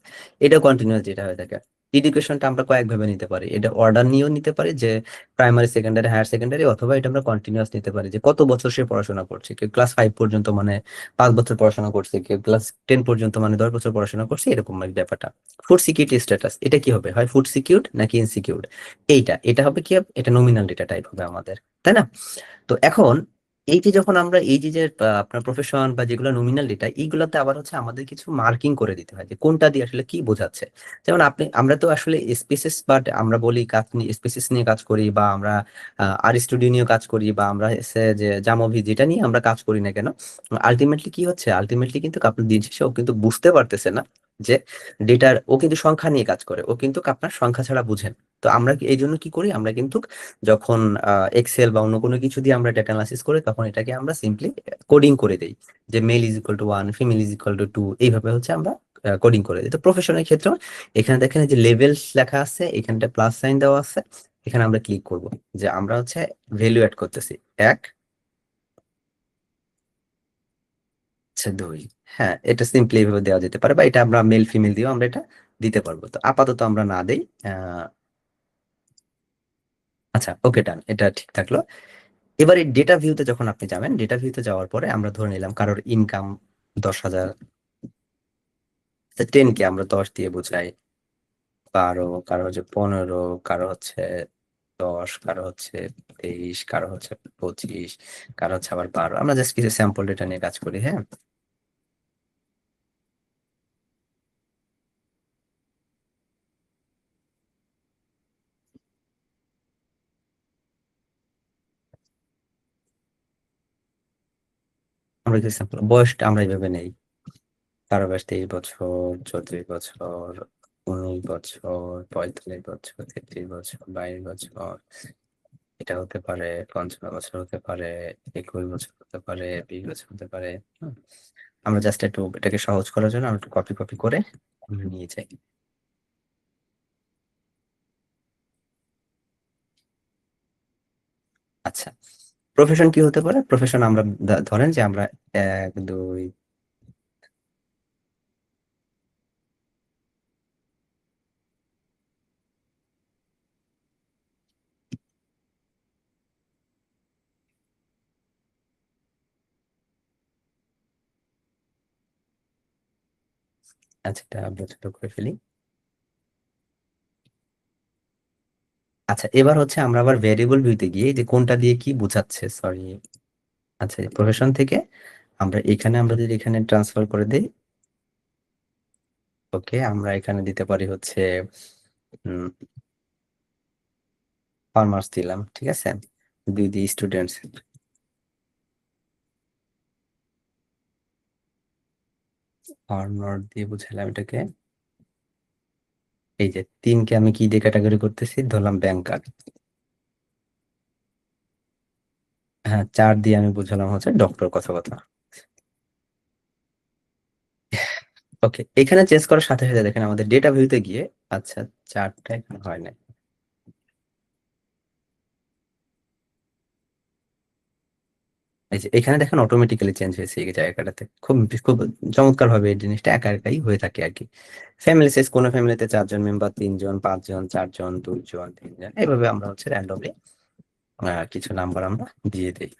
এটা কন্টিনিউয়াস যেটা হয়ে থাকে। এডুকেশনটা আমরা কয়েক ভাবে নিতে পারি, এটা অর্ডার নিয়েও নিতে পারি, যে প্রাইমারি, সেকেন্ডারি, হায়ার সেকেন্ডারি, অথবা এটা আমরা কন্টিনিউয়াস নিতে পারি যে কত বছর সে পড়াশোনা করছে। কেউ ক্লাস 5 পর্যন্ত মানে 5 বছর পড়াশোনা করছে, কেউ ক্লাস 10 পর্যন্ত মানে 10 বছর পড়াশোনা করছে, এরকম মানে ব্যাপারটা। ফুড সিকিউরিটি স্ট্যাটাস এটা কি হবে, হয় ফুড সিকিউরড নাকি ইনসিকিউরড, এটা হবে কি, এটা নমিনাল ডেটা টাইপ হবে আমাদের, তাই না? তো এখন এই যে যখন আমরা এই যে যে আপনার প্রফেশন বা যেগুলো নমিনাল ডেটা, এইগুলোতে আবার হচ্ছে আমাদের কিছু মার্কিং করে দিতে হয় যে কোনটা দিয়ে আসলে কি বোঝাচ্ছে। যেমন আমরা তো আসলে স্পেসিস, বাট আমরা বলি কাজ নিয়ে স্পেসিস নিয়ে কাজ করি, বা আমরা আর স্টুডিও নিয়ে কাজ করি, বা আমরা হচ্ছে যে জামোভি যেটা নিয়ে আমরা কাজ করি না কেন, আলটিমেটলি কি হচ্ছে, আলটিমেটলি কিন্তু আপনার দিন শেষে ও কিন্তু বুঝতে পারতেছে না যে ডেটার, ও কিন্তু সংখ্যা নিয়ে কাজ করে, ও কিন্তু আপনার সংখ্যা ছাড়া বুঝেন। তো আমরা এই জন্য কি করি, আমরা কিন্তু যখন এক্সেল বা অন্য কোনো কিছু দিয়ে আমরা ডেটা অ্যানালাইসিস করি তখন এটাকে আমরা সিম্পলি কোডিং করে দেই, যে male is equal to 1, female is equal to 2, এইভাবে হচ্ছে আমরা কোডিং করে দিই। তো প্রফেশনের ক্ষেত্রে এখানে দেখেন যে লেভেলস লেখা আছে, এখানটা প্লাস সাইন দেওয়া আছে, এখানে আমরা ক্লিক করব যে আমরা হচ্ছে ভ্যালু অ্যাড করতেছি 1, আচ্ছা 2। হ্যাঁ, এটা সিম্পলি এভাবে দেওয়া যেতে পারে, বা এটা আমরা মেল ফিমেল দিয়েও আমরা এটা দিতে পারবো। তো আপাতত আমরা না দেই। আচ্ছা, ওকে, ডান, এটা ঠিক থাকলো। এবারে ডেটা ভিউতে যখন আপনি যাবেন, ডেটা ভিউতে যাওয়ার পরে আমরা ধরে নিলাম কারোর ইনকাম 10,000, 10 কে আমরা 10 দিয়ে বোঝাই, 12, কারো হচ্ছে 15, কারো হচ্ছে 10, কারো হচ্ছে 23, কারো হচ্ছে 25, কারো হচ্ছে আবার 12। আমরা জাস্ট কিছু স্যাম্পল ডেটা নিয়ে কাজ করি, হ্যাঁ। আমরা কিছু স্যাম্পল বয়সটা আমরা এইভাবে নেই। কারো বয়স 23 বছর, 34 বছর, 19 বছর, 45 বছর, 33 বছর, 22 বছর। এটা হতে পারে 55 বছর, হতে পারে 21 বছর, হতে পারে 20 বছর, হতে পারে। হুম। আমরা জাস্ট একটু এটাকে সহজ করার জন্য আমরা একটু কপি কপি করে আমরা নিয়ে যাই। আচ্ছা, প্রফেশন কি হতে পারে? প্রফেশন আমরা ধরেন যে আমরা 1, 2, আচ্ছা, এটা আমরা ছোট করে ফেলি। আচ্ছা, এবার হচ্ছে আমরা আবার ভেরিয়েবল ভিউতে গিয়ে যে কোনটা দিয়ে কি বোঝাচ্ছে, সরি। আচ্ছা, প্রফেশন থেকে আমরা এখানে, আমরা যদি এখানে ট্রান্সফার করে দিই, ওকে, আমরা এখানে দিতে পারি হচ্ছে ফার্মার্স দিলাম, ঠিক আছে। দিদি স্টুডেন্টস, ফার্মার দিয়ে বুঝাইলাম এটাকে। এই যে 3 কে আমি কি দিয়ে ক্যাটাগরি করতেছি, ধরলাম ব্যাংকার। হ্যাঁ, 4 দিয়ে আমি বুঝালাম হচ্ছে ডক্টর, কথা কথা। ওকে, এখানে চেঞ্জ করার সাথে সাথে দেখেন আমাদের ডেটা ভিউতে গিয়ে, আচ্ছা 4টা এখানে হয় না। এই যে এখানে দেখেন অটোমেটিক্যালি চেঞ্জ হয়েছে এই জায়গাটাতে, খুব খুব চমৎকার ভাবে এই জিনিসটা একা একাই হয়ে থাকে আর কি। ফ্যামিলি সাইজ, কোনো ফ্যামিলিতে 4 জন মেম্বার, 3 জন, 5 জন, 4 জন, 2 জন, 3 জন, এইভাবে আমরা হচ্ছে র্যান্ডমলি কিছু নাম্বার আমরা দিয়ে দিই।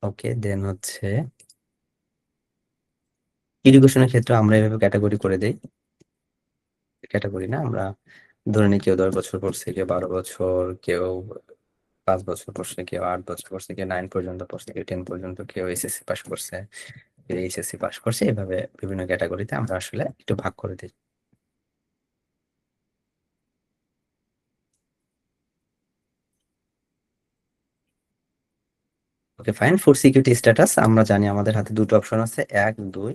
ওকে, দেন হচ্ছে এডুকেশনের ক্ষেত্রে আমরা এভাবে ক্যাটাগরি করে দেই। ক্যাটাগরি না, আমরা ধরে নিই কেউ 10 বছর পড়ছে, কেউ 12 বছর, কেউ 5 বছর পড়ছে, কেউ 8 বছর পড়ছে, কেউ 9 পর্যন্ত পড়ছে, কেউ 10 পর্যন্ত, কেউ এসএসসি পাস করছে, কেউ এইচএসসি পাস করছে। এভাবে বিভিন্ন ক্যাটাগরিতে আমরা আসলে একটু ভাগ করে দিই। ওকে, ফাইন। ফুড সিকিউরিটি স্ট্যাটাস আমরা জানি আমাদের হাতে দুটো অপশন আছে, 1, 2,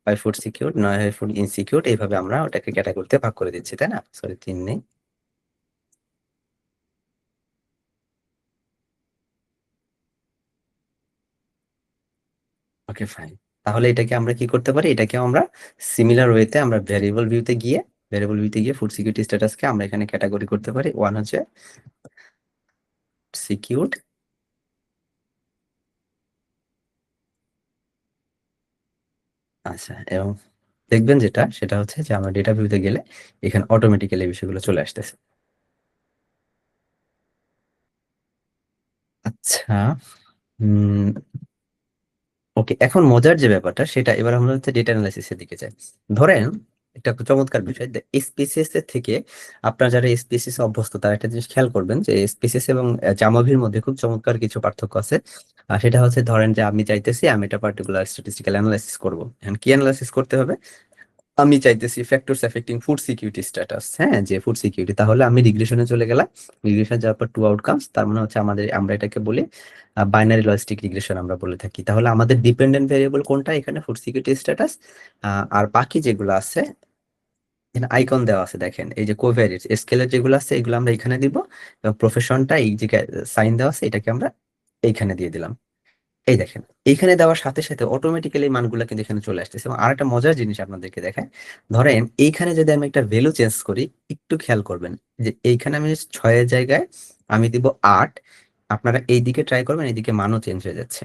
হয় ফুড সিকিউর, নয় হয় ফুড ইনসিকিউর। এইভাবে আমরা ওটাকে ক্যাটাগরিতে ভাগ করে দিচ্ছি, তাই না? সরি, 3 নেই। ওকে, ফাইন। তাহলে এটাকে আমরা কি করতে পারি, এটাকে আমরা সিমিলার ওয়েতে আমরা ভেরিয়েবল ভিউতে গিয়ে ফুড সিকিউরিটি স্ট্যাটাসকে আমরা এখানে ক্যাটাগরি করতে পারি। 1 হচ্ছে সিকিউরড, আচ্ছা, এবং দেখবেন যেটা, সেটা হচ্ছে যে আমরা ডেটা ভিউতে গেলে এখানে অটোমেটিক্যালি এই বিষয়গুলো চলে আসতেছে। আচ্ছা, ওকে, এখন মজার যে ব্যাপারটা সেটা, এবার আমরা হচ্ছে ডেটা অ্যানালাইসিসের দিকে যাই। ধরেন একটা খুব চমৎকার বিষয়, স্পিসিএস এর থেকে আপনারা যারা স্পিসিস অভ্যস্ত তারা একটা জিনিস খেয়াল করবেন যে স্পিসিস এবং জামাভির মধ্যে খুব চমৎকার কিছু পার্থক্য আছে। আর সেটা হচ্ছে, ধরেন যে আমি চাইতেছি আমি এটা পার্টিকুলার স্ট্যাটিস্টিক্যাল অ্যানালাইসিস করবো। এখন কি অ্যানালাইসিস করতে হবে? আমি চাইতেছি factors affecting food security status, হ্যাঁ, যে ফুড সিকিউরিটি। তাহলে আমি রিগ্রেশনে চলে গেলাম। রিগ্রেশন যাওয়ার পর 2 আউটকামস, তার মানে হচ্ছে আমরা এটাকে বলি বাইনারি লজিস্টিক রিগ্রেশন আমরা বলে থাকি। তাহলে আমাদের ডিপেন্ডেন্ট ভেরিয়েবল কোনটা? এখানে ফুড সিকিউরিটি স্ট্যাটাস। আর বাকি যেগুলো আছে এখানে আইকন দেওয়া আছে, দেখেন এই যে কোভ্যারিয়েটস স্কেলের যেগুলো আছে এগুলো আমরা এখানে দিব, এবং প্রফেশনটা এই যে সাইন দেওয়া আছে এটাকে আমরা এইখানে দিয়ে দিলাম। এই দেখেন, এইখানে দেওয়ার সাথে সাথে অটোমেটিক্যালি মানগুলো কিন্তু এখানে চলে আসতেছে। এবং আরেকটা মজার জিনিস আপনাদেরকে দেখায়, ধরেন এইখানে যদি আমি একটা ভ্যালু চেঞ্জ করি, একটু খেয়াল করবেন যে এইখানে আমি 6-এর জায়গায় আমি দিব 8, আপনারা এই দিকে ট্রাই করবেন, এইদিকে মানও চেঞ্জ হয়ে যাচ্ছে।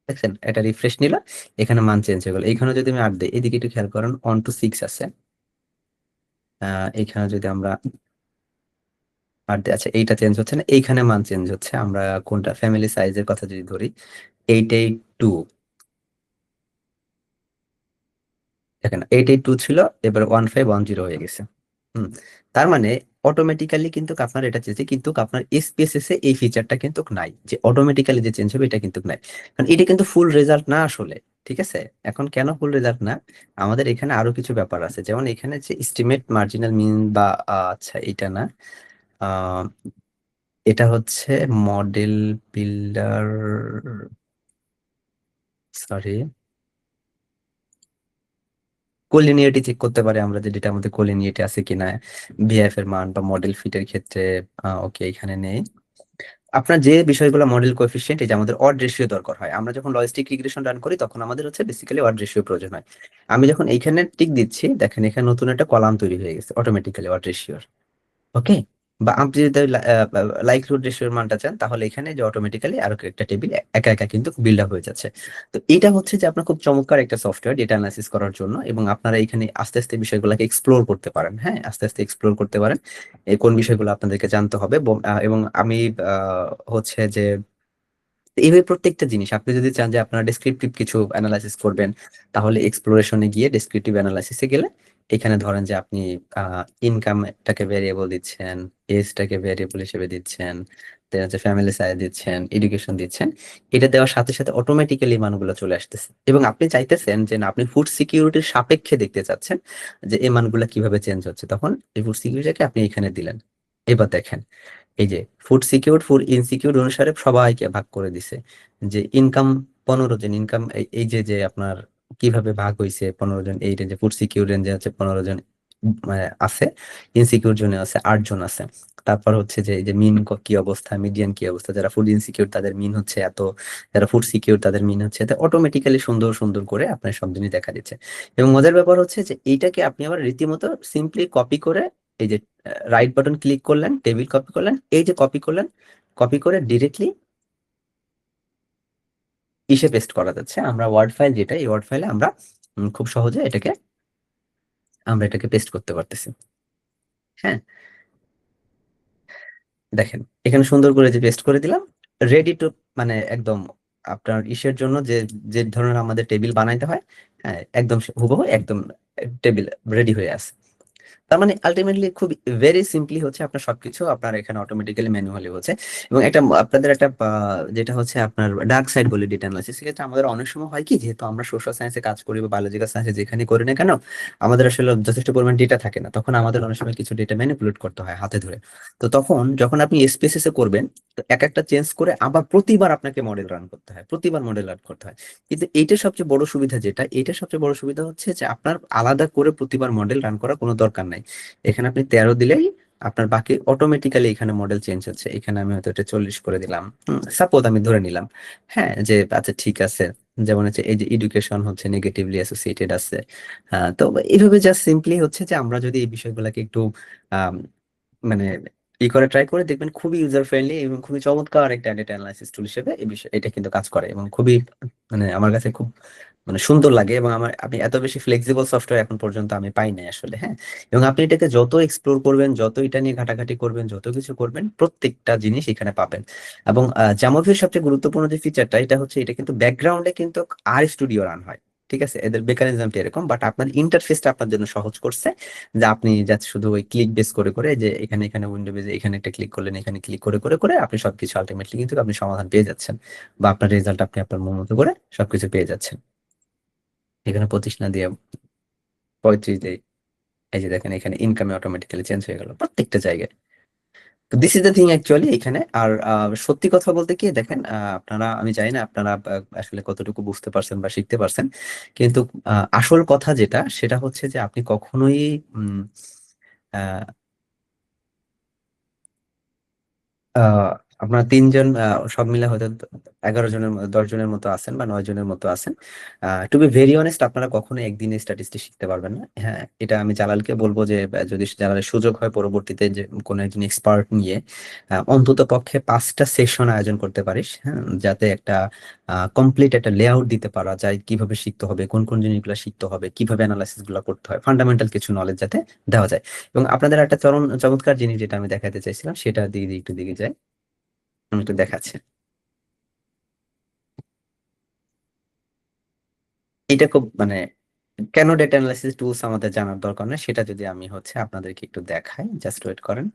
দেখছেন, এটা রিফ্রেশ নিল, এখানে মান চেঞ্জ হয়ে গেল। এইখানে যদি আমি 8 দিই, এদিকে একটু খেয়াল করেন 1 to 6 আছে, এইখানে যদি আমরা 8 দিই, আচ্ছা এইটা চেঞ্জ হচ্ছে না, এইখানে মান চেঞ্জ হচ্ছে। আমরা কোনটা ফ্যামিলি সাইজের কথা যদি ধরি, 882, দেখেন 882 ছিল, এবার 1510 হয়ে গেছে। হুম, তার মানে অটোমেটিক্যালি কিন্তু আপনার এটা চেঞ্জ, কিন্তু আপনার এসপিএসএস এ এই ফিচারটা কিন্তু নাই, যে অটোমেটিক্যালি যে চেঞ্জ হবে এটা কিন্তু নাই। কারণ এটা কিন্তু ফুল রেজাল্ট না আসলে। ঠিক আছে, এখন কেন ফুল রেজাল্ট না, আমাদের এখানে আরো কিছু ব্যাপার আছে, যেমন এখানে যে এস্টিমেট মার্জিনাল মিন বা আচ্ছা এটা না, আহ, এটা হচ্ছে মডেল বিল্ডার, সরি, কোলিনিয়ারিটি চেক করতে পারে আমরা, যে ডেটার মধ্যে কোলিনিয়ারিটি আছে কিনা, ভিএফ এর মান বা মডেল ফিটের ক্ষেত্রে। ওকে, এখানে নেই। আপনার যে বিষয়গুলো মডেল কোএফিসিয়েন্ট, এই যে আমাদের অড রেশিও দরকার হয়, আমরা যখন লজিস্টিক রিগ্রেশন রান করি তখন আমাদের হচ্ছে বেসিক্যালি অড রেশিও প্রয়োজন হয়। আমি যখন এইখানে টিক দিচ্ছি, দেখেন এখানে নতুন একটা কলাম তৈরি হয়ে গেছে অটোমেটিক্যালি অড রেশিওর। ওকে, বা আপনি যদি লাইকলিহুড রেশিওর মানটা চান, তাহলে এখানে যে অটোমেটিক্যালি আরো একটা টেবিল একা একা কিন্তু বিল্ড আপ হয়ে যাচ্ছে। তো এটা হচ্ছে যে আপনার খুব চমৎকার একটা সফটওয়্যার ডেটা অ্যানালাইসিস করার জন্য, এবং আপনারা এখানে আস্তে আস্তে বিষয়গুলোকে এক্সপ্লোর করতে পারেন। হ্যাঁ, আস্তে আস্তে এক্সপ্লোর করতে পারেন এই কোন বিষয়গুলো আপনাদেরকে জানতে হবে। এবং আমি হচ্ছে যে এইভাবে প্রত্যেকটা জিনিস আপনি যদি চান যে আপনারা ডেসক্রিপটিভ কিছু অ্যানালাইসিস করবেন, তাহলে এক্সপ্লোরেশনে গিয়ে ডেসক্রিপটিভ অ্যানালাইসিসে গেলে এখানে ধরেন যে আপনি ইনকামটাকে ভেরিয়েবল দিচ্ছেন, এজটাকে ভেরিয়েবল হিসেবে দিচ্ছেন, দেন হচ্ছে ফ্যামিলি সাইজ দিচ্ছেন, এডুকেশন দিচ্ছেন, এটা দেওয়ার সাথে সাথে অটোমেটিক্যালি মানগুলো চলে আসতেছে। এবং আপনি চাইতেছেন যে না, আপনি ফুড সিকিউরিটির সাপেক্ষে দেখতে চাচ্ছেন যে এই মানগুলো কিভাবে চেঞ্জ হচ্ছে, তখন এই ফুড সিকিউরিটিকে আপনি এখানে দিলেন। এবার দেখেন, এই যে ফুড সিকিউর ফুড ইনসিকিউর অনুসারে সবাইকে ভাগ করে দিছে, যে ইনকাম 15 জন, ইনকাম এই যে যে আপনার কিভাবে ভাগ হয়েছে 15 জন, এই রেঞ্জে ফুড সিকিউর রেঞ্জে হচ্ছে 15 জন আছে, ইনসিকিউর জোনে আছে 8 জন আছে। তারপর হচ্ছে যে এই যে মিন কি অবস্থা, মিডিয়ান কি অবস্থা, যারা ফুড ইনসিকিউর তাদের মিন হচ্ছে এত, যারা ফুড সিকিউর তাদের মিন হচ্ছে এত, অটোমেটিক্যালি সুন্দর সুন্দর করে আপনার সব জিনিস দেখা দিচ্ছে। এবং মজার ব্যাপার হচ্ছে যে এইটাকে আপনি আবার রীতিমতো সিম্পলি কপি করে, এই যে রাইট বাটন ক্লিক করলেন, টেবিল কপি করলেন, এই যে কপি করলেন, কপি করে ডিরেক্টলি ইসে পেস্ট করা যাচ্ছে। আমরা ওয়ার্ড ফাইল, যেটা এই ওয়ার্ড ফাইলে আমরা খুব সহজে আমরা এটাকে পেস্ট করতে পারতেছি। হ্যাঁ, দেখেন এখানে সুন্দর করে যে পেস্ট করে দিলাম, রেডি টু, মানে একদম আপনার ইসের জন্য যে যে ধরনের আমাদের টেবিল বানাইতে হয়, হ্যাঁ একদম হুবহু একদম টেবিল রেডি হয়ে আছে। তার মানে আলটিমেটলি খুব ভেরি সিম্পলি হচ্ছে আপনার সবকিছু আপনার এখানে অটোমেটিক্যালি ম্যানুয়ালি হচ্ছে। এবং একটা আপনাদের একটা যেটা হচ্ছে আপনার ডার্ক সাইড বলে ডেটা অ্যানালাইসিস, সেক্ষেত্রে আমাদের অনেক সময় হয় কি, যেহেতু আমরা সোশ্যাল সায়েন্সে কাজ করি বা বায়োলজিক্যাল সায়েন্সে যেখানে করি না কেন, আমাদের আসলে যথেষ্ট পরিমাণ ডেটা থাকে না, তখন আমাদের অনেক সময় কিছু ডেটা ম্যানিপুলেট করতে হয় হাতে ধরে। তো তখন যখন আপনি এসপিএসএস এ করবেন, তো এক একটা চেঞ্জ করে আবার প্রতিবার আপনাকে মডেল রান করতে হয়, প্রতিবার মডেল রান করতে হয়। কিন্তু এইটার সবচেয়ে বড় সুবিধা যেটা, এইটার সবচেয়ে বড় সুবিধা হচ্ছে যে আপনার আলাদা করে প্রতিবার মডেল রান করার কোনো দরকার নাই। এখানে আপনি 13 দিলেই আপনার বাকি অটোমেটিক্যালি এখানে মডেল চেঞ্জ হচ্ছে। এখানে আমি হয়তো এটা 40 করে দিলাম, সাপোজ আমি ধরে নিলাম। হ্যাঁ, যে আচ্ছা ঠিক আছে, যেমন হচ্ছে এই যে এডুকেশন হচ্ছে নেগেটিভলি অ্যাসোসিয়েটেড আছে। তো এইভাবে জাস্ট সিম্পলি হচ্ছে যে আমরা যদি এই বিষয়গুলোকে একটু আম, মানে করে ট্রাই করে দেখবেন, খুবই ইউজার ফ্রেন্ডলি এবং খুবই চমৎকার একটা ডেটা অ্যানালাইসিস টুল হিসেবে এই বিষয় এটা কিন্তু কাজ করে, এবং খুবই মানে আমার কাছে খুব সুন্দর লাগে। এবং আমার, আপনি এত বেশি ফ্লেক্সিবল সফটওয়্যার এখন পর্যন্ত আমি পাই নাই আসলে। হ্যাঁ, এবং আপনি এটাকে যত এক্সপ্লোর করবেন, যত এটা নিয়ে ঘাটাঘাটি করবেন, যত কিছু করবেন, প্রত্যেকটা জিনিস এখানে পাবেন। এবং জামোভির সবচেয়ে গুরুত্বপূর্ণ যে ফিচারটা, এটা হচ্ছে এটা কিন্তু ব্যাকগ্রাউন্ডে কিন্তু আর স্টুডিও রান হয়। ঠিক আছে, এদের মেকানিজমটা এরকম, বাট আপনার ইন্টারফেসটা আপনার জন্য সহজ করছে, যে আপনি জাস্ট শুধু ওই ক্লিক বেস করে করে, যে এখানে এখানে উইন্ডো বেজে এখানে একটা ক্লিক করলেন, এখানে ক্লিক করে করে করে আপনি সবকিছু আলটিমেটলি কিন্তু আপনি সমাধান পেয়ে যাচ্ছেন, বা আপনার রেজাল্ট আপনি আপনার মন মতো করে সবকিছু পেয়ে যাচ্ছেন। এখানে 25 না দিয়ে 35 দেই, এই যে দেখেন এখানে ইনকামে অটোমেটিক্যালি চেঞ্জ হয়ে গেল প্রত্যেকটা জায়গায়। This is the thing actually এখানে। আর সত্যি কথা বলতে কি দেখেন, আপনারা, আমি জানি না আপনারা আসলে কতটুকু বুঝতে পারছেন বা শিখতে পারছেন, কিন্তু আসল কথা যেটা সেটা হচ্ছে যে আপনি কখনোই উম, আহ, আহ, আপনার তিনজন সব মিলে হয়তো 11 জনের 10 জনের মতো আছেন বা 9 জনের মতো আছেন। টু বি ভেরি অনেস্ট, আপনারা কখনো একদিনে স্ট্যাটিস্টিক্স শিখতে পারবেন না। হ্যাঁ, এটা আমি জালালকে বলবো যে যদি জালালের সুযোগ হয় পরবর্তীতে যে কোনো একজন এক্সপার্ট নিয়ে অন্তত পক্ষে 5টা সেশন আয়োজন করতে পারিস, হ্যাঁ, যাতে একটা কমপ্লিট একটা লেআউট দিতে পারা যায় কিভাবে শিখতে হবে, কোন কোন জিনিসগুলো শিখতে হবে, কিভাবে অ্যানালাইসিস গুলো করতে হয়, ফান্ডামেন্টাল কিছু নলেজ যাতে দেওয়া যায়। এবং আপনাদের একটা চমৎকার জিনিস যেটা আমি দেখাতে চাইছিলাম সেটা একটু দিকে যাই, আমি একটু দেখাচ্ছি। এটা খুব মানে কেন ডেটা অ্যানালাইসিস টুলস আমাদের জানার দরকার নেই সেটা যদি আমি হচ্ছে আপনাদেরকে একটু দেখাই, জাস্ট ওয়েট করেন।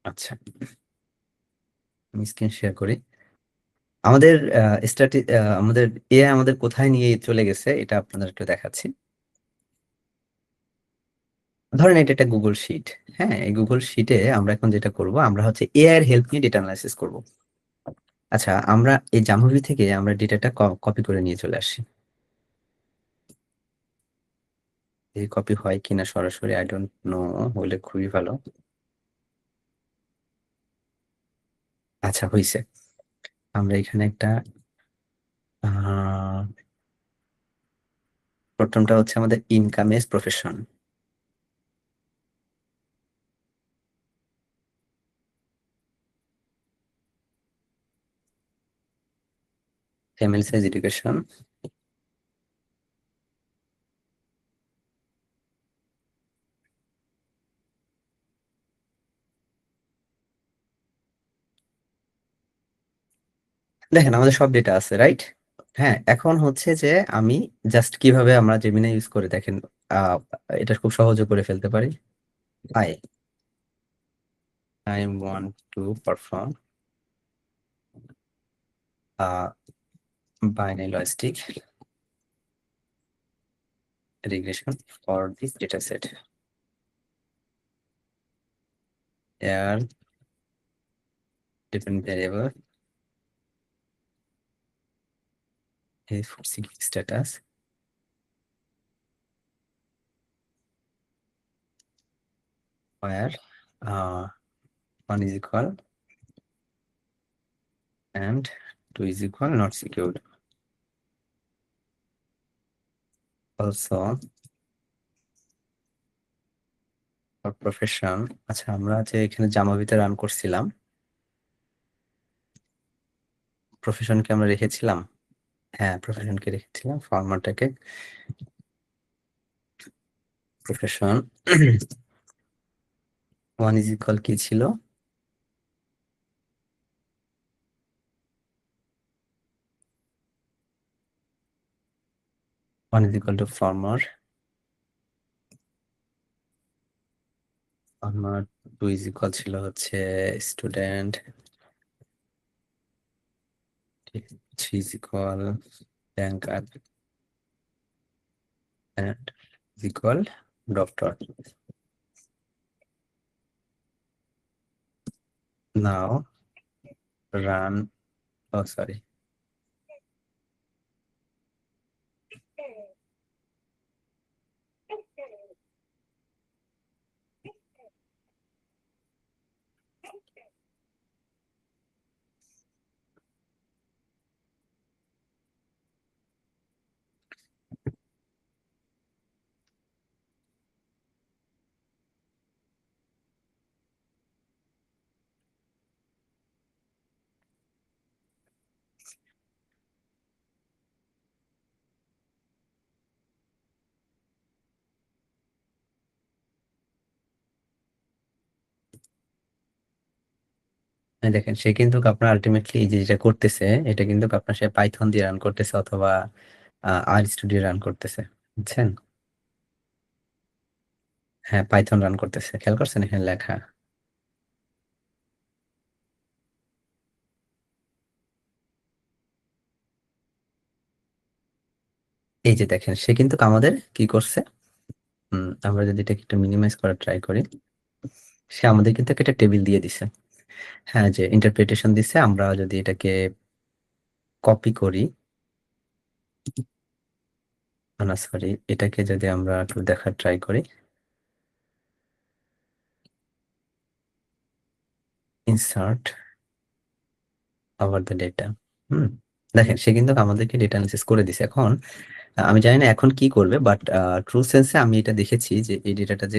আচ্ছা, আমি স্ক্রিন শেয়ার করি। আমাদের আমাদের এআই আমাদের কোথায় নিয়ে চলে গেছে এটা আপনাদের একটু দেখাচ্ছি। ধরেন এটা একটা গুগল শিট। হ্যাঁ, এই গুগল শিটে আমরা এখন যেটা করব, আমরা হচ্ছে এআই এর হেল্প নিয়ে ডেটা অ্যানালাইসিস করব। আচ্ছা, আমরা এই জামুভি থেকে আমরা ডেটাটা কপি করে নিয়ে চলে আসি। এই কপি হয় কিনা সরাসরি আই ডোন্ট নো, হলে খুবই ভালো। আচ্ছা, হইছে। আমরা এখানে একটা আহ প্রথমটা হচ্ছে আমাদের income S profession, family size education, দেখেন আমাদের সব ডেটা আছে, রাইট? হ্যাঁ, এখন হচ্ছে যে আমি জাস্ট কিভাবে আমরা জেমিনা ইউজ করে দেখেন, আহ এটা খুব সহজে করে ফেলতে পারি। I I want to perform binary logistic regression for this data set, এর dependent variable is for secret status, where 1 is equal and 2 is equal not secured. Also for profession, আচ্ছা আমরা যে এখানে জামাভিতে রান করছিলাম, প্রফেশনকে আমরা রেখেছিলাম। হ্যাঁ, প্রফেশনকে রেখেছিলাম, ফরম্যাটটাকে প্রফেশন 1 is equal কি ছিল, 1 is equal to farmer, 2 is equal ছিল হচ্ছে student, 3 is equal banker and is equal doctor. Now run, oh sorry, দেখেন সে কিন্তু আপনার আলটিমেটলি যে যেটা করতেছে এটা কিন্তু আপনার সে পাইথন দিয়ে রান করতেছে অথবা আর স্টুডিও রান করতেছে, বুঝছেন? হ্যাঁ, পাইথন রান করতেছে, খেয়াল করছেন এখানে লেখা। এই যে দেখেন সে কিন্তু আমাদের কি করছে, আমরা যদি এটাকে একটু মিনিমাইজ করার ট্রাই করি, সে আমাদের কিন্তু একটা টেবিল দিয়ে দিছে। হ্যাঁ, যে ইন্টারপ্রিটেশন দিছে, আমরা যদি এটাকে কপি করি, না সরি, এটাকে যদি আমরা একটু দেখার ট্রাই করি, ইনসার্ট আবার দ্য ডেটা, দেখেন সে কিন্তু আমাদেরকে ডেটা অ্যানালিসিস করে দিছে। এখন আমি জানি না এখন কি করবে, বাট ট্রু সেন্সে আমি এটা দেখেছি যে এই ডেটাটা যে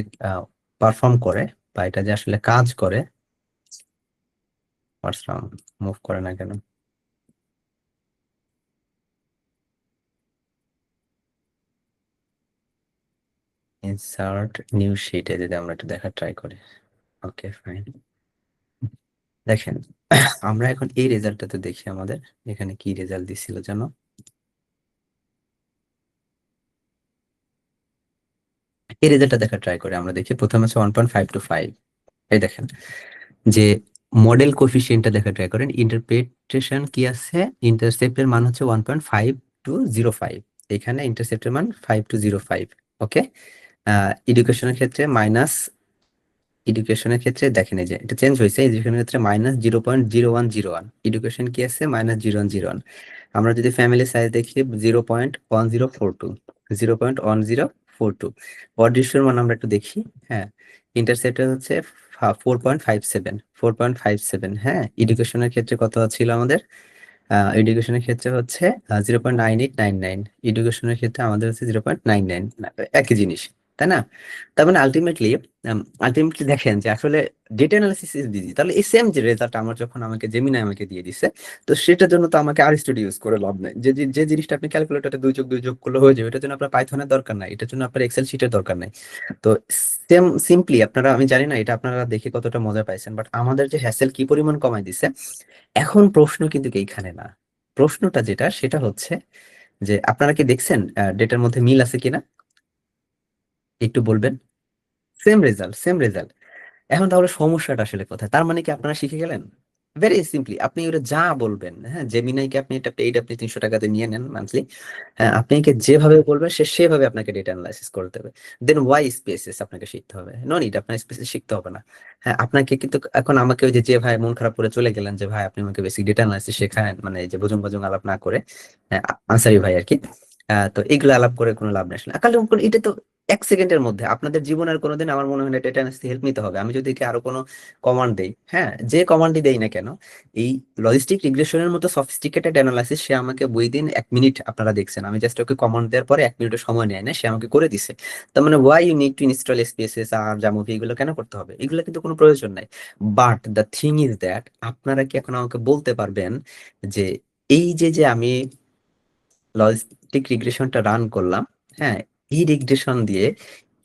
পারফর্ম করে বা এটা যে আসলে কাজ করে, মুভ করে না কেন, ইনসার্ট নিউ শিটে যদি আমরা একটু দেখার ট্রাই করি, ওকে ফাইন। দেখেন আমরা এখন এই রেজাল্টটাতে দেখি আমাদের এখানে কি রেজাল্ট দিছিল জানো, এই রেজাল্টটা দেখার ট্রাই করে আমরা দেখি। প্রথমে আছে 1.5 to 5, এই দেখেন যে মডেল কোফিসিয়েন্টটা দেখা ট্রাই করেন, ইন্টারপ্রিটেশন কি আছে, ইন্টারসেপ্টের মান হচ্ছে 1.5 to 0.5, এখানে ইন্টারসেপ্টের মান 5 to 0.5। ওকে, এডুকেশনের ক্ষেত্রে মাইনাস, এডুকেশনের ক্ষেত্রে দেখেন এই যে এটা চেঞ্জ হয়েছে, এডুকেশনের ক্ষেত্রে -0.0101, এডুকেশন কি আছে -0.0101। আমরা যদি ফ্যামিলি সাইজ দেখি 0.1042, 0.1042। অদৃশ্যের মান আমরা একটু দেখি, হ্যাঁ ইন্টারসেপ্টর হচ্ছে 4.57, হ্যাঁ এডুকেশনের ক্ষেত্রে কত ছিল আমাদের, এডুকেশনের ক্ষেত্রে হচ্ছে 0.9899, এডুকেশনের ক্ষেত্রে আমাদের হচ্ছে 0.99, একই জিনিস, তাই না? তার মানে আলটিমেটলি দেখেন যে আসলে ডেটা অ্যানালিসিস ইজ বিজি। তাহলে এই সেম যে রেজাল্ট আমার যখন জেমিনাই আমাকে দিয়ে দিছে, তো সেটার জন্য তো আমাকে আরস্টুডি ইউজ করে লাভ নেই। যে জিনিসটা আপনি ক্যালকুলেটরে 2 যোগ 2 যোগ করলে হয়ে যাবে, এটার জন্য আপনার পাইথনের দরকার নাই, এটার জন্য আপনার এক্সেল শিটের দরকার নাই। তো সিম্পলি আপনারা, আমি জানি না এটা আপনারা দেখে কতটা মজা পাইছেন, বাট আমাদের যে হ্যাসেল কি পরিমাণ কমাই দিছে। এখন প্রশ্ন কিন্তু এইখানে না, প্রশ্নটা যেটা সেটা হচ্ছে যে আপনারা কি দেখছেন ডেটার মধ্যে মিল আছে কিনা, একটু বলবেন। Same result. এখন তাহলে সমস্যাটা আসলে কোথায়? তার মানে কি আপনারা শিখে গেলেন? ভেরি সিম্পলি আপনি ওরা যা বলবেন, হ্যাঁ জেমিনাইকে আপনি এটা পেইড, আপনি 300 টাকাতে নিয়ে নেন মান্থলি, হ্যাঁ আপনি একে যেভাবে বলবেন সে সেভাবে আপনাকে ডেটা অ্যানালাইসিস করতে হবে। দেন ওয়াই স্পেসেস আপনাকে শিখতে হবে, নো নিড আপনার স্পেসেস শিখতে হবে না। হ্যাঁ আপনাকে কিন্তু এখন আমাকে ওই যে ভাই মন খারাপ করে চলে গেলেন যে ভাই আপনি আমাকে বেসিক ডেটা অ্যানালাইসিস শেখান, মানে এই যে বুজুং বাজুং আলাপ না করে, আনসারি ভাই আর কি, তো এগুলো আলাপ করে কোনো লাভ নেই আসলে। কারণ এটা তো 1 সেকেন্ডের মধ্যে আপনাদের জীবনের কোনোদিন আমার মনে হয় না ডেটা অ্যানালিসিস হেল্প নিতে হবে। আমি যদি একে আরো কোনো কমান্ড দেই, হ্যাঁ যে কমান্ডই দেই না কেন, এই লজিস্টিক রিগ্রেশনের মতো সফিস্টিকেটেড অ্যানালাইসিস সে আমাকে উইদিন 1 মিনিট, আপনারা দেখছেন আমি জাস্ট ওকে কমান্ড দেওয়ার পরে 1 মিনিটের সময় নেয় না, সে আমাকে করে দিছে। তার মানে why you need to install SPSS আর জামুভি, এগুলো কেন করতে হবে? এগুলো কিন্তু কোনো প্রয়োজন নাই। But the thing is that আপনারা কি এখন আমাকে বলতে পারবেন যে এই যে আমি লজিস্টিক রিগ্রেশনটা রান করলাম, হ্যাঁ এই রিগ্রেশন দিয়ে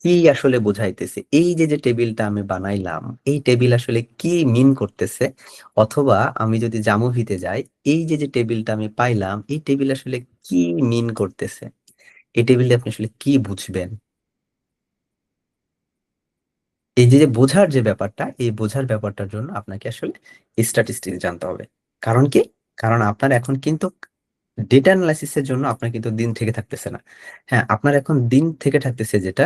কি আসলে বোঝাইতেছে, এই যে টেবিলটা আমি বানাইলাম এই টেবিল আসলে কি মিন করতেছে, অথবা আমি যদি জামুভিতে যাই এই যে টেবিলটা আমি পাইলাম এই টেবিল আসলে কি মিন করতেছে, এই টেবিলটা আপনি আসলে কি বুঝবেন। এই যে বোঝার যে ব্যাপারটা, এই বোঝার ব্যাপারটার জন্য আপনাকে আসলে স্ট্যাটিস্টিক্স জানতে হবে। কারণ কি, কারণ আপনার এখন কিন্তু ডেটা অ্যানালাইসিসের জন্য আপনার কিন্তু দিন থেকে থাকতেছে না, হ্যাঁ আপনার এখন দিন থেকে থাকতেছে যেটা,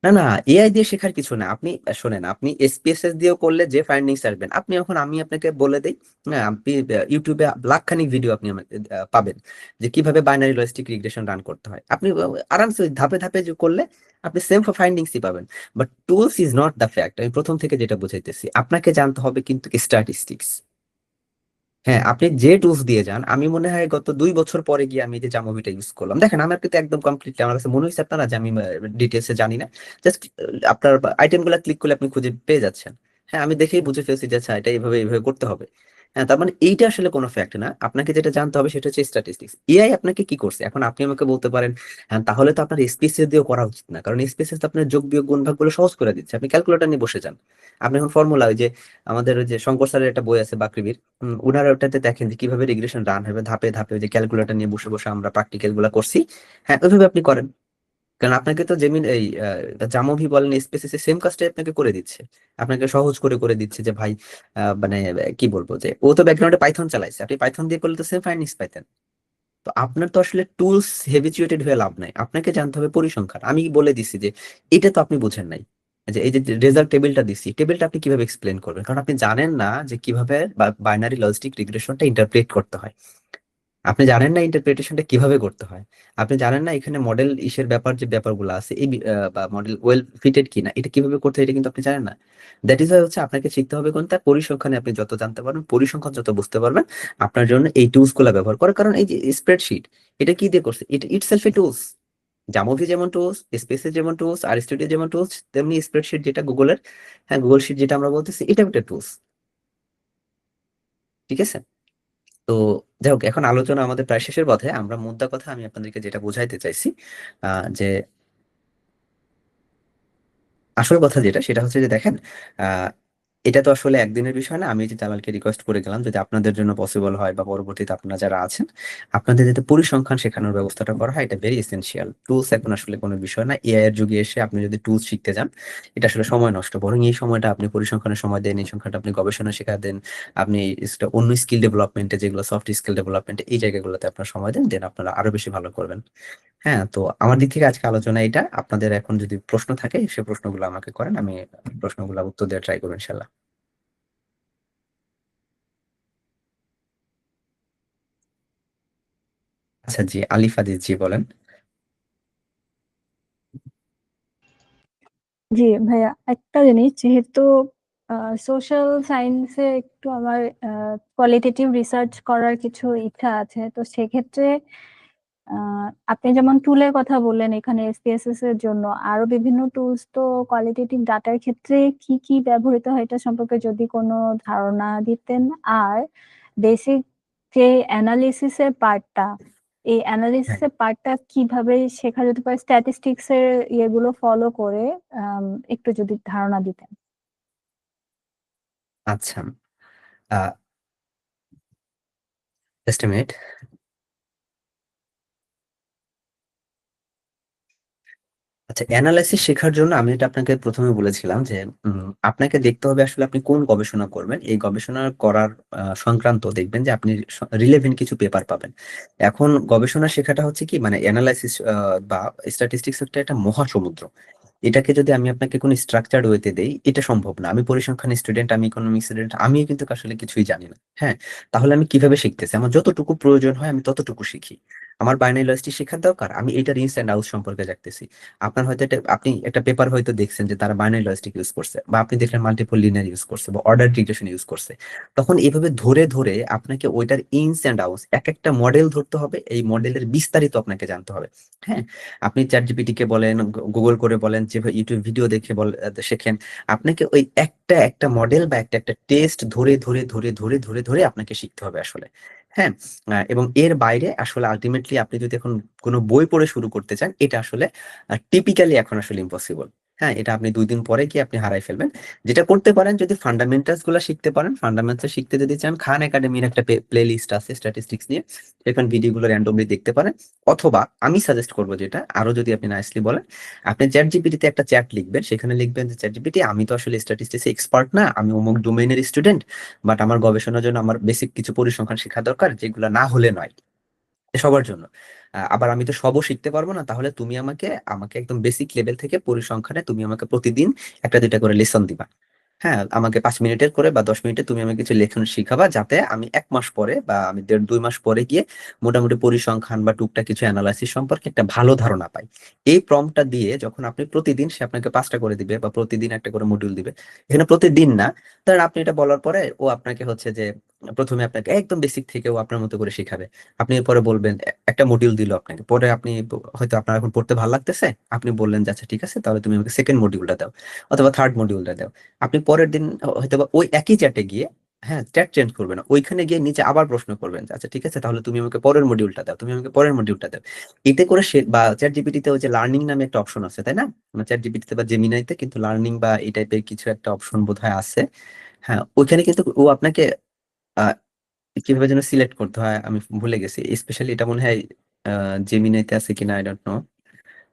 না না এআই দিয়ে শেখার কিছু না। আপনি শোনেন, আপনি এসপিএসএস দিয়েও করলে যে ফাইন্ডিংস আসবেন, আপনি এখন আমি আপনাকে বলে দেই, না আপনি ইউটিউবে লাখখানিক ভিডিও আপনি আমাকে পাবেন যে কিভাবে বাইনারি লজিস্টিক রিগ্রেশন রান করতে হয়। আপনি আরামসে ধাপে ধাপে যে করলে আপনি সেম ফাইন্ডিংসই পাবেন। But tools is not the fact, আমি প্রথম থেকে যেটা বুঝাইতেছি, আপনাকে জানতে হবে কিন্তু স্ট্যাটিস্টিক্স। হ্যাঁ আপনি যে টুলস দিয়ে যান, আমি মনে হয় গত 2 বছর পরে গিয়ে আমি এই যে জামোভিটা ইউজ করলাম, দেখেন আমার কিন্তু একদম কমপ্লিটলি আমার কাছে মনে হয়েছে আপনারা যে আমি ডিটেলসে জানি না, জাস্ট আপনার আইটেম গুলা ক্লিক করলে আপনি খুঁজে পেয়ে যাচ্ছেন। হ্যাঁ আমি দেখেই বুঝে ফেলছি যে আচ্ছা এটা এইভাবে করতে হবে। হ্যাঁ তার মানে এইটা আসলে কোনো ফ্যাক্ট না, আপনাকে যেটা জানতে হবে সেটা হচ্ছে স্ট্যাটিস্টিক্স। এআই আপনাকে কি করছে, এখন আপনি আমাকে বলতে পারেন হ্যাঁ তাহলে তো আপনার এসপিএসএস দিয়েও করা উচিত না, কারণ এসপিএসএস তো আপনার যোগ বিয়োগ গুণ ভাগ গুলো সহজ করে দিচ্ছে, আপনি ক্যালকুলেটর নিয়ে বসে যান। আপনি এখন ফর্মুলা, ওই যে আমাদের ওই যে শঙ্কর স্যারের একটা বই আছে বাকৃবির, ওনারা ওটাতে দেখেন যে কিভাবে রিগ্রেশন রান হবে ধাপে ধাপে, ওই যে ক্যালকুলেটর নিয়ে বসে বসে আমরা প্র্যাকটিক্যাল গুলা করছি। হ্যাঁ ওইভাবে আপনি করেন, কারণ আপনাকে তো যেমন এই জামোভি বলেন স্পেসিস সেম কাজটাই আপনাকে করে দিচ্ছে, আপনাকে সহজ করে করে দিচ্ছে যে ভাই মানে কি বলবো, যে ও তো ব্যাকগ্রাউন্ডে পাইথন চালাইছে, আপনি পাইথন দিয়ে করলে তো সেম ফাইন্ডিংস পাইতেন। তো আপনার তো আসলে টুলস হেবিচুয়েটেড হয়ে লাভ নাই, আপনাকে জানতে হবে পরিসংখ্যান। আমি বলে দিছি যে এটা তো আপনি বুঝেন নাই, যে এই যে রেজাল্ট টেবিলটা দিছি, টেবিলটা আপনি কিভাবে এক্সপ্লেন করবেন, কারণ আপনি জানেন না যে কিভাবে বাইনারি লজিস্টিক রিগ্রেশনটা ইন্টারপ্রেট করতে হয়। আপনি জানেন না ইন্টারপ্রিটেশনটা কিভাবে করতে হয়, আপনি জানেন না এখানে মডেল ইসের ব্যাপার যে ব্যাপারগুলো আছে এই বা মডেল ওয়েল ফিটেড কিনা এটা কিভাবে করতে হয় এটা কিন্তু আপনি জানেন না। দ্যাট ইজ হচ্ছে আপনাকে শিখতে হবে কোনটা পরিসংখ্যানে। আপনি যত জানতে পারবেন, পরিসংখ্যান যত বুঝতে পারবেন, আপনার জন্য এই টুলস গুলা ব্যবহার করে। কারণ এই যে স্প্রেডশিট, এটা কি দিয়ে করছে, এটা ইটসেলফ এ টুলস। জামোভি যেমন টুলস, স্পেসেস যেমন টুলস, আরিস্টোটেল যেমন টুলস, তেমনি স্প্রেডশিট যেটা গুগলের, হ্যাঁ গুগল শিট যেটা আমরা বলতেছি, এটা একটা টুলস। ঠিক আছে। তো যাই হোক, এখন আলোচনা আমাদের প্রায় শেষের পথে। আমরা মুদ্রা কথা আমি আপনাদেরকে যেটা বোঝাইতে চাইছি, যে আসল কথা যেটা সেটা হচ্ছে যে দেখেন, আহ এটা তো আসলে একদিনের বিষয় না। আমি যে জালালকে রিকোয়েস্ট করে গেলাম যদি আপনাদের জন্য পসিবল হয় বা পরবর্তীতে আপনারা যারা আছেন আপনাদের যাতে পরিসংখ্যান শেখানোর ব্যবস্থাটা করা হয়, এটা ভেরি এসেনশিয়াল। টুলস এখন আসলে কোনো বিষয় না। এআই এর যুগে এসে আপনি যদি টুলস শিখতে যান, এটা আসলে সময় নষ্ট। বরং এই সময়টা আপনি পরিসংখ্যানের সময় দেন, এই সংখ্যাটা আপনি গবেষণা শেখা দেন, আপনি অন্য স্কিল ডেভেলপমেন্টে, যেগুলো সফট স্কিল ডেভেলপমেন্ট, এই জায়গাগুলোতে আপনার সময় দেন, দেন আপনারা আরো বেশি ভালো করবেন। হ্যাঁ, তো আমার দিক থেকে আজকে আলোচনা এটা। আপনাদের এখন যদি প্রশ্ন থাকে সে প্রশ্নগুলো আমাকে করেন, আমি প্রশ্নগুলো উত্তর দেওয়ার ট্রাই করবো ইনশাল্লাহ। আচ্ছা জি, আলিফ আজিজ জি বলেন। জি ভাইয়া, একটা জিনিস, যেহেতু সোশ্যাল সায়েন্সে একটু আমার কোয়ালিটেটিভ রিসার্চ করার কিছু ইচ্ছা আছে, তো সেক্ষেত্রে আপনি যেমন টুলের কথা বললেন এখানে এসপিএসএস এর জন্য, আরো বিভিন্ন টুলস তো কোয়ালিটেটিভ ডাটার ক্ষেত্রে কি কি ব্যবহৃত হয় এটা সম্পর্কে যদি কোনো ধারণা দিতেন। আর বেসিক যে অ্যানালিসিস এর পার্টটা, এই অ্যানালিসিস হ্যাঁ, এর পার্টটা কিভাবে শেখা যেতে পারে স্ট্যাটিস্টিক্স এর ইয়েগুলো ফলো করে, একটু যদি ধারণা দিতেন। আচ্ছা, জাস্ট এ মিনিট। আচ্ছা, অ্যানালাইসিস শেখার জন্য আমি এটা আপনাকে প্রথমে বলেছিলাম যে আপনাকে দেখতে হবে আসলে আপনি কোন গবেষণা করবেন। এই গবেষণা করার সংক্রান্ত দেখবেন যে আপনি রিলেভেন্ট কিছু পেপার পাবেন। এখন গবেষণা শেখাটা হচ্ছে কি, মানে অ্যানালাইসিস বা স্ট্যাটিস্টিক্স একটা মহাসমুদ্র। এটাকে যদি আমি আপনাকে কোনো স্ট্রাকচার্ড ওয়েতে দেই, এটা সম্ভব না। আমি পরিসংখ্যান স্টুডেন্ট, আমি ইকোনমিক্স স্টুডেন্ট, আমিও কিন্তু আসলে কিছুই জানি না। হ্যাঁ, তাহলে আমি কিভাবে শিখতেছি? আমার যতটুকু প্রয়োজন হয় আমি ততটুকু শিখি। আমার বাইনারি লজিস্টিক শেখার দরকার, আমি এটার ইনস এন্ড আউটস সম্পর্কে জানতেছি। আপনার হয়তো আপনি একটা পেপার হয়তো দেখছেন যে তারা বাইনারি লজিস্টিক ইউজ করছে, বা আপনি দেখলেন মাল্টিপল লিনিয়ার ইউজ করছে বা অর্ডার রিগ্রেশন ইউজ করছে। তখন এইভাবে ধরে ধরে আপনাকে ওইটার ইনস এন্ড আউটস, এক একটা মডেল ধরতে হবে, এই মডেলের বিস্তারিত আপনাকে জানতে হবে। হ্যাঁ, আপনি চ্যাট জিপিটি কে বলেন, গুগল করে বলেন, যে ইউটিউব ভিডিও দেখে শেখেন। আপনাকে ওই একটা একটা মডেল বা একটা একটা টেস্ট ধরে ধরে ধরে ধরে ধরে ধরে আপনাকে শিখতে হবে আসলে। হ্যাঁ, এবং এর বাইরে আসলে আলটিমেটলি আপনি যদি এখন কোনো বই পড়ে শুরু করতে চান, এটা আসলে টিপিক্যালি এখন আসলে ইম্পসিবল। হ্যাঁ, এটা আপনি 2 দিন পরে কি আপনি হারাই ফেলবেন। যেটা করতে পারেন, যদি ফান্ডামেন্টালস গুলো শিখতে পারেন, ফান্ডামেন্টাল শিখতে যদি চান, খান একাডেমির একটা প্লে লিস্ট আছে স্ট্যাটিস্টিক্স নিয়ে, সেখানে ভিডিও গুলো র্যান্ডমলি দেখতে পারেন। অথবা আমি সাজেস্ট করবো যেটা, আরো যদি আপনি নাইসলি বলেন, আপনি চ্যাট জিপিটিতে একটা চ্যাট লিখবেন, সেখানে লিখবেন যে চ্যাট জিপিটি, আমি তো আসলে স্ট্যাটিস্টিক্স এক্সপার্ট না, আমি অমুক ডোমেইনের স্টুডেন্ট, বাট আমার গবেষণার জন্য আমার বেসিক কিছু পরিসংখ্যান শেখা দরকার, যেগুলো না হলে নয় সবার জন্য। আবার আমি তো সবও শিখতে পারবো না, তাহলে তুমি আমাকে আমাকে একদম বেসিক লেভেল থেকে পরিসংখ্যানে তুমি আমাকে প্রতিদিন একটা দুইটা করে লেসন দিবা। হ্যাঁ, আমাকে 5 মিনিটের করে বা 10 মিনিটে তুমি আমাকে কিছু লেখন শিখাবা, যাতে আমি 1 মাস পরে বা আমি 1.5-2 মাস পরে গিয়ে মোটামুটি পরিসংখ্যান বা টুকটাক কিছু অ্যানালাইসিস সম্পর্কে একটা ভালো ধারণা পাই। এই প্রম্পটটা দিয়ে যখন আপনি প্রতিদিন, সে আপনাকে 5টা করে দিবে বা প্রতিদিন একটা করে মডিউল দিবে। এখানে প্রতিদিন না, ধরেন আপনি এটা বলার পরে ও আপনাকে হচ্ছে যে প্রথমে আপনাকে একদম বেসিক থেকে ও আপনার মতো করে শেখাবে। আপনি এরপরে বলবেন, একটা মডিউল দিল আপনাকে, পরে আপনি হয়তো আপনার এখন পড়তে ভালো লাগতেছে, আপনি বললেন যে আচ্ছা ঠিক আছে, তাহলে তুমি আমাকে সেকেন্ড মডিউলটা দাও অথবা থার্ড মডিউলটা দাও। আপনি পরের দিন হয়তো বা ওই একই চ্যাটে গিয়ে, হ্যাঁ চ্যাট চেঞ্জ করবে না, ওইখানে গিয়ে নিচে আবার প্রশ্ন করবেন যে আচ্ছা ঠিক আছে, তাহলে তুমি আমাকে পরের মডিউলটা দাও, তুমি আমাকে পরের মডিউলটা দাও। এতে করে সে, বা চ্যাট জিপিটিতে ওই যে লার্নিং নামে একটা অপশন আছে তাই না, চ্যাট জিপিটিতে বা জেমিনাইতে কিন্তু লার্নিং বা এই টাইপের কিছু একটা অপশন বোধহয় আছে। হ্যাঁ, ওইখানে কিন্তু ও আপনাকে আহ, কিভাবে যেন সিলেক্ট করতে হয় আমি ভুলে গেছি, স্পেশালি এটা মনে হয় জেমিনাইতে আছে কিনা, আই ডোন্ট নো।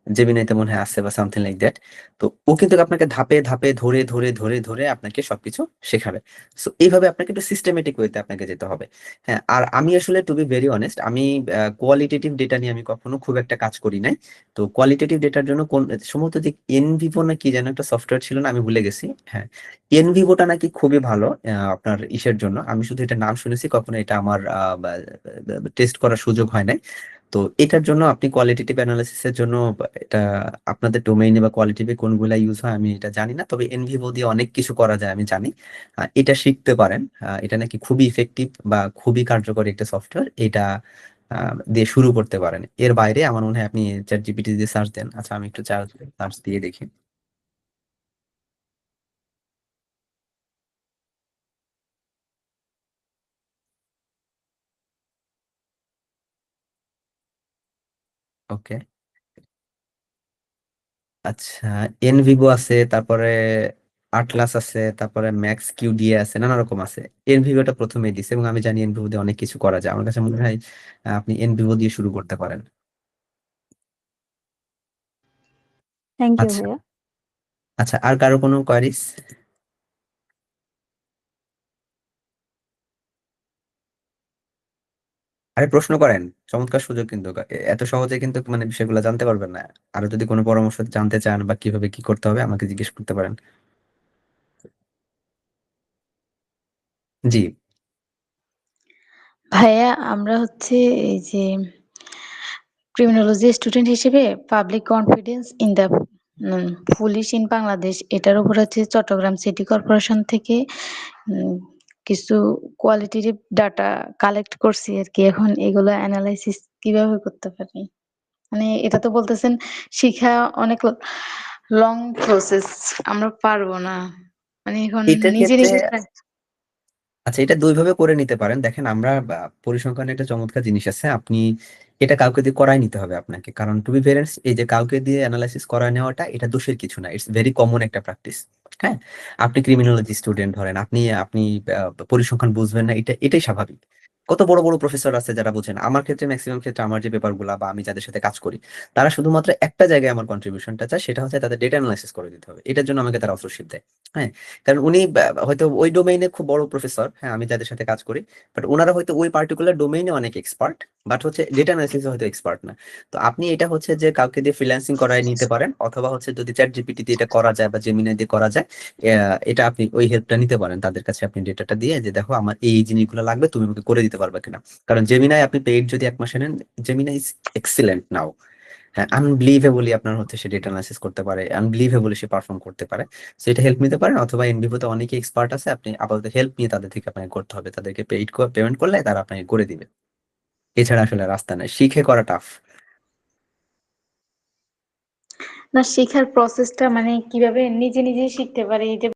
জেমিনাইতে মনে হয় আছে বা সামথিং লাইক দ্যাট। তো ও কিন্তু আপনাকে ধাপে ধাপে ধরে ধরে ধরে ধরে আপনাকে সবকিছু শেখাবে। সো এইভাবে আপনাকে একটু সিস্টেমেটিক ওয়েতে আপনাকে যেতে হবে। হ্যাঁ, আর আমি আসলে টু বি ভেরি অনেস্ট, আমি কোয়ালিটেটিভ ডেটা নিয়ে আমি কখনো খুব একটা কাজ করি নাই। তো কোয়ালিটেটিভ ডেটার জন্য কোন সম্ভবত যে এনভিভো না কি যেন একটা সফটওয়্যার ছিল না, আমি ভুলে গেছি। হ্যাঁ, এনভিভোটা নাকি খুবই ভালো আপনার ইসের জন্য। আমি শুধু এটা নাম শুনেছি, কখনো এটা আমার টেস্ট করার সুযোগ হয় নাই। তো এটার জন্য আপনি কোয়ালিটেটিভ অ্যানালিসিসের জন্য এটা আপনাদের ডোমেইনে বা কোয়ালিটিভে কোনগুলা ইউজ হয় আমি এটা জানি না, তবে এনভিভো দিয়ে অনেক কিছু করা যায় আমি জানি। এটা শিখতে পারেন। এটা নাকি খুবই ইফেক্টিভ বা খুবই কার্যকরী একটা সফটওয়্যার। এটা দিয়ে শুরু করতে পারেন। এর বাইরে আমার মনে হয় আপনি চ্যাট জিপিটি দিয়ে সার্চ দেন। আচ্ছা, আমি একটু সার্চ দিয়ে দেখি। ওকে, আচ্ছা, এনভিভো আছে, তারপরে আটলাস আছে, তারপরে ম্যাক্স কিউডিএ আছে, নানা রকম আছে। এনভিভোটা প্রথমে দিছে এবং আমি জানি এনভিভো দিয়ে অনেক কিছু করা যায়। আমার কাছে মনে হয় আপনি এনভিভো দিয়ে শুরু করতে পারেন। থ্যাংক ইউ আচ্ছা ভাইয়া। আচ্ছা, আর কারো কোনো কোয়ারিজ? আরে প্রশ্ন করেন, চমৎকার সুযোগ কিন্তু। এত সহজে কিন্তু মানে বিষয়গুলো জানতে পারবেন না। আরো যদি কোনো পরামর্শ জানতে চান বা কিভাবে কি করতে হবে আমাকে জিজ্ঞেস করতে পারেন। জি। ভাইয়া আমরা হচ্ছে এই যে ক্রিমিনোলজি স্টুডেন্ট হিসেবে public confidence in the police in Bangladesh এটার উপর হচ্ছে চট্টগ্রাম সিটি কর্পোরেশন থেকে উম, কিছু কোয়ালিটেটিভ ডাটা কালেক্ট করছি আর কি। এখন এগুলো অ্যানালাইসিস কিভাবে করতে পারি? মানে এটা তো বলতেছেন শিখা অনেক লং প্রসেস, আমরা পারবো না। মানে এখন এটার নিজে ক্ষেত্রে নিজে আচ্ছা, এটা দুই ভাবে করে নিতে পারেন। দেখেন, আমরা পরিসংখ্যানে একটা চমৎকার জিনিস আছে। আপনি এটা কাউকে দিয়ে করাই নিতে হবে আপনাকে, কারণ টু বি ফেয়ার এই যে কাউকে দিয়ে অ্যানালাইসিস করায় নেওয়াটা এটা দোষের কিছু না, ইটস ভেরি কমন একটা প্র্যাকটিস। হ্যাঁ, আপনি ক্রিমিনোলজি স্টুডেন্ট ধরেন, আপনি আপনি পরিসংখ্যান বুঝবেন না, এটাই স্বাভাবিক। কত বড় বড় প্রফেসর আছে যারা বুঝেন। আমার ক্ষেত্রে ম্যাক্সিমাম ক্ষেত্রে আমার যে পেপার গুলা বা আমি যাদের সাথে কাজ করি, তারা শুধুমাত্র একটা জায়গায় আমার কন্ট্রিবিউশনটা চায়, সেটা হচ্ছে তাদের ডেটা অ্যানালাইসিস করে দিতে হবে। এটার জন্য আমাকে তারা অথরশিপ দেয়। হ্যাঁ, কারণ উনি হয়তো ওই ডোমেইনে খুব বড় প্রফেসর, হ্যাঁ আমি যাদের সাথে কাজ করি, বাট ওনারা হয়তো ওই পার্টিকুলার ডোমেইনে অনেক এক্সপার্ট, বাট হচ্ছে ডেটা অ্যানালিসিসে হয়তো এক্সপার্ট না। তো আপনি এটা হচ্ছে যে কাউকে দিয়ে ফ্রিল্যান্সিং করায় নিতে পারেন, অথবা হচ্ছে যদি চ্যাট জিপিটি দিয়ে এটা করা যায় বা জেমিনাই দিয়ে করা যায়, এটা আপনি ওই হেল্পটা নিতে পারেন। তাদের কাছে আপনি ডেটাটা দিয়ে যে দেখো আমার এই জিনিসগুলো লাগবে, তুমি আমাকে করে দিতে পারবে কিনা। কারণ জেমিনাই আপনি পেইড যদি 1 মাসে নেন, জেমিনাই ইজ এক্সিলেন্ট নাও। হ্যাঁ, আনবিলিভেবলি আপনার হচ্ছে সে ডেটা অ্যানালাইসিস করতে পারে, আনবিলিভেবলি সে পারফর্ম করতে পারে। সো এটা হেল্প নিতে পারেন, অথবা এনভিভোতে অনেকে এক্সপার্ট আছে, আপনি আপাতত হেল্প নিয়ে তাদের থেকে আপনাকে করতে হবে। তাদেরকে পেমেন্ট করলে তারা আপনাকে করে দিবে। এছাড়া আসলে রাস্তা নাই, শিখে করা টাফ। না শেখার প্রসেসটা মানে কিভাবে নিজে নিজে শিখতে পারি, এটা